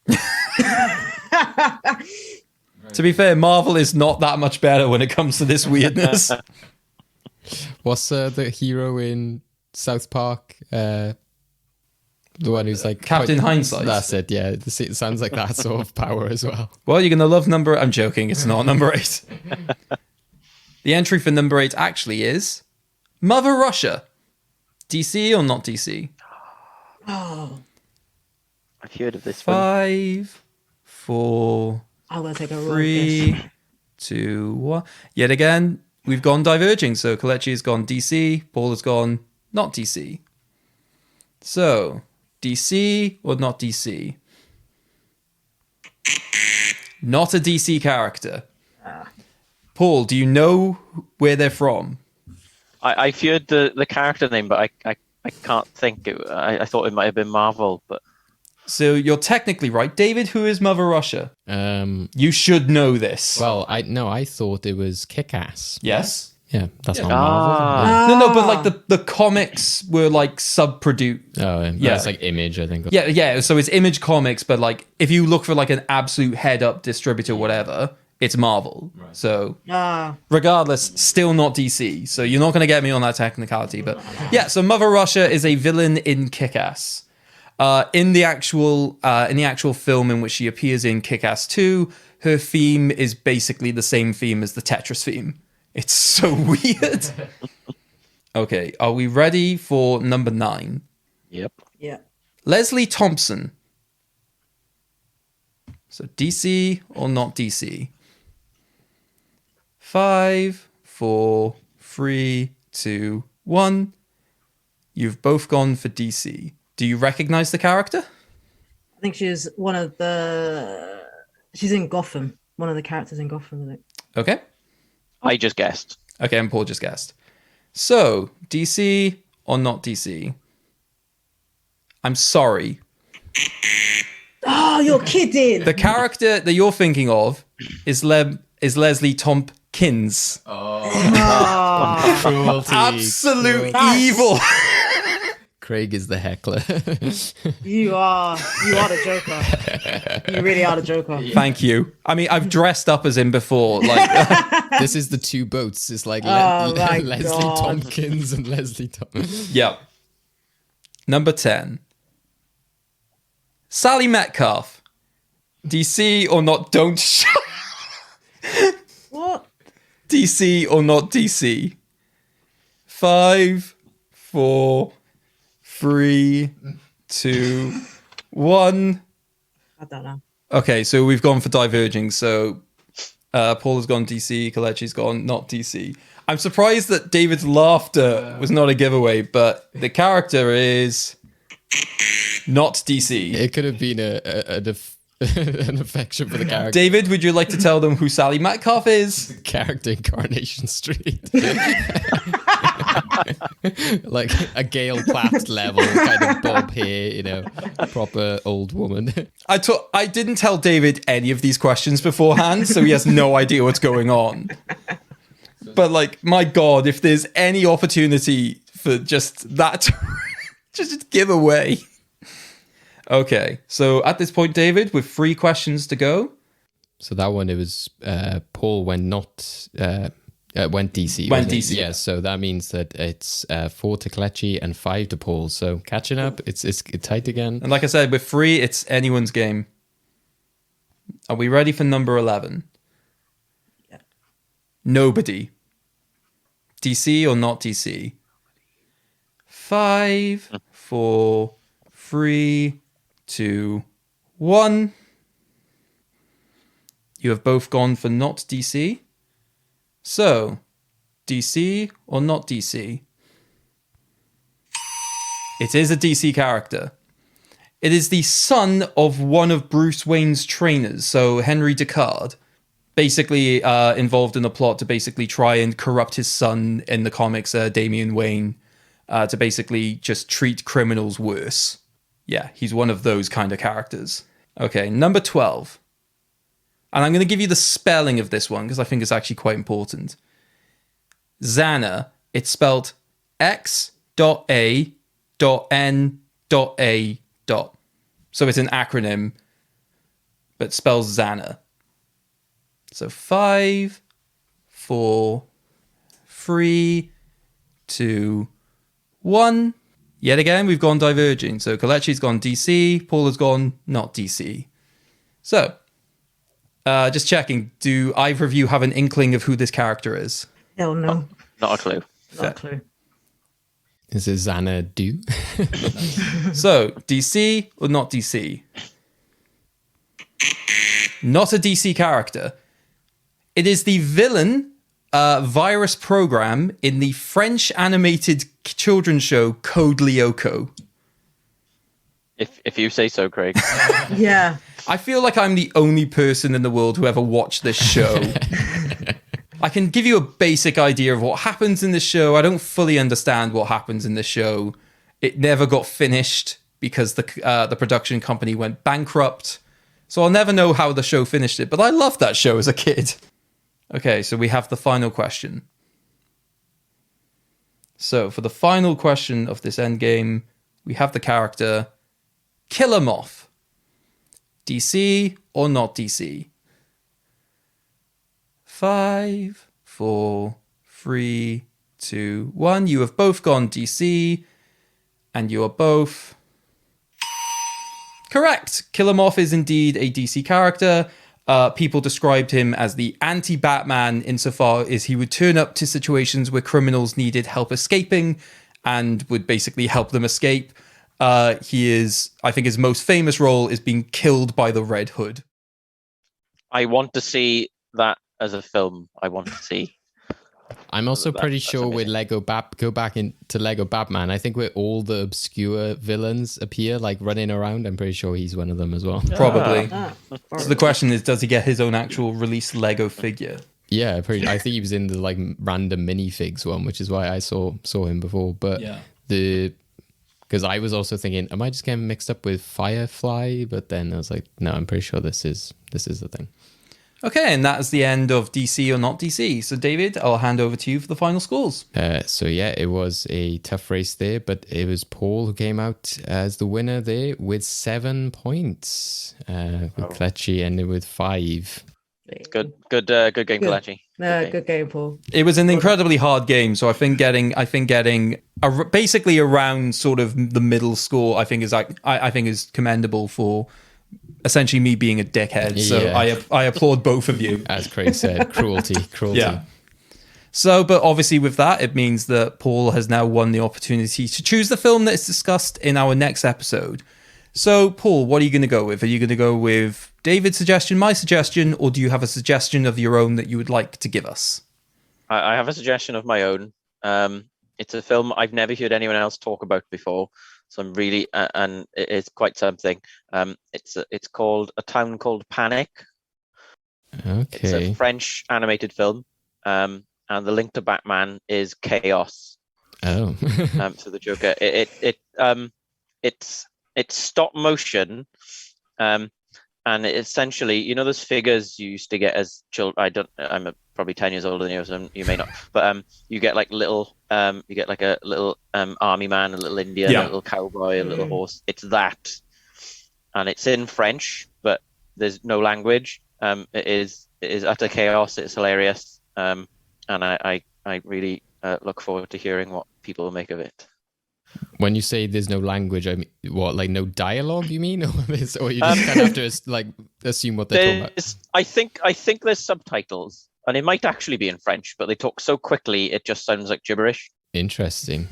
To be fair, Marvel is not that much better when it comes to this weirdness. What's the hero in South Park? The one who's like Captain Hindsight. That's it. Yeah, it sounds like that sort of power as well. Well, you're going to love number... I'm joking. It's not number 8. The entry for number 8 actually is Mother Russia. DC or not DC? Oh, I've heard of this one. 5, 4, I'm going to take a roll. 3, 2, 1. Yet again, we've gone diverging. So Kelechi has gone DC. Paul has gone not DC. So, DC or not DC? Not a DC character. Paul, do you know where they're from? I feared the character name, but I can't think. I thought it might have been Marvel, but So you're technically right. David, who is Mother Russia? You should know this. Well, I thought it was Kick-Ass. Yes? Yeah, that's not Marvel. No, but like the comics were like sub-produced. Oh, yeah. It's like Image, I think. Yeah, so it's Image Comics, but like if you look for like an absolute head-up distributor, whatever, it's Marvel. Right. So regardless, still not DC. So you're not going to get me on that technicality. But yeah, so Mother Russia is a villain in Kick-Ass. In the actual film in which she appears in Kick-Ass 2, her theme is basically the same theme as the Tetris theme. It's so weird. Okay, are we ready for number 9? Yep. Yeah. Leslie Thompson. So DC or not DC? 5, 4, 3, 2, 1. You've both gone for DC. Do you recognize the character? I think she's one of the... She's in Gotham. One of the characters in Gotham, I think. Okay. I just guessed. Okay, and Paul just guessed. So, DC or not DC? I'm sorry. Oh, you're kidding! The character that you're thinking of is Leslie Tompkins. Cruelty. Absolute evil. Craig is the heckler. You are the Joker. You really are the Joker. Thank you. I mean, I've dressed up as him before. Like, this is the two boats. It's like Leslie God. Tompkins and Leslie Tompkins. yeah. Number 10. Sally Metcalf. DC or not? Don't show. What? DC or not DC? 5, 4, 3, 2, 1. I don't know. Okay, so we've gone for diverging. So Paul has gone DC, Kelechi's gone not DC. I'm surprised that David's laughter was not a giveaway, but the character is not DC. It could have been an affection for the character. David, would you like to tell them who Sally Metcalf is? Character in Coronation Street. Like a Gail Platt level kind of bob hair, proper old woman. I didn't tell David any of these questions beforehand, so he has no idea what's going on. But like, my God, if there's any opportunity for just that, just give away. Okay, so at this point, David, with 3 questions to go. So that one, it was Paul went DC. Went wasn't it? DC. Yeah, so that means that it's 4 to Kelechi and 5 to Paul. So catching up, it's tight again. And like I said, with 3, it's anyone's game. Are we ready for number 11? Yeah. Nobody. DC or not DC? 5, 4, 3, 2, 1. You have both gone for not DC. So, DC or not DC? It is a DC character. It is the son of one of Bruce Wayne's trainers, so Henry Deckard, basically involved in a plot to basically try and corrupt his son in the comics, Damian Wayne, to basically just treat criminals worse. Yeah, he's one of those kind of characters. Okay, number 12. And I'm going to give you the spelling of this one because I think it's actually quite important. Xana, it's spelled X.A.N.A. So it's an acronym, but spells Xana. So 5, 4, 3, 2, 1. Yet again, we've gone diverging. So Kelechi's gone DC, Paul has gone not DC. So, just checking, do either of you have an inkling of who this character is? Hell no. Not a clue. Not a clue. Is it Xanadu? So, DC or not DC? Not a DC character. It is the villain virus program in the French animated children's show Code Lyoko. If you say so, Craig. Yeah. I feel like I'm the only person in the world who ever watched this show. I can give you a basic idea of what happens in this show. I don't fully understand what happens in this show. It never got finished because the production company went bankrupt. So I'll never know how the show finished it, but I loved that show as a kid. Okay, so we have the final question. So for the final question of this endgame, we have the character Killer Moth. DC or not DC? 5, 4, 3, 2, 1. You have both gone DC, and you are both correct. Killer Moth is indeed a DC character. People described him as the anti-Batman insofar as he would turn up to situations where criminals needed help escaping and would basically help them escape. I think his most famous role is being killed by the Red Hood. I want to see that as a film. I want to see. I'm also pretty sure with go back into Lego Batman, I think where all the obscure villains appear, like running around, I'm pretty sure he's one of them as well. Probably. So the question is, does he get his own actual released Lego figure? Yeah, I think he was in the like random minifigs one, which is why I saw him before. But because I was also thinking, am I just getting mixed up with Firefly? But then I was like, no, I'm pretty sure this is the thing. Okay, and that is the end of DC or not DC. So, David, I'll hand over to you for the final scores. So, yeah, it was a tough race there, but it was Paul who came out as the winner there with 7 points. With Kelechi ended with 5. Good game, Kelechi. Good game, Paul. It was an incredibly hard game, so I think getting basically around sort of the middle score, I think is commendable for essentially me being a dickhead. So yeah. I applaud both of you. As Craig said, cruelty. Yeah. So, but obviously with that, it means that Paul has now won the opportunity to choose the film that is discussed in our next episode. So, Paul, what are you going to go with? Are you going to go with David's suggestion, my suggestion, or do you have a suggestion of your own that you would like to give us? I have a suggestion of my own. It's a film I've never heard anyone else talk about before. So I'm really, and it's quite something. It's called A Town Called Panic. Okay. It's a French animated film, and the link to Batman is chaos. Oh. So the Joker, it's stop motion, and it essentially, you know, those figures you used to get as children. I'm probably 10 years older than you, so you may not. But you get like little, you get like a little army man, a little Indian, a little cowboy, a little horse. It's that, and it's in French, but there's no language. It is utter chaos. It's hilarious, and I really look forward to hearing what people make of it. When you say there's no language, I mean, what, like no dialogue, you mean? Or you just kind of have to like assume what they're talking about? I think there's subtitles, and it might actually be in French, but they talk so quickly it just sounds like gibberish. Interesting.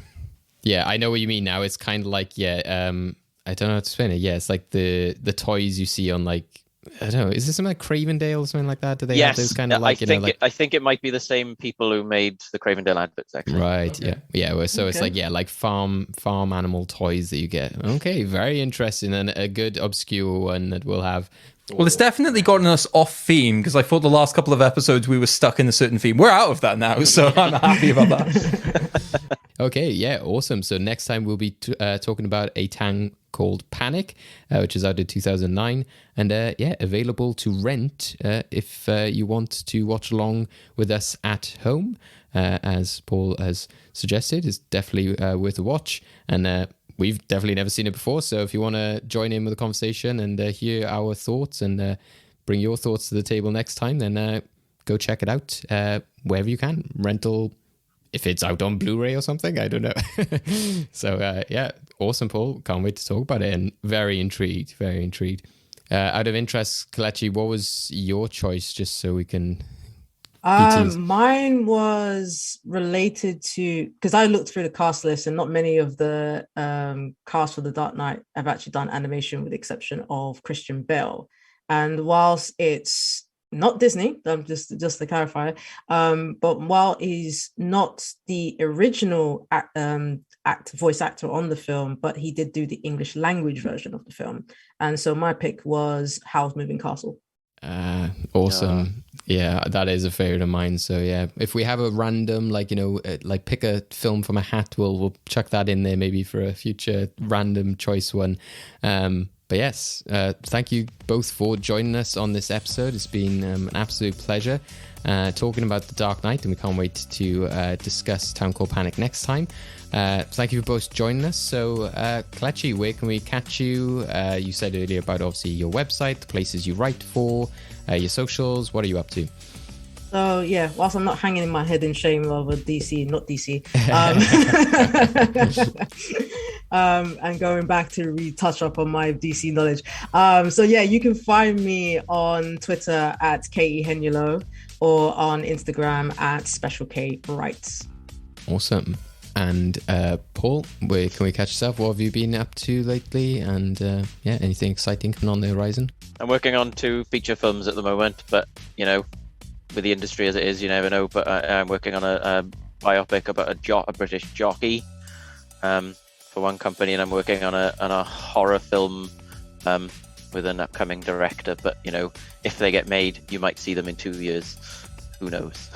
Yeah, I know what you mean now. It's kind of like, I don't know how to explain it. Yeah, it's like the toys you see on like I don't know. Is this something like Cravendale or something like that? Do they have those kind of like, I think it might be the same people who made the Cravendale adverts, actually. Right. Okay. Yeah. Well, so it's like farm animal toys that you get. Okay. Very interesting, and a good obscure one that we'll have. Well, it's definitely gotten us off theme, because I thought the last couple of episodes we were stuck in a certain theme. We're out of that now, so I'm happy about that. Okay, yeah, awesome. So next time we'll be talking about a tang called Panic, which is out in 2009, and available to rent if you want to watch along with us at home. As Paul has suggested, it's definitely worth a watch, and we've definitely never seen it before. So if you want to join in with the conversation and hear our thoughts and bring your thoughts to the table next time, then go check it out wherever you can. Rental, if it's out on Blu-ray or something, I don't know. So awesome, Paul. Can't wait to talk about it, and very intrigued. Out of interest, Kelechi, what was your choice, just so we can... Mine was related to, because I looked through the cast list, and not many of the cast for The Dark Knight have actually done animation, with the exception of Christian Bale. And whilst it's not Disney, just to clarify, but while he's not the original voice actor on the film, but he did do the English language version of the film. And so my pick was Howl's Moving Castle. Awesome. Yeah, that is a favorite of mine. So yeah, if we have a random, like pick a film from a hat, we'll chuck that in there maybe for a future random choice one. But yes, thank you both for joining us on this episode. It's been an absolute pleasure talking about The Dark Knight, and we can't wait to discuss Town Called Panic next time. Thank you for both joining us. So, Kelechi, where can we catch you? You said earlier about obviously your website, the places you write for, your socials. What are you up to? So yeah, whilst I'm not hanging my head in shame over DC, not DC, and going back to retouch up on my DC knowledge. So yeah, you can find me on Twitter at Kelechi Ehenulo, or on Instagram at Special K Writes. Awesome. And Paul, where can we catch yourself? What have you been up to lately? And anything exciting coming on the horizon? I'm working on 2 feature films at the moment, but with the industry as it is, you never know. But I'm working on a biopic about a British jockey for one company, and I'm working on a horror film with an upcoming director. But if they get made, you might see them in 2 years. Who knows?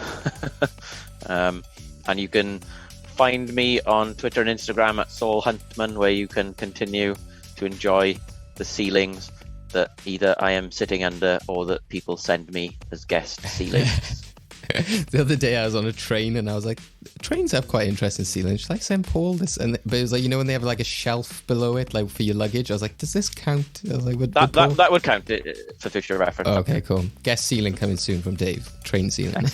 And you can find me on Twitter and Instagram at Saul Huntman, where you can continue to enjoy the ceilings that either I am sitting under or that people send me as guest ceilings. The other day I was on a train and I was like, trains have quite interesting ceilings. Should I send Paul this? But it was like, when they have like a shelf below it, like for your luggage, I was like, does this count? I was like, that would count for future reference. Oh, okay, cool. Guest ceiling coming soon from Dave. Train ceiling.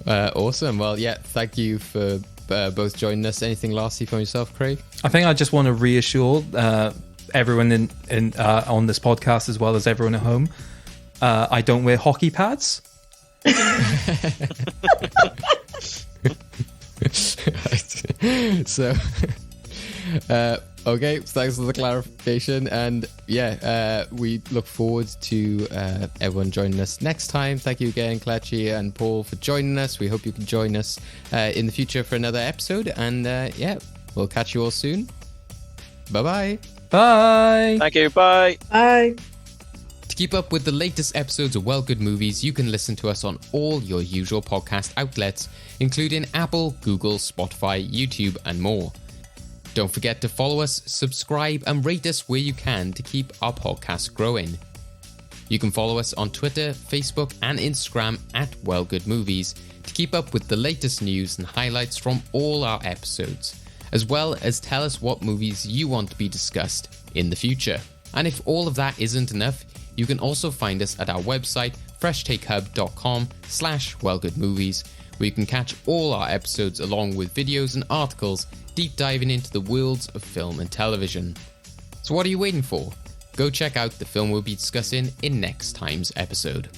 Awesome. Well, yeah, thank you for both joining us. Anything lastly from yourself, Craig? I think I just want to reassure everyone in on this podcast, as well as everyone at home, I don't wear hockey pads. So okay, thanks for the clarification, and we look forward to everyone joining us next time. Thank you again, Kelechi and Paul, for joining us. We hope you can join us in the future for another episode, and we'll catch you all soon. Bye. Thank you. Bye. To keep up with the latest episodes of Well Good Movies, you can listen to us on all your usual podcast outlets, including Apple, Google, Spotify, YouTube, and more. Don't forget to follow us, subscribe, and rate us where you can to keep our podcast growing. You can follow us on Twitter, Facebook, and Instagram at Well Good Movies to keep up with the latest news and highlights from all our episodes, as well as tell us what movies you want to be discussed in the future. And if all of that isn't enough, you can also find us at our website, freshtakehub.com/wellgoodmovies, where you can catch all our episodes along with videos and articles deep diving into the worlds of film and television. So what are you waiting for? Go check out the film we'll be discussing in next time's episode.